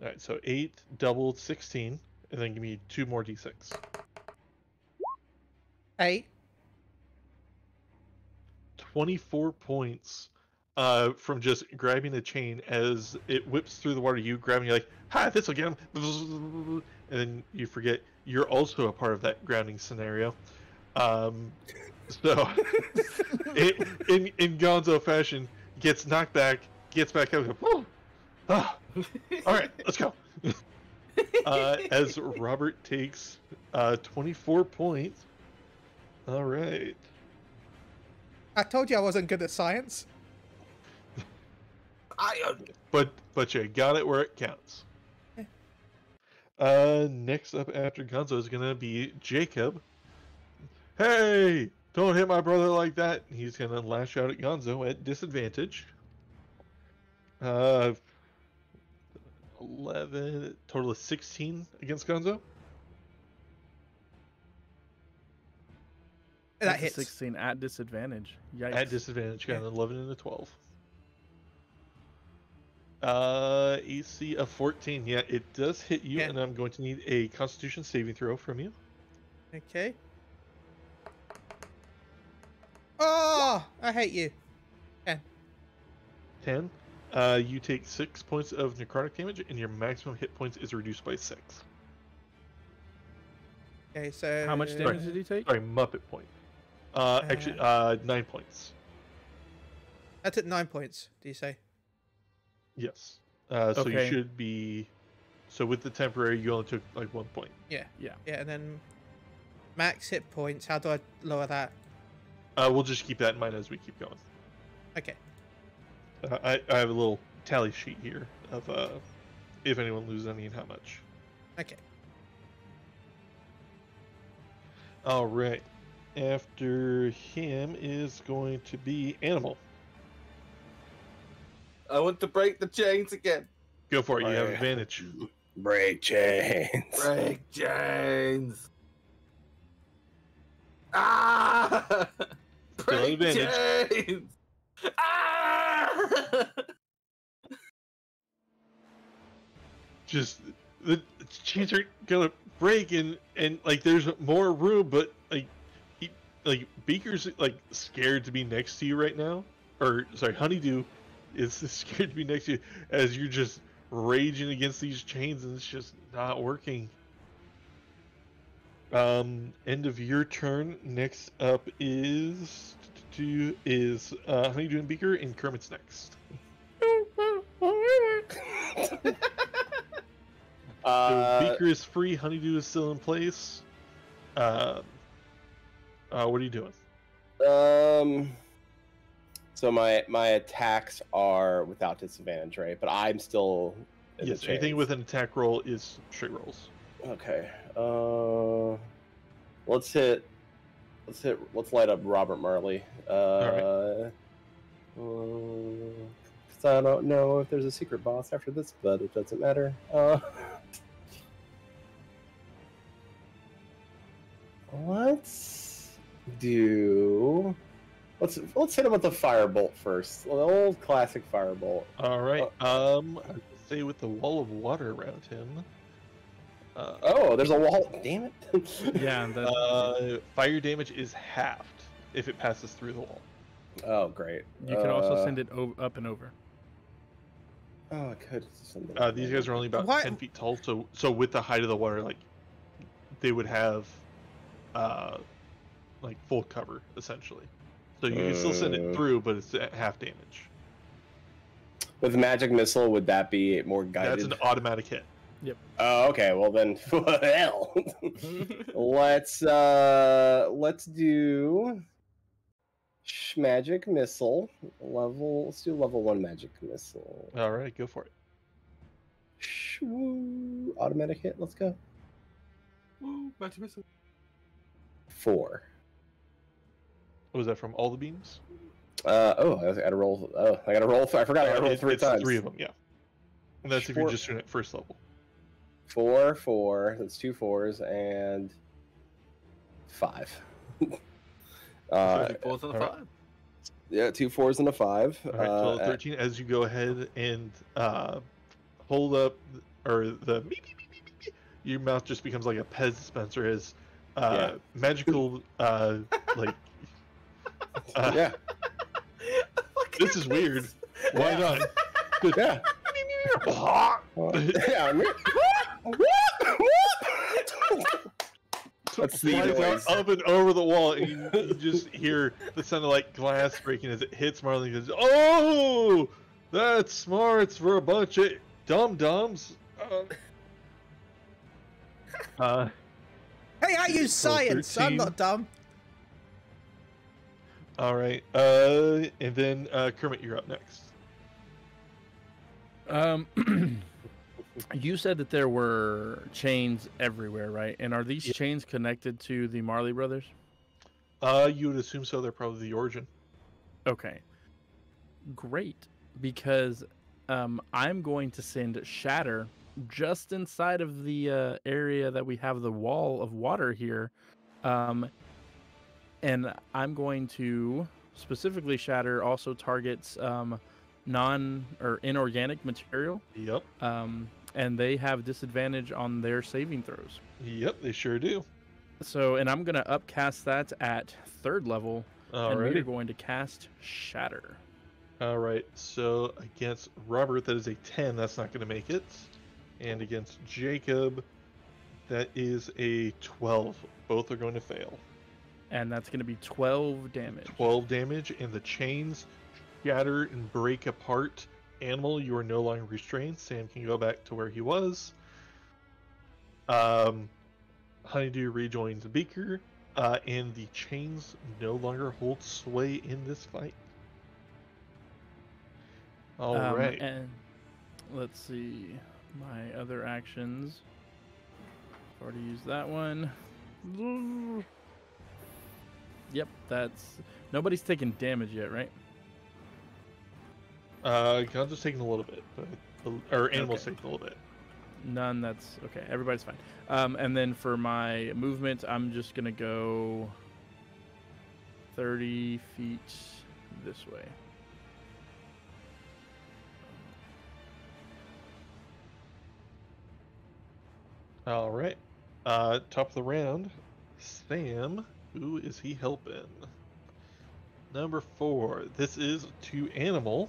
All right, so 8 doubled 16, and then give me 2 more d6.
8.
24 points from just grabbing a chain as it whips through the water. You grabbing, you're like, "Ha! This will get him!" And then you forget you're also a part of that grounding scenario. So, in Gonzo fashion, gets knocked back, gets back up. Whoa! Ah, all right, let's go. As Robert takes 24 points. All right.
I told you I wasn't good at science.
But you got it where it counts. Next up after Gonzo is gonna be Jacob. Hey, don't hit my brother like that. He's gonna lash out at Gonzo at disadvantage. 11, total of 16 against Gonzo.
That
That's a
hits.
16 at disadvantage. Yikes.
At disadvantage, got an 11 and a 12. AC of 14. Yeah, it does hit you,
Yeah.
and I'm going to need a Constitution saving throw from you.
Okay. Oh, I hate you.
10. You take 6 points of necrotic damage, and your maximum hit points is reduced by 6.
Okay, so
How much damage did he take?
Sorry, Muppet point. Actually, 9 points.
That's at 9 points. Do you say?
Yes. So
Okay.
you should be. So with the temporary, you only took like 1 point.
Yeah.
Yeah.
Yeah, and then Max hit points. How do I lower that?
We'll just keep that in mind as we keep going.
Okay.
I have a little tally sheet here of if anyone loses any and how much.
Okay.
All right. After him is going to be Animal.
I want to break the chains again.
Go for it. You have
Right.
advantage.
Break chains.
Break chains. Ah!
Still
Break
advantage.
chains. Ah!
Just the chains are gonna break and like there's more room, but like Beaker's like scared to be next to you right now. Or sorry, Honeydew is scared to be next to you as you're just raging against these chains and it's just not working. End of your turn. Next up is Honeydew and Beaker, and Kermit's next. So Beaker is free. Honeydew is still in place. What are you doing?
So my attacks are without disadvantage, right? But I'm still in
Yes,
the
anything
chains.
with an attack roll is straight rolls.
Okay. Let's light up Robert Marley.
Alright.
'Cause I don't know if there's a secret boss after this, but it doesn't matter. Let's do. Let's hit him with the firebolt first. The old classic firebolt.
All right. I would say with the wall of water around him.
Oh, there's a wall. Damn it.
Yeah,
fire damage is halved if it passes through the wall.
Oh, great.
you can also send it up and over.
Oh, I could send it.
These guys are only about
Why-
10 feet tall, so with the height of the water, like they would have like full cover essentially. So you can still send it through, but it's at half damage.
With magic missile, would that be more guided?
That's an automatic hit.
Oh, okay. Well then, hell. Let's do magic missile level. Let's do level 1 magic missile.
All right, go for it.
Shoo. Automatic hit. Let's go.
Woo, magic missile.
4.
Was that from all the beams?
I gotta roll. Oh, I gotta roll. I forgot. I gotta roll 3
it's
times.
3 of them, yeah. And that's if you're
Four.
just doing it first level.
4. That's 2 4s and 5.
Fours and a
alright.
5.
Yeah, 2 4s and a 5.
All right, so 13. As you go ahead and hold up, or the your mouth just becomes like a Pez dispenser as magical like.
Yeah.
This is weird. Why not?
Yeah. Yeah. That's the
Flies
noise.
out up and over the wall, and you just hear the sound of like glass breaking as it hits Marley. And goes, "Oh, that's smarts for a bunch of dum-dums."
Hey, I use science. I'm
13.
not dumb.
All right, and then Kermit, you're up next.
You said that there were chains everywhere, right? And are these
Yeah.
chains connected to the Marley brothers?
You would assume so. They're probably the origin.
Okay. Great. Because I'm going to send Shatter just inside of the area that we have the wall of water here. And I'm going to specifically Shatter also targets non or inorganic material.
Yep.
And they have disadvantage on their saving throws.
Yep, they sure do.
So, and I'm going to upcast that at 3rd level. And we're
Alrighty.
going to cast Shatter.
All right. So against Robert, that is a 10. That's not going to make it. And against Jacob, that is a 12. Both are going to fail.
And that's going to be 12 damage.
12 damage, and the chains shatter and break apart. Animal, you are no longer restrained. Sam can go back to where he was. Honeydew rejoins the beaker, and the chains no longer hold sway in this fight. All right.
And let's see my other actions. I've already used that one. Yep, that's nobody's taking damage yet, right?
Gonzo's taking a little bit, or Animal's taking a little bit.
None. That's okay. Everybody's fine. And then for my movement, I'm just gonna go 30 feet this way.
All right. Top of the round, Sam. Who is he helping? Number 4. This is to Animal.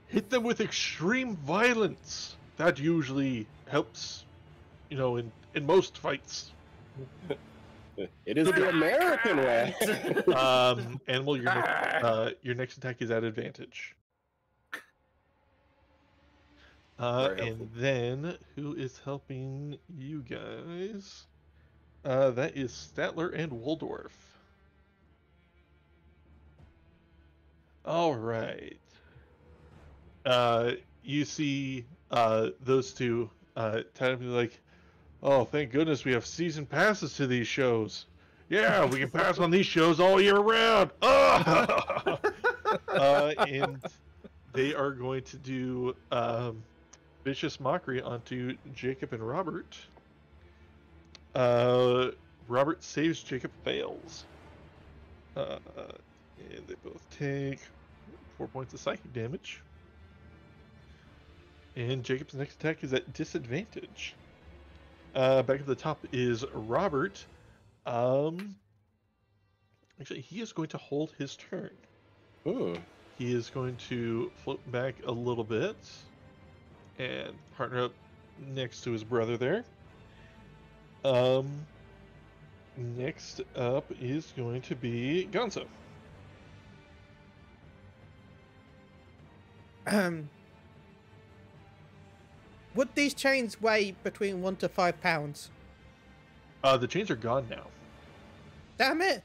Hit them with extreme violence. That usually helps, in most fights.
It is the American way.
Animal, your next attack is at advantage. And then, who is helping you guys? That is Statler and Waldorf. All right. You see those two kind of like, oh, thank goodness we have season passes to these shows. Yeah, we can pass on these shows all year round. And they are going to do vicious mockery onto Jacob and Robert. Robert saves, Jacob fails. And they both take 4 points of psychic damage. And Jacob's next attack is at disadvantage. Back at the top is Robert. Actually, he is going to hold his turn.
Ooh.
He is going to float back a little bit and partner up next to his brother there. Next up is going to be Gonzo.
Would these chains weigh between 1 to 5 pounds?
The chains are gone now.
Damn it!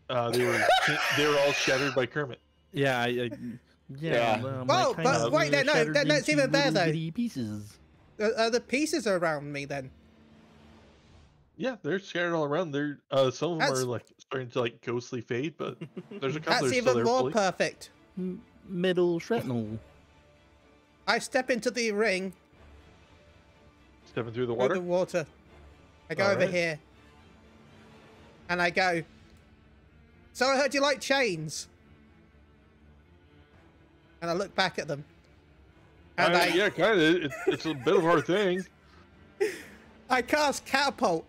They were all shattered by Kermit.
Yeah,
Yeah.
Well, but wait, that's even better though.
Pieces.
The pieces are around me then.
Yeah, they're scattered all around. They're some of them are like starting to like ghostly fade, but there's a couple
That's
that are still
even
there
more
fully.
perfect.
Middle shrapnel.
I step into the ring.
Stepping through the
Through
water.
the water. I go
All
over
right.
here. And I go, so I heard you like chains. And I look back at them. And
Yeah, kind of. It's a bit of our thing.
I cast catapult.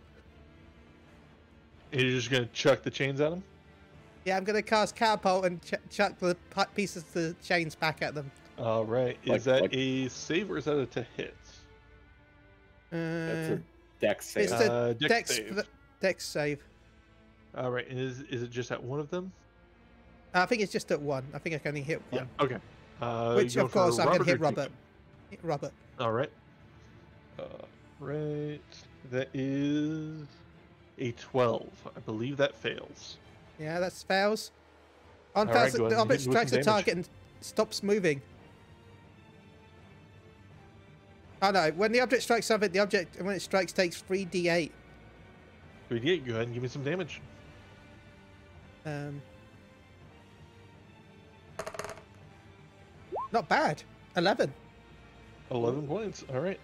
And you're just gonna chuck the chains at them.
Yeah, I'm going to cast catapult and chuck the pieces of the chains back at them.
All right. Is that a save or is that a to hit?
That's a dex save.
It's a
Dex save.
dex save.
All right. And is it just at one of them?
I think it's just at 1. I think I can only hit 1.
Yeah. Okay.
Which,
you
of
going
course,
for
I'm going to hit
or
Robert.
Jacob?
Hit Robert.
All right. Right. That is a 12. I believe that fails.
Yeah, that fails. On
All right,
fails,
go ahead
the
and
object
hit me with
strikes
some
the
damage.
target and stops moving. Oh no, when the object strikes something, the object, when it strikes, takes 3d8.
3d8, go ahead and give me some damage.
Not bad. 11.
11 points. All right.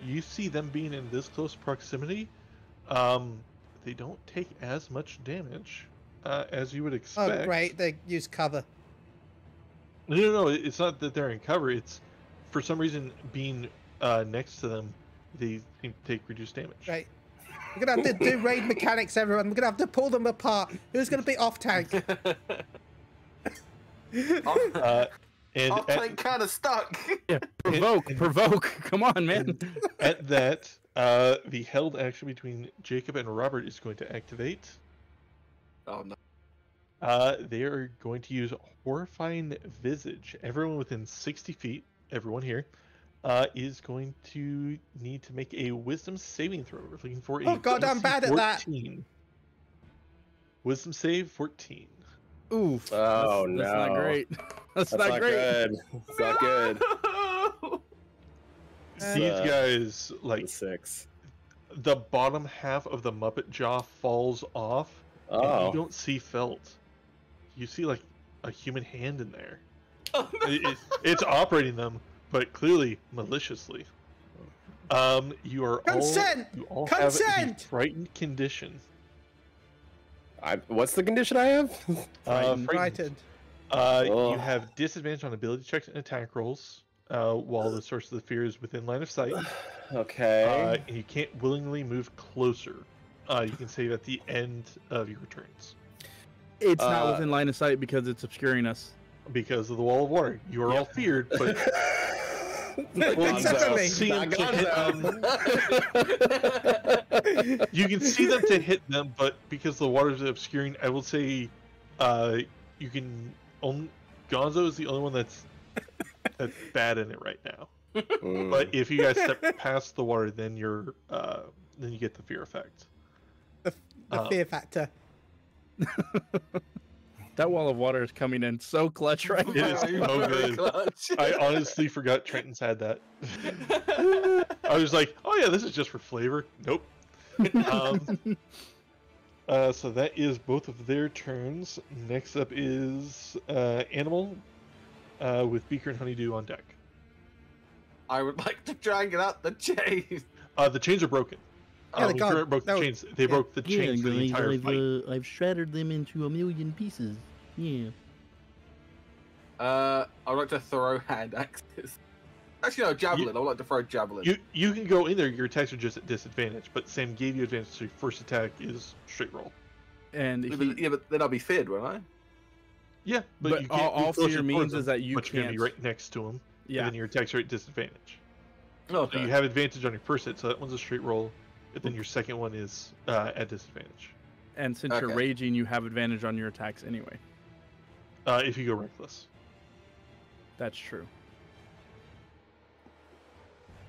You see them being in this close proximity. They don't take as much damage as you would expect.
Oh, great. They use cover.
No. It's not that they're in cover. It's for some reason being next to them, they seem to take reduced damage.
Right. We're going to have to do raid mechanics, everyone. We're going to have to pull them apart. Who's going to be off tank?
And
I'm playing kind of stuck.
Yeah, provoke. Come on, man.
at that, the held action between Jacob and Robert is going to activate.
Oh no.
They are going to use Horrifying Visage. Everyone within 60 feet, everyone here, is going to need to make a wisdom saving throw. We're looking for a
Oh God, I'm
DC
bad at that.
14. Wisdom save 14.
Oof.
Oh,
That's not
no.
great. That's,
That's not
great.
good. It's not good.
These guys, like,
6.
the bottom half of the Muppet jaw falls off, and you
Oh.
don't see felt. You see, like, a human hand in there.
Oh, no.
It's operating them, but clearly maliciously. You are
Consent!
all have the
Consent!
frightened condition.
What's the condition I have?
Frightened.
You have disadvantage on ability checks and attack rolls while the source of the fear is within line of sight.
Okay.
And you can't willingly move closer. You can save at the end of your turns.
It's not within line of sight because it's obscuring us.
Because of the wall of water. You are all feared, but
Exactly.
see them to hit them. You can see them to hit them, but because the water is obscuring, I will say you can only Gonzo is the only one that's bad in it right now. But if you guys step past the water, then you get the fear effect.
The fear factor.
That wall of water is coming in so clutch right
It
now.
is so good. I honestly forgot Trenton's had that. I was like, oh yeah, this is just for flavor. Nope. So that is both of their turns. Next up is Animal with Beaker and Honeydew on deck.
I would like to try and get out the chains.
The chains are broken.
Yeah,
When Kurt broke the chains. They broke the chains for the entire fight.
I've shattered them into a million pieces. Yeah.
I would like to throw hand axes. Actually, no, javelin. I would like to throw javelin.
You can go in there. Your attacks are just at disadvantage, but Sam gave you advantage, so your first attack is straight roll.
And
Yeah, but then I'll be feared, won't I?
Yeah,
but
you can't
all
move closer
fear
towards
means
them,
is that you
but you're
can't.
gonna be right next to him.
Yeah.
And then your attacks are at disadvantage.
Okay.
So you have advantage on your first hit, so that one's a straight roll. But then your second one is at disadvantage.
And since you're raging, you have advantage on your attacks anyway.
If you go reckless.
That's true.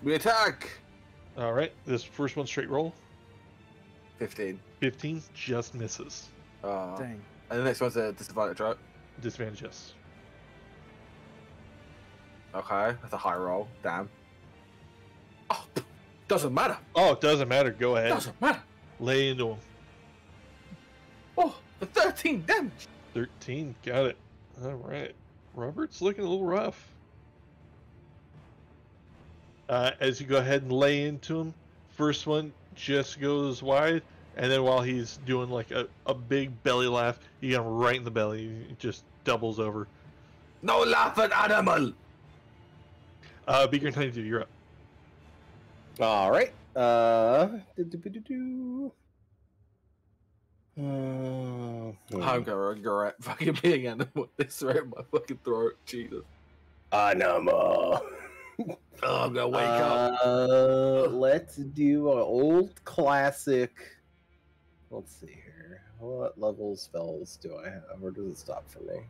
We attack!
All right, this first one straight roll.
15.
15 just misses.
Dang.
And the next one's a disadvantage, right?
Disadvantage, yes.
Okay, that's a high roll. Damn. Oh, doesn't matter.
Oh, it doesn't matter. Go ahead.
Doesn't matter.
Lay into him.
Oh, the 13 damage.
13, got it. All right. Robert's looking a little rough. As you go ahead and lay into him, first one just goes wide, and then while he's doing like a big belly laugh, you get him right in the belly. It just doubles over.
No laugh at animal.
Beaker and Honeydew, you're up.
All right.
I'm gonna regret fucking being animal this right in my fucking throat. Jesus.
Animal.
Oh, I'm gonna wake up.
Let's do an old classic. Let's see here. What level spells do I have? Or does it stop for me?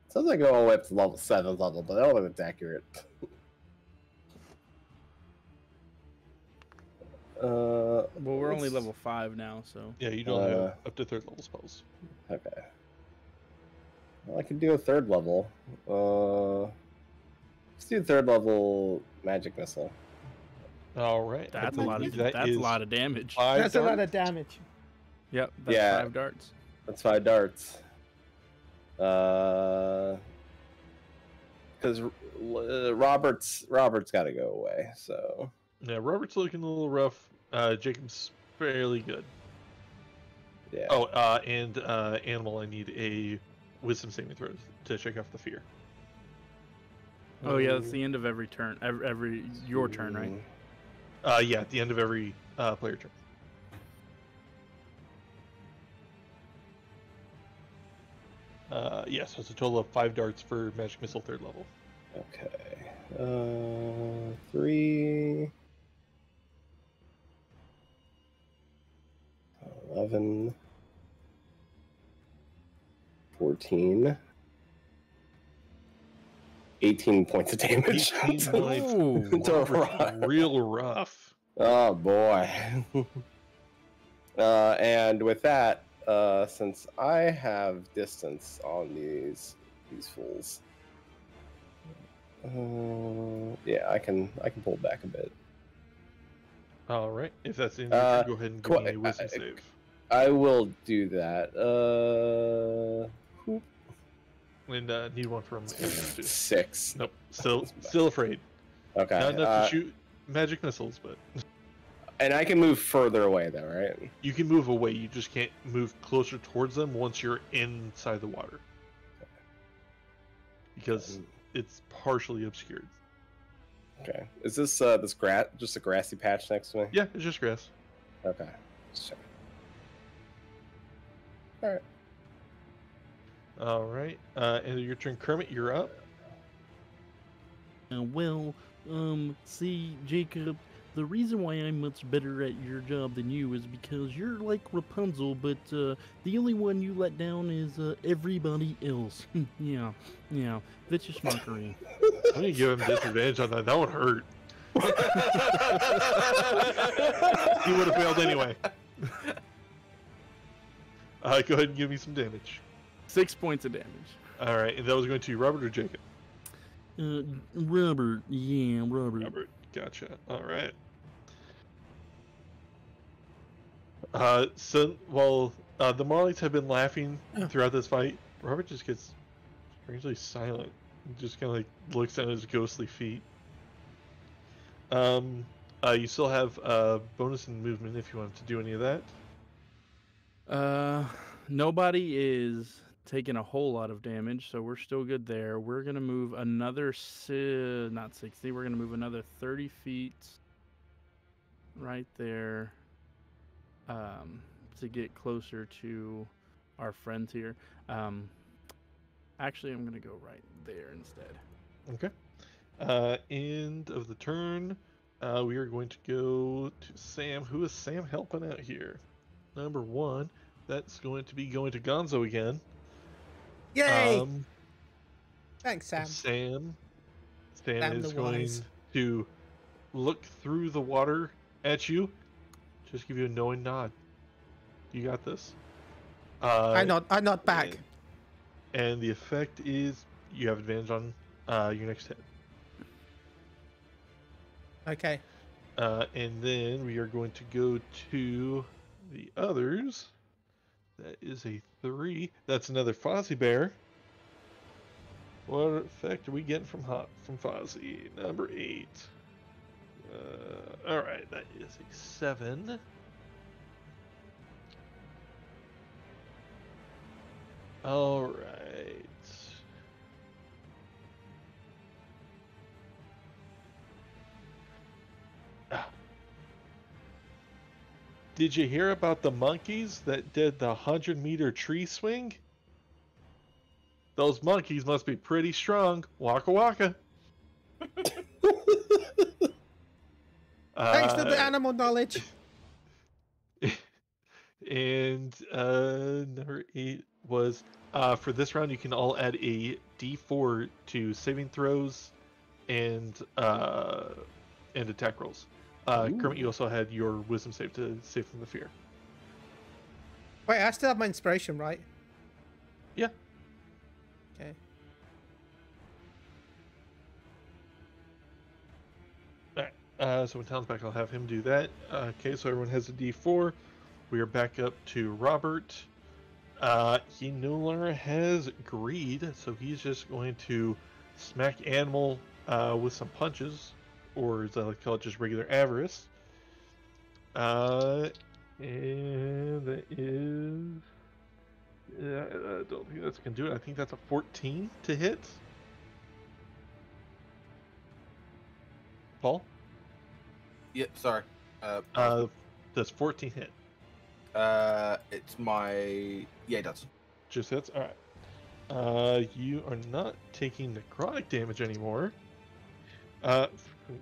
Sounds like I go all the way up to level 7 level, but I don't know if it's accurate.
Well, we're only level 5 now, so.
Yeah, you don't have up to 3rd level spells.
Okay. Well, I can do a 3rd level. Let's do 3rd level magic missile.
All right.
That's a lot of damage.
That's a lot of damage.
Yep, that's 5 darts.
That's 5 darts. Because Robert's got to go away. So
yeah, Robert's looking a little rough. Jacob's fairly good.
Yeah.
Oh, and Animal, I need a wisdom saving throw to shake off the fear.
Oh yeah, that's the end of every turn. Every your turn, right?
Yeah, at the end of every player turn. Yeah, so it's a total of 5 darts for Magic Missile 3rd level.
Okay. 3. 11. 14. 18 points of damage.
18 points.
Ooh.
To
Robert's
Rock.
real rough.
Oh boy. And with that, since I have distance on these fools, yeah, I can pull back a bit.
All right. If that's in your turn, go ahead and give me a wisdom save.
I will do that.
And need one from Aaron, too.
6.
Nope. Still afraid.
Okay.
Not enough to shoot magic missiles, but
And I can move further away, though, right?
you can move away. You just can't move closer towards them once you're inside the water, because it's partially obscured.
Okay. Is this grass just a grassy patch next to me?
Yeah, it's just grass.
Okay. Just checking. All right.
All right. And your turn, Kermit. You're up.
Well, see, Jacob, the reason why I'm much better at your job than you is because you're like Rapunzel, but the only one you let down is everybody else. yeah, vicious mockery.
I'm gonna give him disadvantage on that. That would hurt. He would have failed anyway. Go ahead and give me some damage.
6 points of damage.
All right, and that was going to Robert or Jacob?
Robert. Yeah, Robert.
Robert, gotcha. All right. So while the Marleys have been laughing throughout this fight, Robert just gets strangely silent. He just kind of like looks at his ghostly feet. You still have bonus in movement if you wanted to do any of that.
Nobody is taking a whole lot of damage, so we're still good there. We're gonna move another not 60. We're gonna move another 30 feet right there, to get closer to our friends here. Actually, I'm gonna go right there instead.
Okay. End of the turn. We are going to go to Sam. Who is Sam helping out here? Number 1. That's going to be going to Gonzo again.
Yay! Thanks, Sam.
Sam
Sam
is
the
going
wise.
to look through the water at you. Just give you a knowing nod. You got this.
I nod back.
And the effect is you have advantage on your next hit.
Okay.
And then we are going to go to the others. That is a 3. That's another Fozzie Bear. What effect are we getting from Fozzie? Number 8. All right, that is a 7. All right. Did you hear about the monkeys that did the 100-meter tree swing? Those monkeys must be pretty strong. Waka waka.
Thanks for the animal knowledge.
And number 8 was for this round you can all add a D4 to saving throws and attack rolls. Kermit, you also had your wisdom save to save from the fear.
Wait, I still have my inspiration, right?
Yeah.
Okay.
Alright. So when Talon's back, I'll have him do that. Okay, so everyone has a D4. We are back up to Robert. He no longer has greed, so he's just going to smack Animal with some punches, or as I like to call it, just regular avarice. And that is... Yeah, I don't think that's going to do it. I think that's a 14 to hit. Paul?
Yep, sorry.
Does 14 hit?
It's my... Yeah, it does.
Just hits? Alright. You are not taking necrotic damage anymore. I'm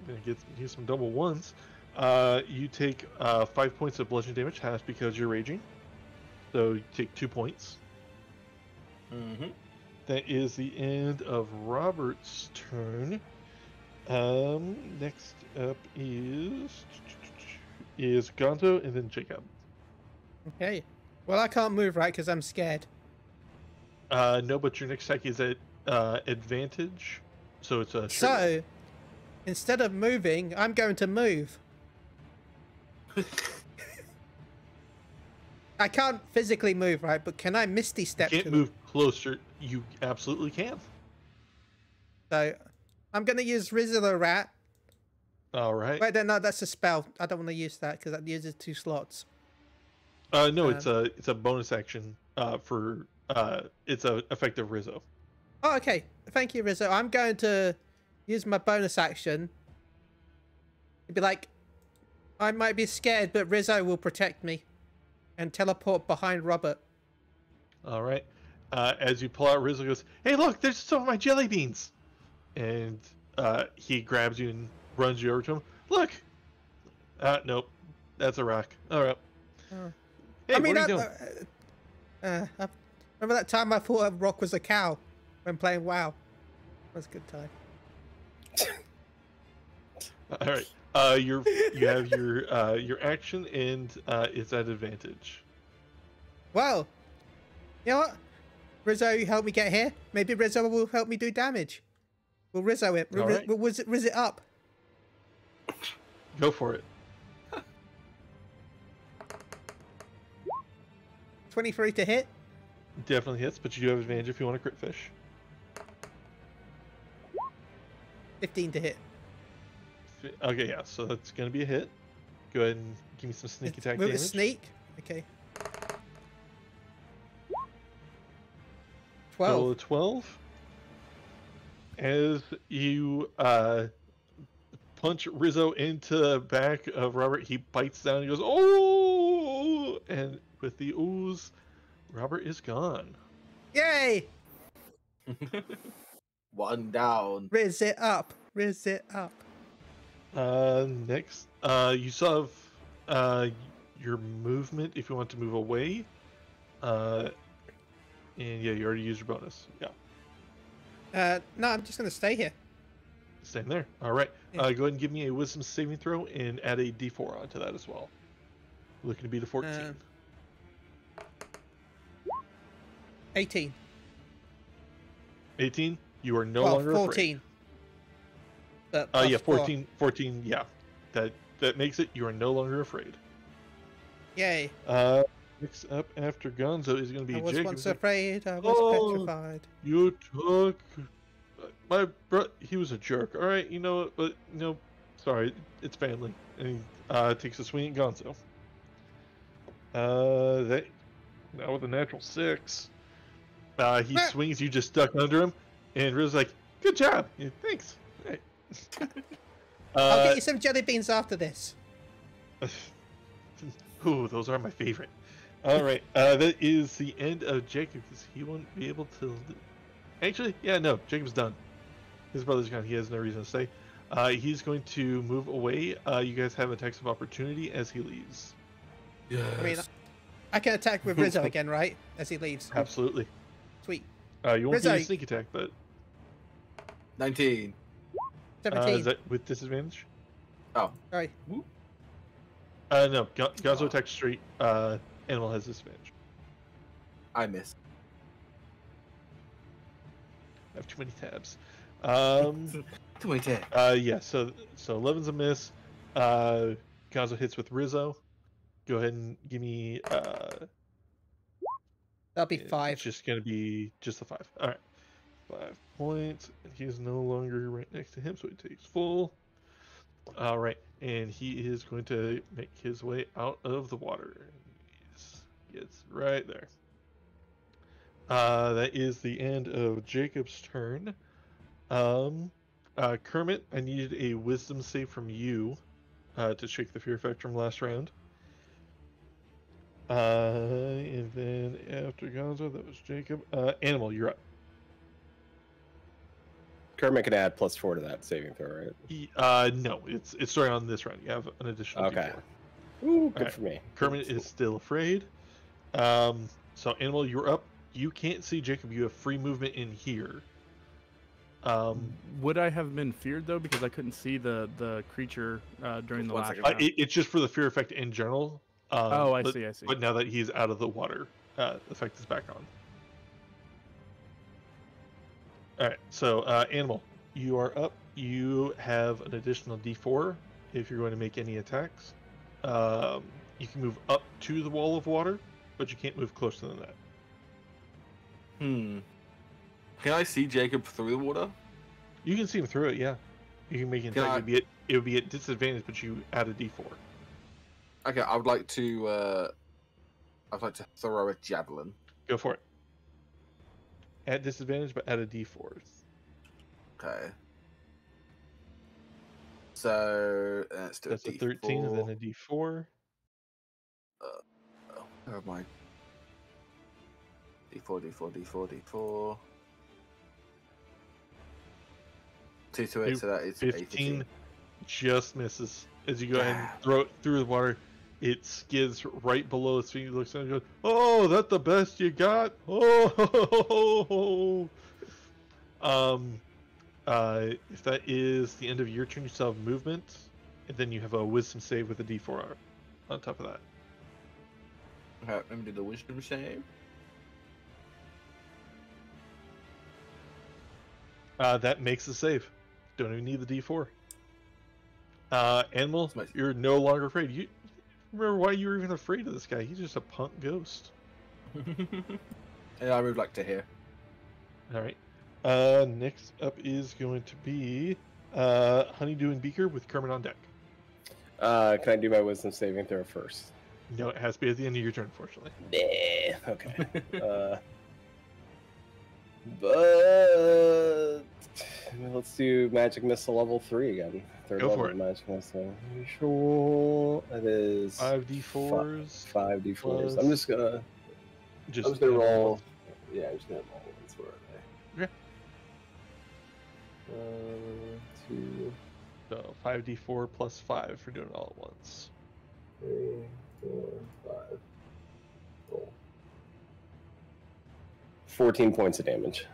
gonna use some double ones. You take 5 points of bludgeoning damage, half because you're raging. So you take 2 points.
Mm-hmm.
that is the end of Robert's turn. Next up is Gonzo and then Jacob.
Okay. Well, I can't move, right? Because I'm scared.
No, but your next attack is at advantage, so it's a.
So, instead of moving, I'm going to move. I can't physically move, right? But can I Misty Step?
You can't move closer. You absolutely can.
So, I'm going to use Rizzo Rat.
All right.
Wait, no, that's a spell. I don't want to use that because that uses 2 slots.
No, it's a bonus action. It's a effective Rizzo.
Oh, okay. Thank you, Rizzo. I'm going to use my bonus action. It'd be like, I might be scared, but Rizzo will protect me. And teleport behind Robert.
All right. As you pull out, Rizzo goes, "Hey, look! There's some of my jelly beans!" And he grabs you and runs you over to him. Look! Nope. That's a rock. All right. Hey,
I mean,
what are you doing?
remember that time I thought a rock was a cow when playing WoW? That was a good time.
All right. You have your action and it's at advantage.
Well, you know what? Rizzo, you help me get here. Maybe Rizzo will help me do damage. We'll Rizzo it.
All right.
We'll Riz it up.
Go for it.
23 to hit.
Definitely hits, but you do have advantage if you want to crit fish.
15 to hit.
Okay, yeah, so that's going to be a hit. Go ahead and give me some sneak attack
Move
damage.
a sneak. Okay. 12.
Roll a 12. As you punch Rizzo into the back of Robert, he bites down and goes, "Oh!" And with the ooze, Robert is gone.
Yay!
One down.
Riz it up. Riz it up.
Next, you still have your movement if you want to move away. And yeah, you already used your bonus. Yeah.
No, I'm just gonna stay here.
Same there. All right.
Yeah.
Go ahead and give me a wisdom saving throw and add a d4 onto that as well. Looking to beat a 14.
18.
18. You are no
Well,
longer
14.
afraid. Yeah, 14. 14. Yeah, that makes it. You are no longer afraid.
Yay.
Next up after Gonzo is going to be
I was
Jacob.
once afraid. I was petrified.
You took my bro. He was a jerk. All right, you know what? But no, sorry, it's family. And he takes a swing at Gonzo. That now with a natural 6. He swings. You just stuck under him, and Rizzo's like, "Good job. Yeah, thanks." Right.
I'll get you some jelly beans after this.
Ooh, those are my favorite. All right, that is the end of Jacob because he won't be able to. Actually, yeah, no, Jacob's done. His brother's gone. He has no reason to stay. He's going to move away. You guys have attacks of opportunity as he leaves.
Yes.
I mean, I can attack with Rizzo again, right? As he leaves.
Absolutely.
Sweet.
You won't
Rizzo.
get a sneak attack, but
19.
17.
is that with disadvantage?
Oh.
Sorry.
No. Gonzo attacks straight. Animal has disadvantage.
I missed.
I have too many tabs.
Too many tabs.
Yeah. So 11's a miss. Gonzo hits with Rizzo. Go ahead and give me.
That'll be 5.
It's just gonna be just a 5. All right. 5 points. And he is no longer right next to him, so he takes full. All right, and he is going to make his way out of the water. He gets right there. That is the end of Jacob's turn. Kermit, I needed a wisdom save from you to shake the fear effect from last round. And then after Gonzo, that was Jacob. Animal, you're up.
Kermit can add +4 to that saving throw, right?
No, it's starting on this round. You have an additional
Okay.
D4.
Ooh, good
Alright.
for me.
Kermit is still afraid. So Animal, you're up. you can't see Jacob. You have free movement in here.
Would I have been feared though because I couldn't see the creature during the
One
last
second.
round?
It's just for the fear effect in general.
Oh, I
but,
see, I see.
But now that he's out of the water, the effect is back on. All right, so animal, you are up. You have an additional D4 if you're going to make any attacks. You can move up to the wall of water, but you can't move closer than that.
Can I see Jacob through the water?
You can see him through it, yeah. You can make an
Can
attack.
I-
It would be at disadvantage, but you add a D4.
Okay, I would like to. I'd like to throw a javelin.
Go for it. At disadvantage, but add a D4.
Okay. So let's do
That's
a
a 13 and then a D4.
Where am I? D4. 2 to 8, so that is
15 just misses. As you go ahead and throw it through the water, it skids right below his feet. He looks down and goes, "Oh, that's the best you got." Oh, if that is the end of your turn, you still have movement, and then you have a wisdom save with a D4 on top of that.
Okay, let me do the wisdom save.
That makes the save. Don't even need the D4. Animal,
Nice.
you're no longer afraid. You remember why you were even afraid of this guy? He's just a punk ghost.
And I move like to here.
All right. Next up is going to be Honeydew and Beaker with Kermit on deck.
Can I do my wisdom saving throw first?
No, it has to be at the end of your turn, unfortunately.
Nah. Okay. But let's do Magic Missile level 3 again. Third
Go
level
for it.
Magic Missile. Sure. That is
5d4s.
5d4s.
plus-
I'm just gonna roll. Yeah, I'm just gonna roll ones. Where are they? 2,
So 5d4 plus 5 for doing it all at once.
3, 4, 5. Roll. 14 points of damage.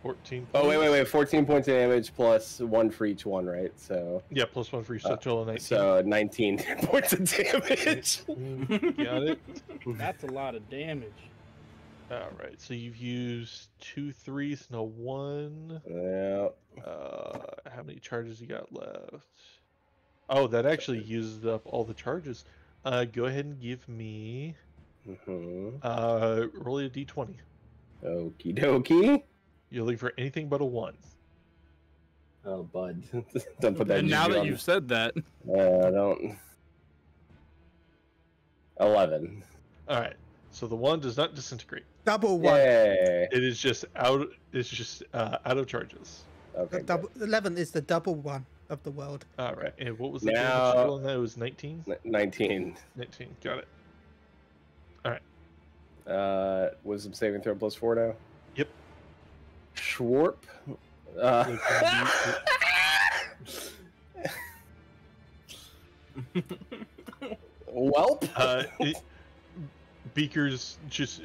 14.
Oh,
points.
wait. 14 points of damage plus 1 for each one, right? So
Yeah, plus 1 for each, so total 19.
So 19 points of damage.
Got it.
That's a lot of damage.
All right, so you've used 2 3s and a 1.
Yeah.
How many charges you got left? Oh, that actually uses up all the charges. Go ahead and give me roll a d20.
Okie dokie.
You're looking for anything but a 1.
Oh, bud. Don't put that
And now
juju
that
on
you've said that,
don't. 11.
All right, so the 1 does not disintegrate.
Double one.
Yay.
It is just out. It's just out of charges.
Okay.
The double, 11 is the double one of the world.
All right, and what was the
Now-
damage roll on that? It was 19.
good. 19.
19. Got it.
Wisdom saving throw plus 4 now.
Yep.
Schwarp. Welp.
Beaker's just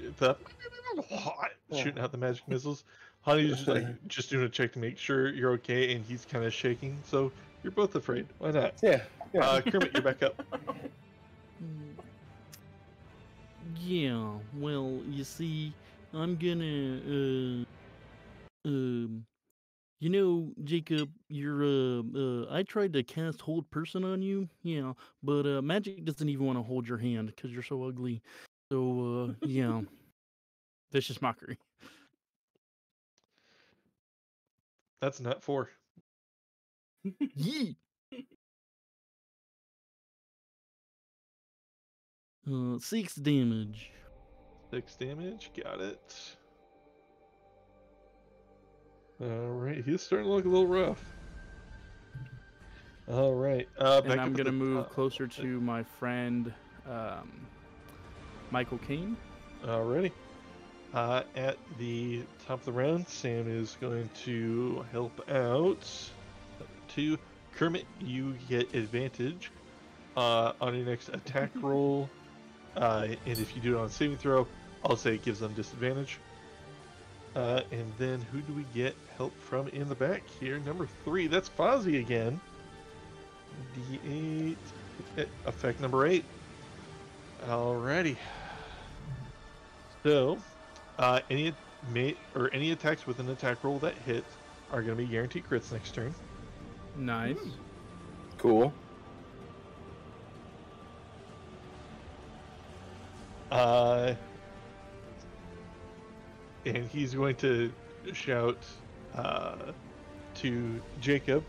shooting out the magic missiles. Honey's just doing a check to make sure you're okay, and he's kind of shaking. So you're both afraid. Why not?
Yeah.
Kermit, you're back up.
yeah. Well, you see, I'm gonna, you know, Jacob, you're, I tried to cast Hold Person on you, yeah, but magic doesn't even want to hold your hand because you're so ugly. So, yeah, vicious mockery.
That's not 4.
Yee. 6 damage.
6 damage. Got it. All right, he's starting to look a little rough. All right. Back
And
up
I'm
at
gonna
the
move
top.
closer to my friend, Michael Caine.
Alrighty. At the top of the round, Sam is going to help out. 2. Kermit, you get advantage on your next attack roll. And if you do it on a saving throw, I'll say it gives them disadvantage. And then who do we get help from in the back here? Number 3. That's Fozzie again. D8. Effect number 8. Alrighty. So, any attacks with an attack roll that hit are going to be guaranteed crits next turn.
Nice.
Cool.
And he's going to shout to Jacob,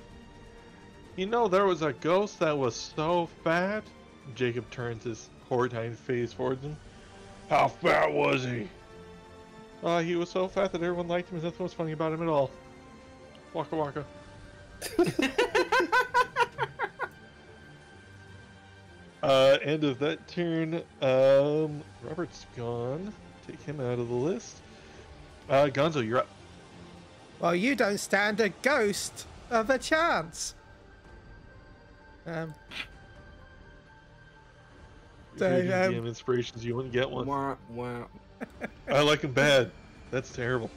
"You know, there was a ghost that was so fat." Jacob turns his horrified face towards him. "How fat was he?" He was so fat that everyone liked him, and nothing was funny about him at all. Waka waka. End of that turn. Robert's gone. Take him out of the list. Gonzo, you're up.
Well, you don't stand a ghost of a chance.
If
So,
you're using DM inspirations, you wouldn't get one.
Wah, wah.
I like him bad. That's terrible.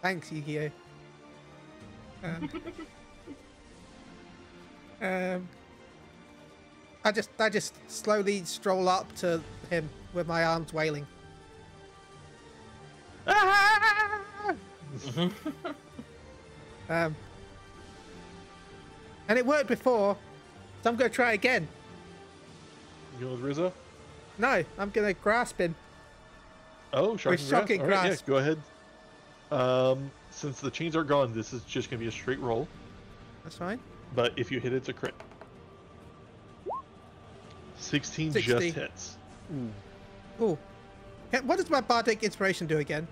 Thanks, Yu-Gi-Oh. I just slowly stroll up to him with my arms wailing. And it worked before, so I'm gonna try again.
You go with Rizzo?
No, I'm gonna grasp him.
Oh,
Shocking
All right,
grasp.
yeah, go ahead. Since the chains are gone, this is just gonna be a straight roll.
That's fine.
But if you hit, it's a crit. 16
60.
just hits.
Ooh. What does my bardic inspiration do again?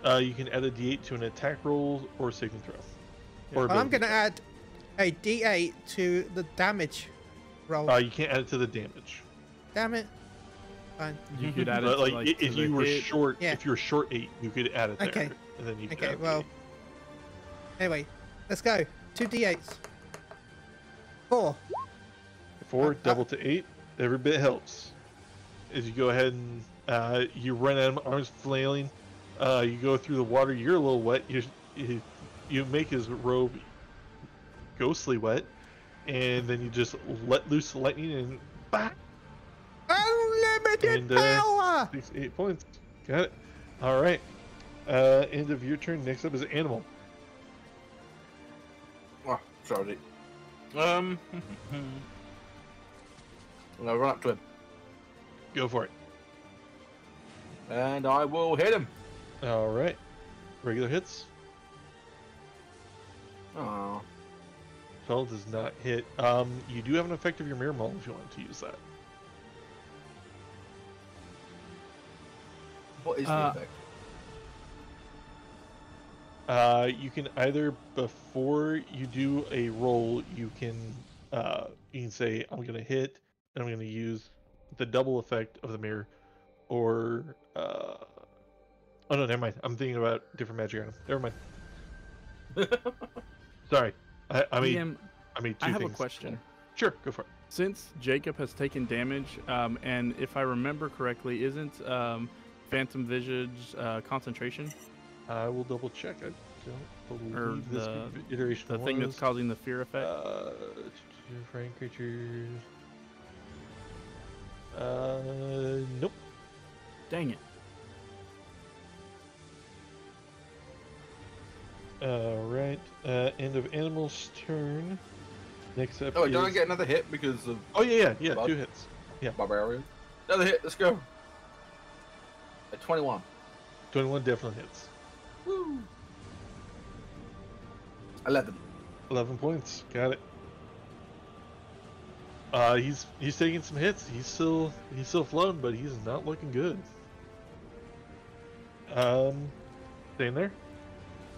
You can add a d8 to an attack roll or saving throw. Or
Well, I'm
ability
gonna add a d8 to the damage roll.
check. You can't add it to the damage.
Damn it. Fine.
You could add it
But
to,
like,
like,
if
to the
you were
hit.
short,
Yeah.
if you were short 8, you could add it there.
Okay.
And then you could
Okay,
add
well.
d8.
Anyway, let's go. 2 d8s. 4.
4, double to 8. Every bit helps. As you go ahead and you run at him, arms flailing. You go through the water. You're a little wet. You make his robe ghostly wet, and then you just let loose the lightning and bah!
Unlimited
And,
power!
8 points. Got it. All right. End of your turn. Next up is Animal.
Oh, sorry. I'm gonna run up to him
Go for it.
and I will hit him.
All right. Regular hits.
Oh,
12 does not hit. You do have an effect of your mirror maul if you want to use that.
what is the effect?
You can either, before you do a roll, you can say, "I'm gonna hit," and I'm gonna use the double effect of the mirror, or oh no, never mind. I'm thinking about different magic item. Never mind. Sorry, I made
DM,
I made two
I have
things.
a question.
Sure, go for it.
Since Jacob has taken damage, and if I remember correctly, isn't Phantom Visage concentration
I will double check. I don't believe
or
this iteration
the thing that's
was.
causing the fear effect?
Frightened creatures. Nope.
Dang it!
Alright, end of Animal's turn. Next up
Oh,
is...
don't I get another hit because of
Oh, yeah,
Blood?
2 hits. Yeah,
Barbarian? Another hit. Let's go. At 21.
21 definitely hits.
Woo. 11.
11 points, got it. He's taking some hits. He's still floating, but he's not looking good. Staying there?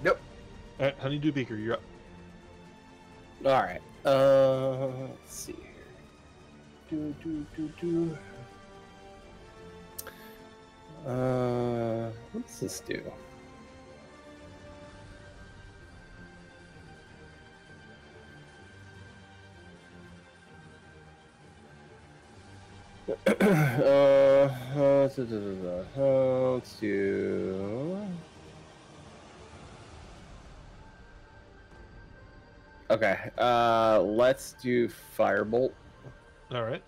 Yep.
Alright, Honeydew Beaker, you're up.
All right. Let's see here. What does this do? Let's do. Okay. Let's do Firebolt.
All right.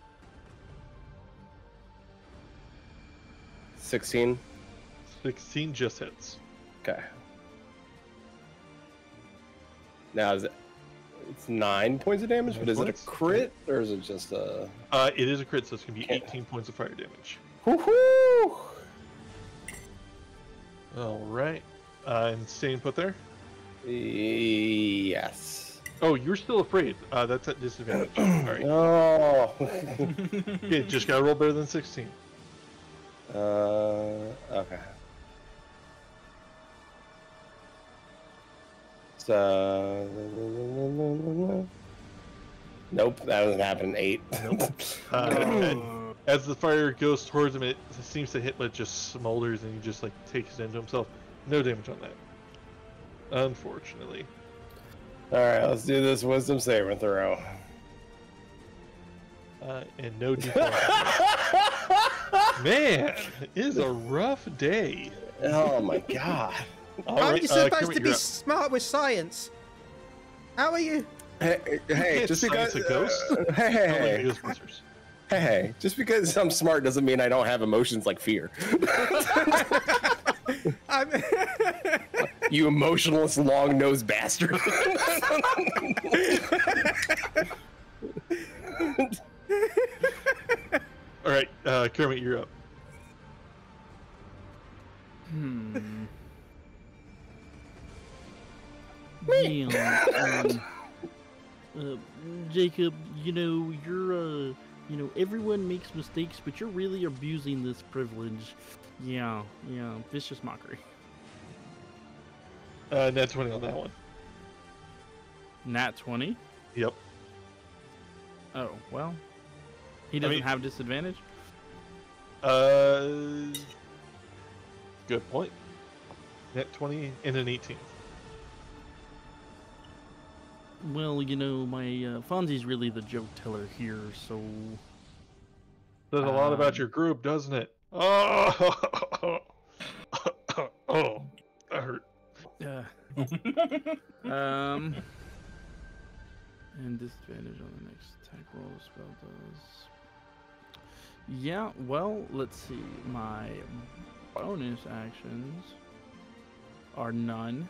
16.
16 just hits.
Okay. Now it's 9 points of damage,
9
but is it a
points?
crit or is it just a?
It is a crit, so it's gonna be 18 points of fire damage.
Woohoo!
All right. And staying put there.
Yes.
Oh, you're still afraid. That's at disadvantage. All right.
Oh.
Okay, just gotta roll better than 16.
Okay. So. Nope, that doesn't happen. 8.
Nope. And as the fire goes towards him, it seems to hit, but it just smolders, and he just like takes it into himself. No damage on that. Unfortunately.
All right, let's do this wisdom saving throw.
And no d4. Man, it is a rough day.
Oh my god.
All
Aren't
right,
you supposed
Kermit,
to be
you're up.
smart with science? How are you?
Hey,
can't
just
science
because
a ghost?
hey,
Like Ghostbusters.
hey, just because I'm smart doesn't mean I don't have emotions like fear.
I'm
You emotionless, long-nosed bastard.
All right, Kermit, you're up.
Yeah, Jacob, everyone makes mistakes, but you're really abusing this privilege. Yeah, vicious mockery.
Nat 20 on that one.
Nat 20?
Yep.
Oh, well. He doesn't have disadvantage?
Good point. Nat 20 and an 18.
Well, my Fonzie's really the joke teller here, so...
Says a lot about your group, doesn't it? Oh, oh, that hurt.
And disadvantage on the next attack roll spell does. Yeah, well, let's see. My bonus actions are none.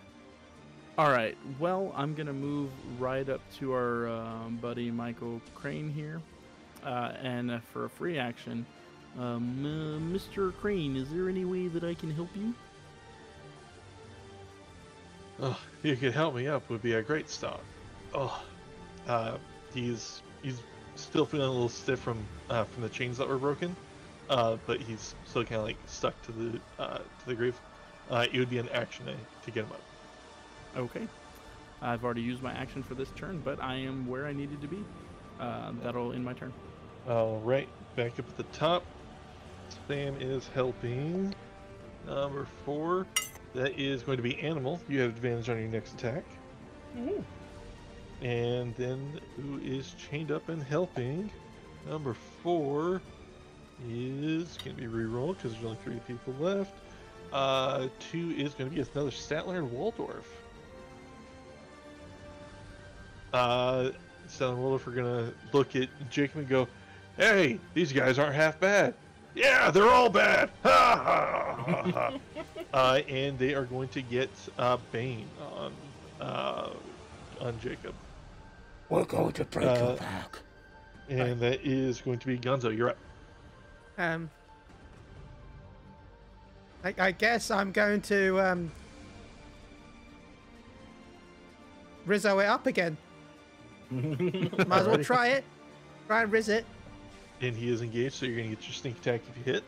Alright, well, I'm gonna move right up to our buddy Michael Crane here. And for a free action, Mr. Crane, is there any way that I can help you?
Oh, you could help me up would be a great start. Oh, he's still feeling a little stiff from the chains that were broken, but he's still kind of like stuck to the grave. It would be an action to get him up.
Okay. I've already used my action for this turn, but I am where I needed to be. That'll end my turn.
All right, back up at the top. Sam is helping. Number 4. That is going to be animal. You have advantage on your next attack.
Ooh.
And then who is chained up and helping? Number 4 is going to be reroll because there's only 3 people left. 2 is going to be another Statler and Waldorf. Statler and Waldorf are going to look at Jacob and go, "Hey, these guys aren't half bad." "Yeah, they're all bad." Ha ha ha ha. And they are going to get Bane on Jacob.
We're going to break your back.
And that is going to be Gonzo. You're up.
I guess I'm going to Rizzo it up again. Might as well try it. Try and Riz it.
And he is engaged, so you're going to get your sneak attack if you hit.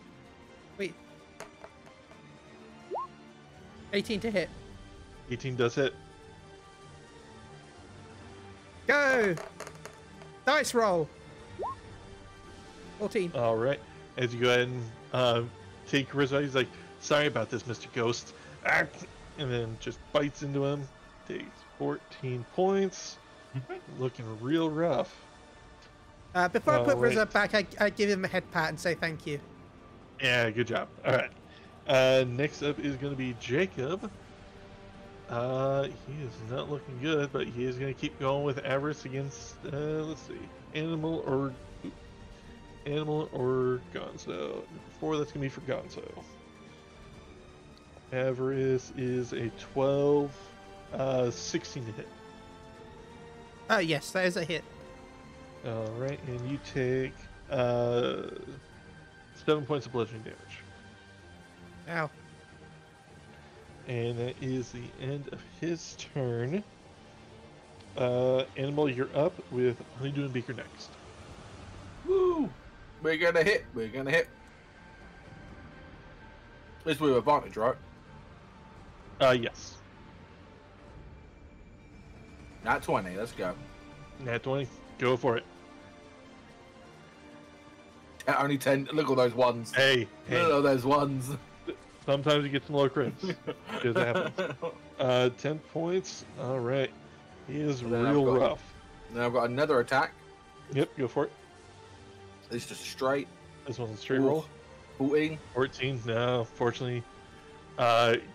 Wait. 18 to hit.
18 does hit.
Go! Dice roll. 14.
All right. As you go ahead and take Rizzo, he's like, "Sorry about this, Mr. Ghost." And then just bites into him. Takes 14 points. Looking real rough.
Before I put
right.
Rizzo back, I give him a head pat and say thank you.
Yeah, good job. All right. Next up is going to be Jacob. He is not looking good, but he is going to keep going with Avarice against, let's see, Animal or Gonzo. Number 4, that's going to be for Gonzo. Avarice is a 12, 16 to hit.
Yes, that is a hit.
All right, and you take 7 points of bludgeoning damage.
Ow.
And that is the end of his turn. Animal, you're up with Honeydew and Beaker next.
Woo! We're gonna hit. We're gonna hit. It's with advantage, right?
Yes.
Not 20. Let's go.
Nat 20. Go for it.
Only 10. Look at all those ones.
Hey.
Look at all those ones.
Sometimes you get some low crits. It happens. 10 points. All right. He is
And then
real
I've got-
rough.
Now I've got another attack.
Yep, go for it.
It's just straight.
This one's a straight
Ooh.
roll.
14.
14. No, fortunately.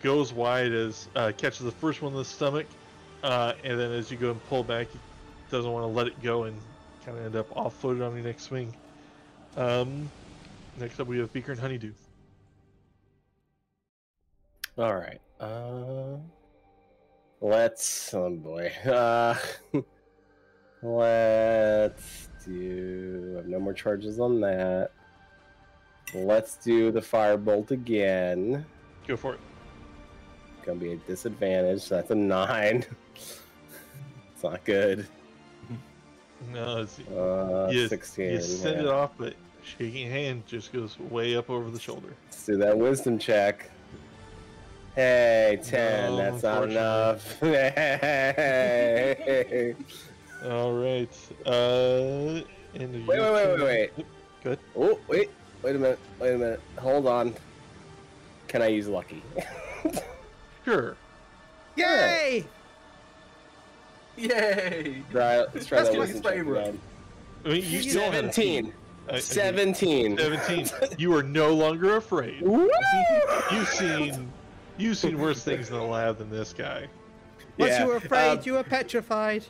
Goes wide as catches the first one in the stomach. And then as you go and pull back, he doesn't want to let it go and kind of end up off-footed on your next swing. Next up, we have Beaker and Honeydew.
All right. Let's. Oh boy. Let's do. I have no more charges on that. Let's do the firebolt again.
Go for it.
Gonna be a disadvantage. So that's a 9. It's not good.
No, it's,
16.
you send it
yeah.
off, but shaking hand just goes way up over the shoulder.
Let's do that wisdom check. Hey, 10.
No,
That's not enough. Hey.
All right. And
Wait.
Good.
Oh, wait a minute. Hold on. Can I use lucky?
Sure.
Yay!
Yay!
Let's try
That's
that
my
wisdom check
favorite.
again.
I mean, you still have
17.
I-
17.
17. You are no longer afraid.
Woo!
You've seen worse things in the lab than this guy.
Once
Yeah,
you were afraid, you were petrified.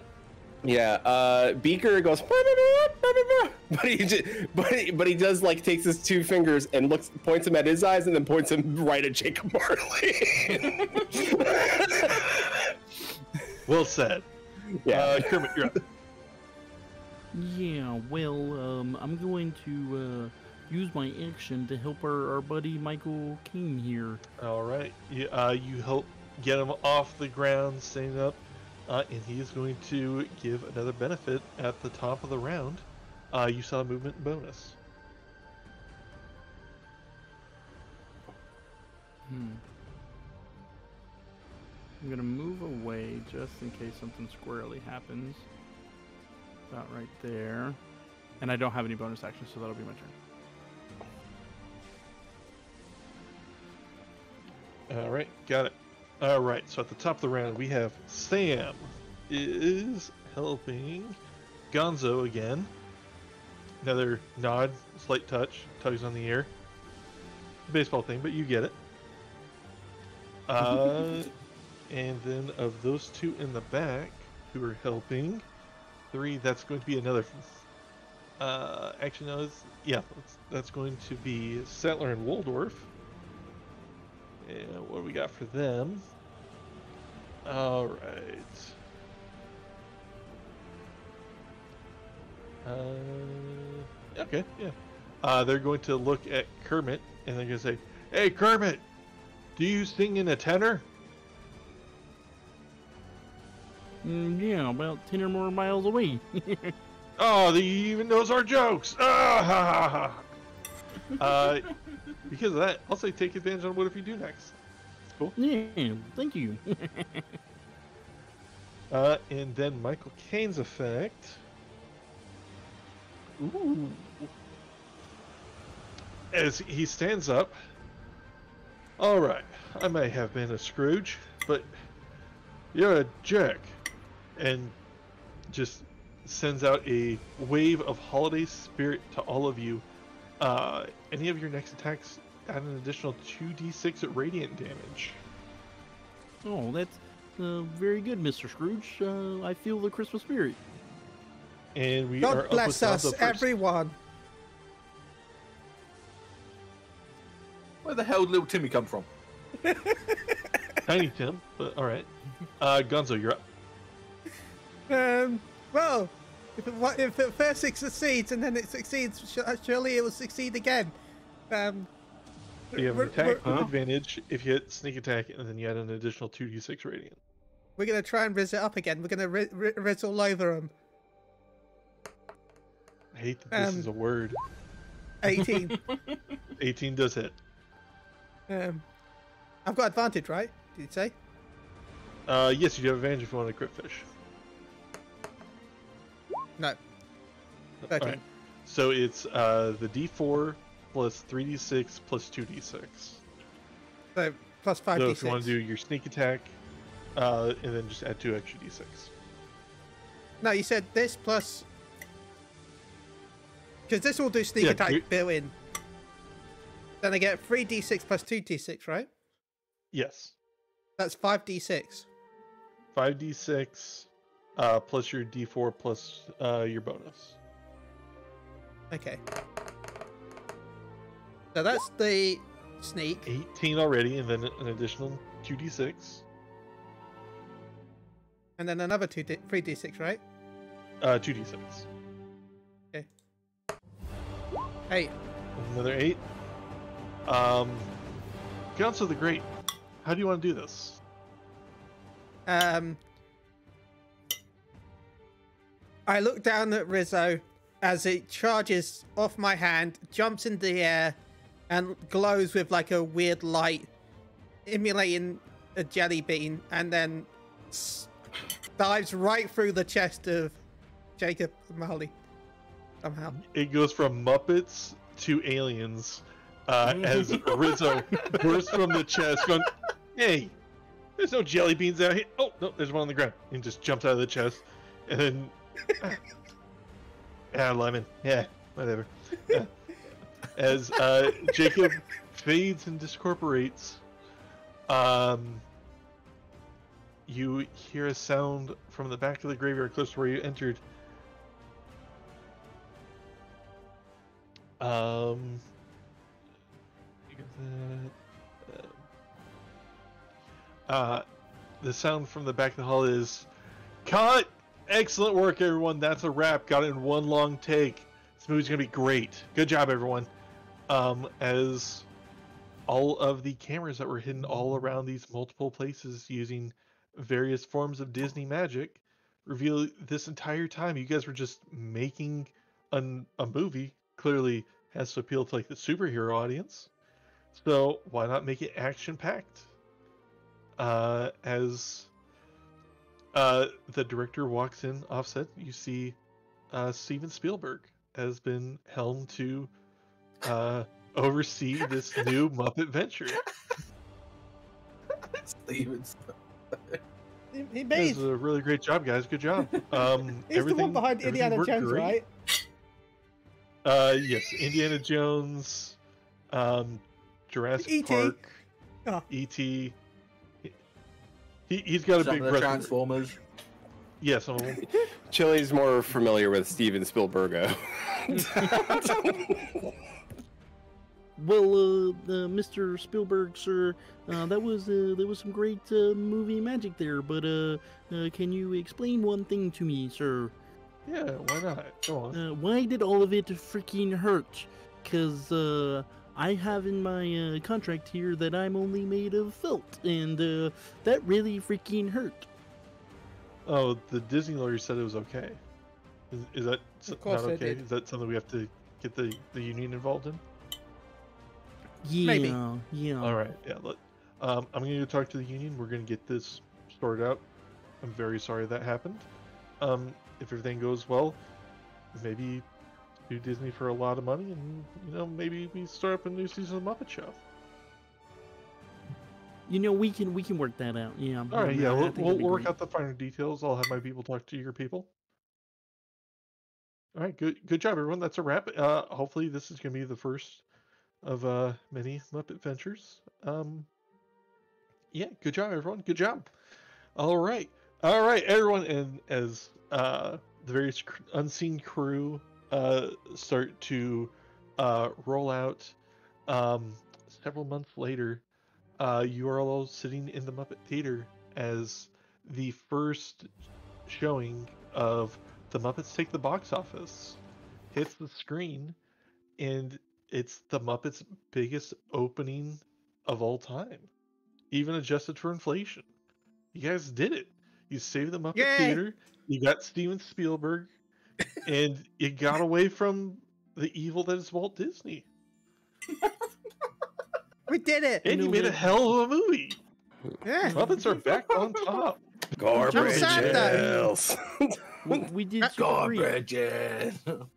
Yeah, Beaker goes, but he does like takes his 2 fingers and points them at his eyes and then points them right at Jacob Marley.
Well said.
Yeah.
Kermit, you're up.
Yeah, well, I'm going to use my action to help our buddy Michael King here.
All right. You help get him off the ground, standing up, and he is going to give another benefit at the top of the round. You saw a movement bonus.
I'm gonna move away just in case something squarely happens. About right there. And I don't have any bonus actions, so that'll be my turn.
All right, got it. All right, so at the top of the round, we have Sam is helping Gonzo again. Another nod, slight touch, tugs on the ear. Baseball thing, but you get it. And then of those 2 in the back who are helping, 3, that's going to be another. Actually, no, that's going to be Settler and Waldorf. And what do we got for them? All right. Okay, yeah. They're going to look at Kermit and they're going to say, "Hey, Kermit, do you sing in a tenor?"
Yeah, about 10 or more miles away.
Oh, he even knows our jokes. Ah, ha, ha, ha. Because of that, I'll say take advantage on what if you do next. It's cool.
Yeah, thank you.
And then Michael Caine's effect. Ooh. As he stands up. All right, I may have been a Scrooge, but you're a jerk. And just sends out a wave of holiday spirit to all of you. Any of your next attacks add an additional 2d6 radiant damage.
Oh, that's very good, Mr. Scrooge. I feel the Christmas spirit.
And we are
God
up with
bless us,
Gonzo first.
everyone.
Where the hell did little Timmy come from?
Tiny Tim, but all right. Gonzo, you're up.
Well, if it first it succeeds and then it succeeds, surely it will succeed again.
You have an
we're-
attack with
Huh?
advantage if you hit sneak attack, and then you add an additional 2d6 radiant.
We're gonna try and riz it up again. We're gonna riz all over them.
I hate that this is a word.
18.
18 does hit.
I've got advantage, right? Did you say?
Yes, you do have advantage if you want to crit fish.
No. 13.
Alright. So it's the d4 plus 3d6 plus 2d6.
So plus 5d6.
So if you want to do your sneak attack, and then just add 2 extra d6.
No, you said this plus. Because this will do sneak
Yeah,
attack built in. Then I get 3d6 plus 2d6, right?
Yes.
That's 5d6.
5d6 plus your d4 plus your bonus.
Okay. So that's the sneak.
18 already, and then an additional 2d6.
And then another 3d6, right?
2d6.
Okay. 8.
Another 8. Gonzo the Great, how do you want to do this?
I look down at Rizzo as it charges off my hand, jumps in the air, and glows with like a weird light, emulating a jelly bean, and then dives right through the chest of Jacob Marley. Somehow.
It goes from Muppets to aliens as Rizzo bursts from the chest going, hey, there's no jelly beans out here. Oh, no, there's one on the ground. And just jumps out of the chest. And then, yeah, lemon. Yeah, whatever. Yeah. As Jacob fades and discorporates, you hear a sound from the back of the graveyard close to where you entered. The sound from the back of the hall is, cut! Excellent work, everyone. That's a wrap. Got it in one long take. This movie's gonna be great. Good job, everyone. As all of the cameras that were hidden all around these multiple places using various forms of Disney magic reveal this entire time you guys were just making a movie. Clearly has to appeal to like the superhero audience. So why not make it action packed? As the director walks in offset, you see Steven Spielberg has been helmed to oversee this new Muppet venture.
Steven.
He
This
made.
is a really great job, guys. Good job.
He's the one behind
everything
Indiana
worked
Jones,
great.
right?
Yes, Indiana Jones, Jurassic
E.T..
Park,
Oh.
E.T. He's got a
Some
big
of the
breath.
Transformers.
Yeah, some of them.
Chili's more familiar with Steven Spielberg.
Well, Mr. Spielberg, sir, there was some great movie magic there, but can you explain one thing to me, sir?
Yeah, why not? Go on.
Why did all of it freaking hurt? 'Cause I have in my contract here that I'm only made of felt, and that really freaking hurt.
Oh, the Disney lawyer said it was okay. Is that
Of course
not
they
okay?
did.
Is that something we have to get the union involved in?
Yeah,
Maybe.
yeah.
All right, yeah. I'm going to go talk to the union. We're going to get this sorted out. I'm very sorry that happened. If everything goes well, maybe do Disney for a lot of money, and maybe we start up a new season of Muppet Show.
We can work that out. Yeah.
All right, yeah,
I
we'll
think that'd be
work
great.
out the finer details. I'll have my people talk to your people. All right, good job, everyone. That's a wrap. Hopefully, this is going to be the first of many Muppet Ventures. Yeah, good job, everyone. Good job. All right, everyone, and as the various unseen crew start to roll out, several months later, you are all sitting in the Muppet Theater as the first showing of The Muppets Take the Box Office hits the screen, and it's the Muppets' biggest opening of all time, even adjusted for inflation. You guys did it. You saved the Muppet
Yay!
Theater. You got Steven Spielberg, and you got away from the evil that is Walt Disney.
We did it.
And you made a hell of a movie.
Yeah.
Muppets are back on top.
Garbage
sad, though.
else.
We did super great.
Garbages.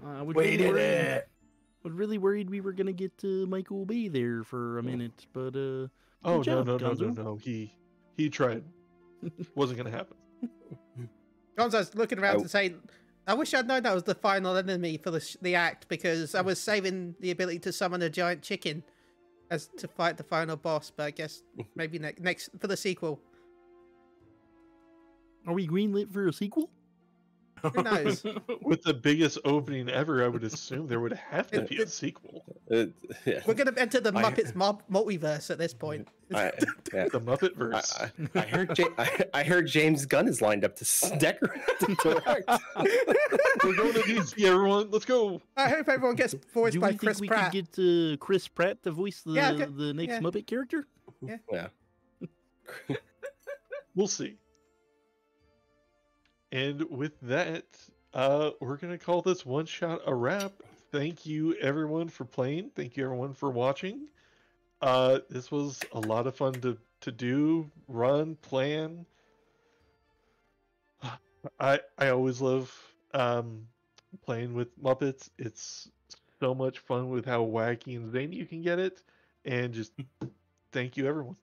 I was
We
really
did
worried-
it.
was really worried we were gonna get Michael Bay there for a minute, but
Oh,
good job,
no,
Gonzo.
He tried. Wasn't gonna happen.
Gonzo's looking around to say, I wish I'd known that was the final enemy for the act, because I was saving the ability to summon a giant chicken as to fight the final boss, but I guess maybe next for the sequel.
Are we greenlit for a sequel?
Who knows?
With the biggest opening ever, I would assume there would have to be a sequel.
Yeah.
We're going to enter the Muppets multiverse at this point.
Yeah.
The Muppet verse.
I heard James Gunn is lined up to decorate to direct.
We're going to DC, everyone. Let's go.
I hope everyone gets voiced
Do
by
we think
Chris
we
Pratt.
could get Chris Pratt to voice the
Yeah, okay.
the next
Yeah.
Muppet character?
Yeah.
We'll see. And with that, we're going to call this one shot a wrap. Thank you, everyone, for playing. Thank you, everyone, for watching. This was a lot of fun to do, run, plan. I always love playing with Muppets. It's so much fun with how wacky and zany you can get it. And just thank you, everyone.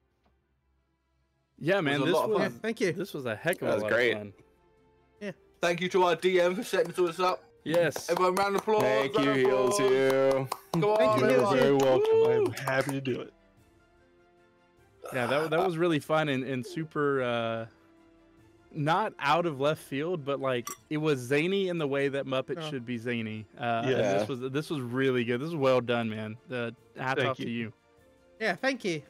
Yeah, man,
was a
this
lot of
was
Yeah, thank you.
this was a heck of
That
a
was
lot
great.
of fun.
Thank you to our DM for setting us up.
Yes.
Everyone, round of applause.
Thank you,
round of applause.
Healzu.
Go on,
Thank you,
You're
Healzu.
very welcome.
Woo!
I'm happy to do it.
Yeah, that was really fun and super not out of left field, but like it was zany in the way that Muppets
Oh.
should be zany. and
Yeah.
this was really good. This was well done, man. Hats
Thank
off to
you.
you.
Yeah, thank you.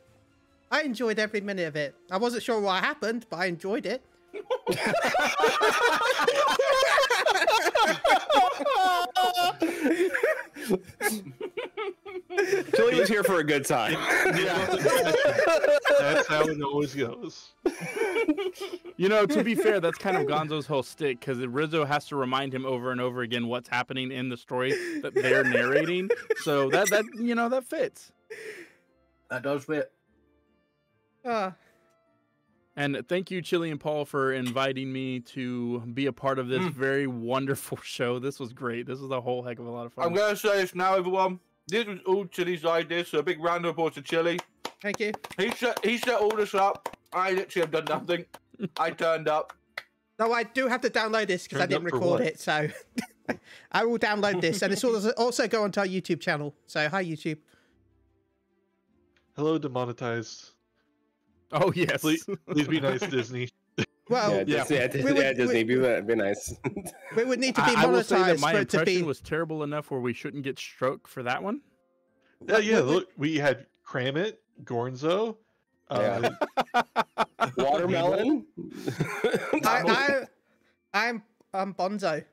I enjoyed every minute of it. I wasn't sure what happened, but I enjoyed it.
Julie was here for a good time.
That's how it always goes.
You know, to be fair, that's kind of Gonzo's whole stick, because Rizzo has to remind him over and over again what's happening in the story that they're narrating. So that fits.
That does fit.
And thank you, Chili and Paul, for inviting me to be a part of this very wonderful show. This was great. This was a whole heck of a lot of fun.
I'm going to say this now, everyone. This was all Chili's idea, so a big round of applause to Chili.
Thank you.
He set all this up. I literally have done nothing. I turned up.
No, I do have to download this because I
Turned
didn't
up for
record
what?
it, so I will download this, and it's also go onto our YouTube channel. So hi, YouTube.
Hello, demonetized.
Oh, yes.
Please be nice, Disney.
Well,
Disney, be nice.
we would need to be
I will say that
monetized
my
for it to
impression
be.
was terrible enough where we shouldn't get struck for that one.
Yeah, look, we had Kramit, Gornzo,
Watermelon.
I'm Bonzo.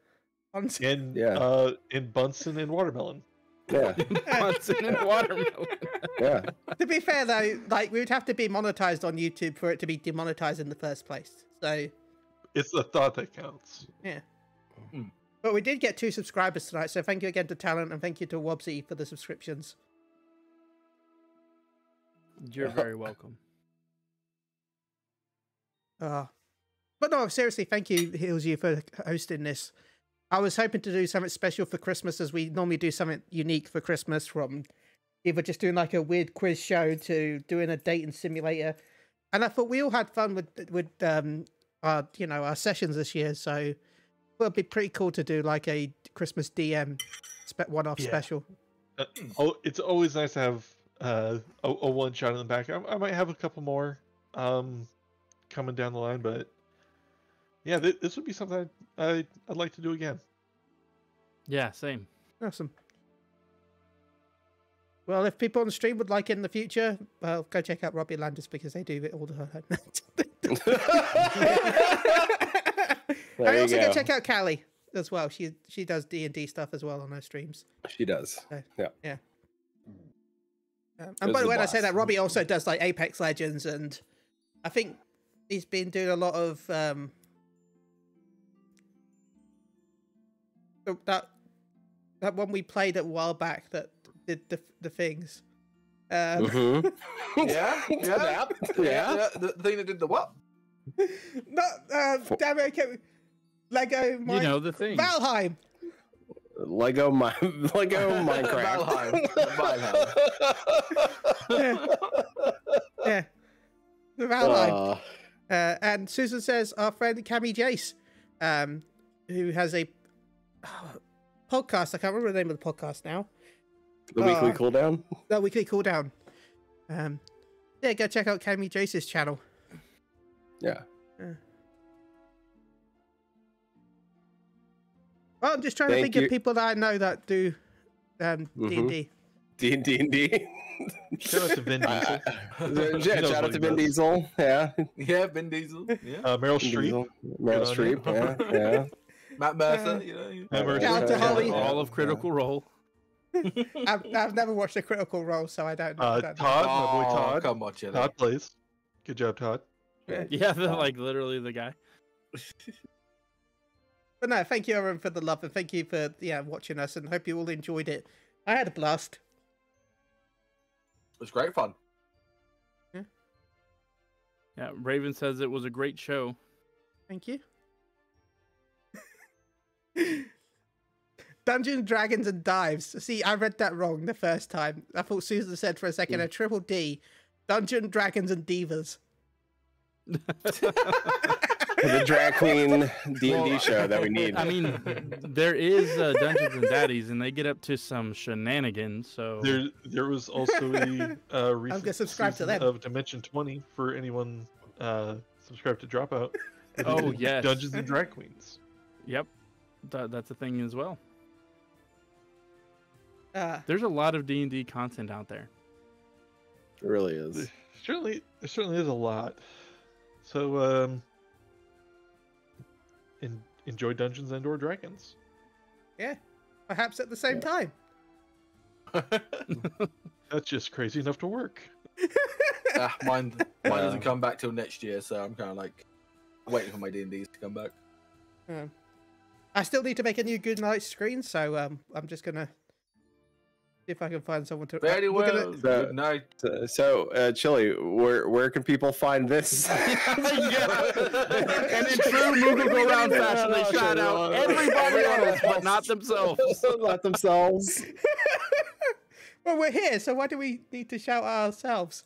and Bunsen and Watermelon.
Yeah.
Bunsen and watermelon.
Yeah.
To be fair though, like we would have to be monetized on YouTube for it to be demonetized in the first place. So
It's the thought that counts.
yeah.
Mm.
But we did get 2 subscribers tonight, so thank you again to Talent and thank you to Wobsy for the subscriptions.
You're very welcome.
But no, seriously, thank you, Healzu, for hosting this. I was hoping to do something special for Christmas, as we normally do something unique for Christmas, from either just doing like a weird quiz show to doing a dating simulator. And I thought we all had fun with our sessions this year, so it would be pretty cool to do like a Christmas DM one-off
Yeah.
special.
It's always nice to have a one shot in the back. I might have a couple more coming down the line, but yeah, this would be something I'd like to do again.
Yeah, same.
Awesome. Well, if people on the stream would like it in the future, well, go check out Robbie Landis because they do it all the time. And also go check out Callie as well. She does D&D stuff as well on her streams.
She does.
So,
yeah.
And by the way, when I say that, Robbie also does like Apex Legends, and I think he's been doing a lot of that one we played a while back that did the things.
Yeah.
Yeah.
The thing that did the what?
Not damn it, Lego.
You know the thing.
Valheim.
Lego Minecraft.
Yeah. The Valheim. And Susan says our friend Cammy Jace, who has a podcast. I can't remember the name of the podcast now.
The Weekly Cooldown?
The Weekly Cooldown. Yeah, go check out Cammy Jace's channel.
Yeah.
Well, I'm just trying to think of people that I know that do D&D.
D&D.
Shout out to Vin Diesel.
Shout out to Vin Diesel. Yeah.
Yeah, Vin Diesel. Yeah.
Meryl Streep.
Meryl Streep. Yeah.
Matt Mercer.
Shout out to Holly.
All of Critical Role.
I've never watched a Critical Role, so I don't know.
Todd, my boy Todd.
Come on, Chili.
Todd plays. Good job, Todd.
Yeah, like literally the guy.
But no, thank you everyone for the love, and thank you for watching us, and hope you all enjoyed it. I had a blast.
It was great fun.
Yeah, Raven says it was a great show.
Thank you. Dungeons, Dragons, and Dives. See, I read that wrong the first time. I thought Susan said for a second a triple D. Dungeons, Dragons, and Divas.
The drag queen D&D show that we need.
I mean, there is Dungeons and Daddies, and they get up to some shenanigans. So
there was also a recent
subscribe to them.
of Dimension 20 for anyone subscribed to Dropout.
Oh yes,
Dungeons and Drag Queens.
Yep, that's a thing as well.
There's
a lot of D&D content out there.
It really is.
There certainly is a lot. So enjoy Dungeons and/or Dragons.
Yeah, perhaps at the same time.
That's just crazy enough to work.
Mine doesn't come back till next year, so I'm kind of like waiting for my D&Ds to come back.
I still need to make a new Good Night screen, so I'm just gonna see if I can find someone to.
Very well. Good night.
So, Chili, where can people find this?
And in true Moogle Go Round fashion, they shout out everybody else, but not themselves.
Not themselves.
Well, we're here, so why do we need to shout out ourselves?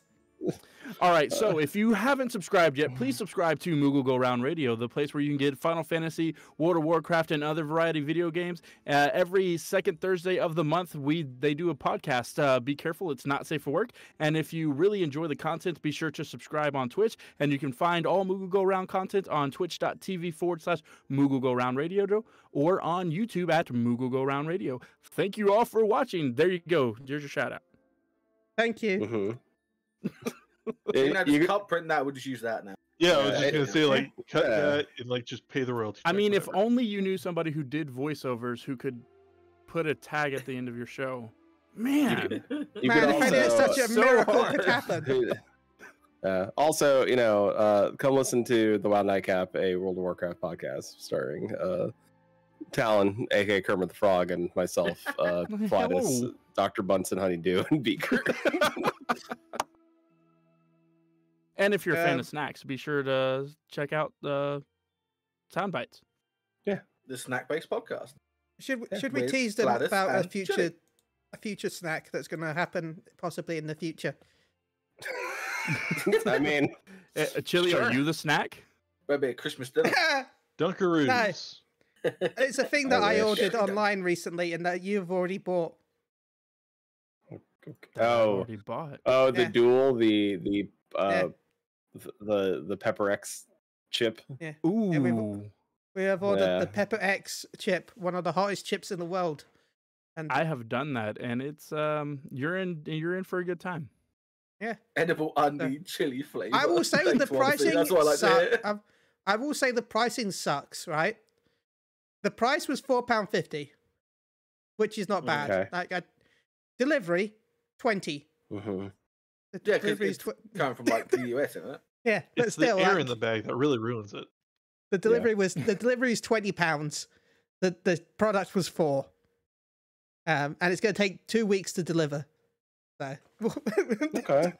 All right, so if you haven't subscribed yet, please subscribe to Moogle Go Round Radio, the place where you can get Final Fantasy, World of Warcraft, and other variety video games. Every second Thursday of the month, they do a podcast. Be careful, it's not safe for work. And if you really enjoy the content, be sure to subscribe on Twitch. And you can find all Moogle Go Round content on twitch.tv/Moogle Go Round Radio or on YouTube at Moogle Go Round Radio. Thank you all for watching. There you go. There's your shout out.
Thank you.
Mm-hmm.
You can't print that. We'll just use that now.
Yeah, I was just gonna say cut that and just pay the royalties.
I mean, if only you knew somebody who did voiceovers who could put a tag at the end of your show. Man,
you could
if I did such a miracle could happen.
Also, come listen to the Wild Nightcap, a World of Warcraft podcast starring Talon, aka Kermit the Frog, and myself, Flatus, Dr. Bunsen, Honeydew, and Beaker.
And if you're a fan of snacks, be sure to check out the Sound Bites.
Yeah, the snack-based podcast.
Should we tease them about a future snack that's going to happen possibly in the future?
I mean,
Chili,
sure.
Are you the snack?
Maybe a Christmas dinner.
Dunkaroos.
Nice. It's a thing that I ordered online recently and that you've already bought.
that I
Oh,
already bought.
oh, the
Yeah.
dual,
Yeah.
the Pepper X chip.
Yeah.
Ooh,
We have ordered the
Yeah.
Pepper X chip, one of the hottest chips in the world. And
I have done that, and it's you're in for a good time.
Edible onion chili flavor.
I will say
Thanks,
the
Wonderful.
pricing
That's what I like to hear.
sucks. I will say the pricing sucks, right? The price was £4.50, which is not bad.
Okay.
Like delivery, 20.
Mm-hmm.
The
Yeah, because
delivery
it's
is
coming from like the US, isn't it?
yeah, but
It's
still,
the air
like,
in the bag that really ruins it.
the delivery is £20. The product was £4, and it's going to take 2 weeks to deliver. So
Okay.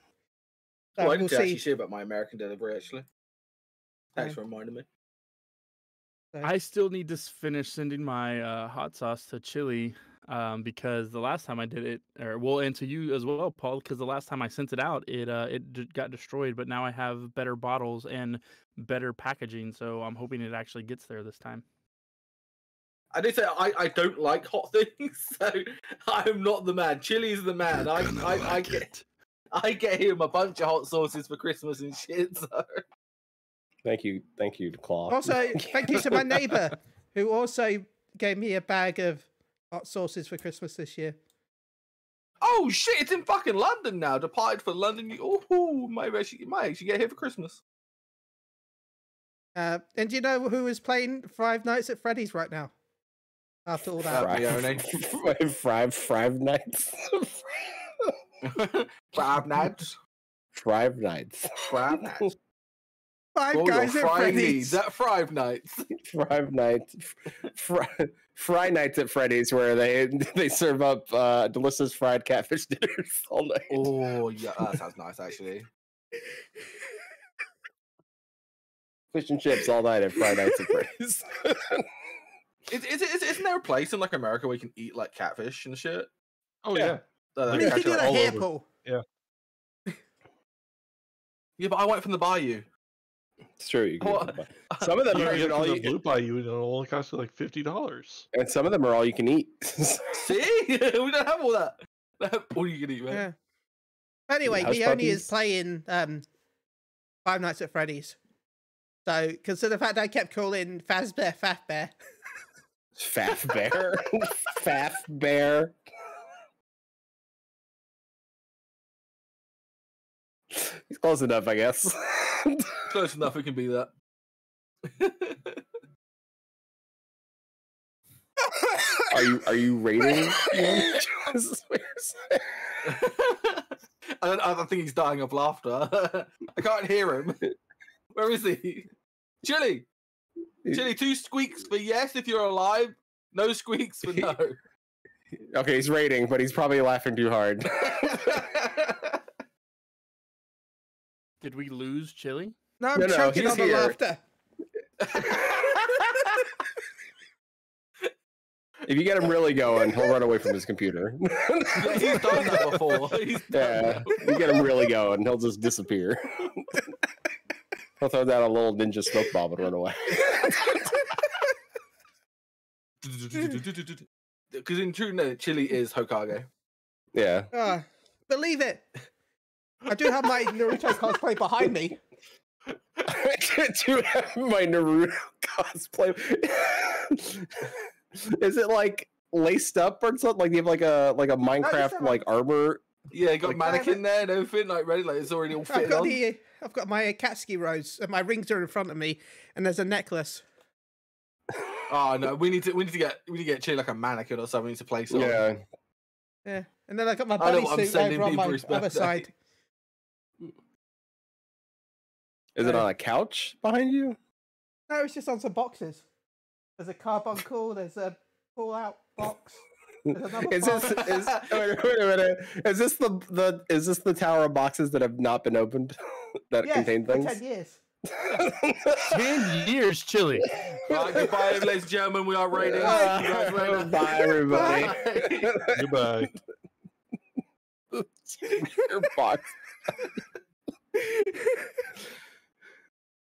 Oh, I
we'll
need to actually
see.
share about my American delivery, actually. Thanks for reminding me.
I still need to finish sending my hot sauce to Chili because the last time I did it, and to you as well, Paul, because the last time I sent it out, it got destroyed. But now I have better bottles and better packaging, so I'm hoping it actually gets there this time.
I did say I don't like hot things, so I'm not the man. Chili's the man. I get him a bunch of hot sauces for Christmas and shit. So.
Thank you, Claw.
Also, thank you to my neighbour who also gave me a bag of hot sauces for Christmas this year.
Oh shit! It's in fucking London now. Departed for London. Oh, maybe I should get here for Christmas.
And do you know who is playing Five Nights at Freddy's right now? After all that,
Five Nights.
Five Nights.
Five Nights.
Five Nights.
Five Guys at Freddy's.
At Five Nights.
Five Nights. Fry Nights at Freddy's, where they serve up delicious fried catfish dinners all night.
Oh yeah, that sounds nice actually.
Fish and chips all night at Fry Nights at Freddy's.
Isn't there a place in like America where you can eat like catfish and shit?
Oh yeah.
That
You
catch
can do
it
that
all
here,
over.
Paul.
Yeah, but I went from the bayou.
It's true. You
What?
can, some of them
You
are
can
even
get
all
from
you
the
can,
Blue Bayou and it'll only cost you like $50.
and some of them are all you can eat.
See, we don't have all that. All you can eat, man.
Yeah. Anyway,
House
Leonie is
puppies?
playing Five Nights at Freddy's. So, consider the fact that I kept calling Fazbear Fat Bear.
Faff bear. Faff bear. He's close enough, I guess.
Close enough, it can be that.
Are you rating? This is what you're saying.
I think he's dying of laughter. I can't hear him. Where is he? Chili! Chili, 2 squeaks for yes if you're alive, no squeaks for no.
Okay, he's rating, but he's probably laughing too hard.
Did we lose Chili?
No, I'm
No,
choking
he's
on the
here.
laughter.
If you get him really going, he'll run away from his computer.
Yeah, he's done that before.
Yeah, you get him really going, he'll just disappear. He'll throw down a little ninja smoke bomb and run away.
Because in true no, Chili is Hokage.
Yeah.
Believe it. I do have my Naruto cosplay behind me.
To have my Naruto cosplay. Is it like laced up or something? Like you have like a Minecraft
not.
like armor?
Yeah, got
Like-
mannequin there and everything, like ready, like it's already all fitted on.
I've got my Akatsuki rose, and my rings are in front of me, and there's a necklace.
Oh no, we need to get Chili like a mannequin or something to place on.
Yeah.
Yeah, and then I got my
I know what I'm
bodysuit
sending
over on
him
my
for his
other
birthday.
side.
Is it on a couch behind you?
No, it's just on some boxes. There's a carbuncle. There's a pull-out box. There's another
Is
box.
this wait a minute? Is this the tower of boxes that have not been opened that
Yes,
contain
for
things?
10 years.
10 years, Chili.
Right, goodbye, ladies and gentlemen. We are rating.
Bye, everybody.
Goodbye.
Your box.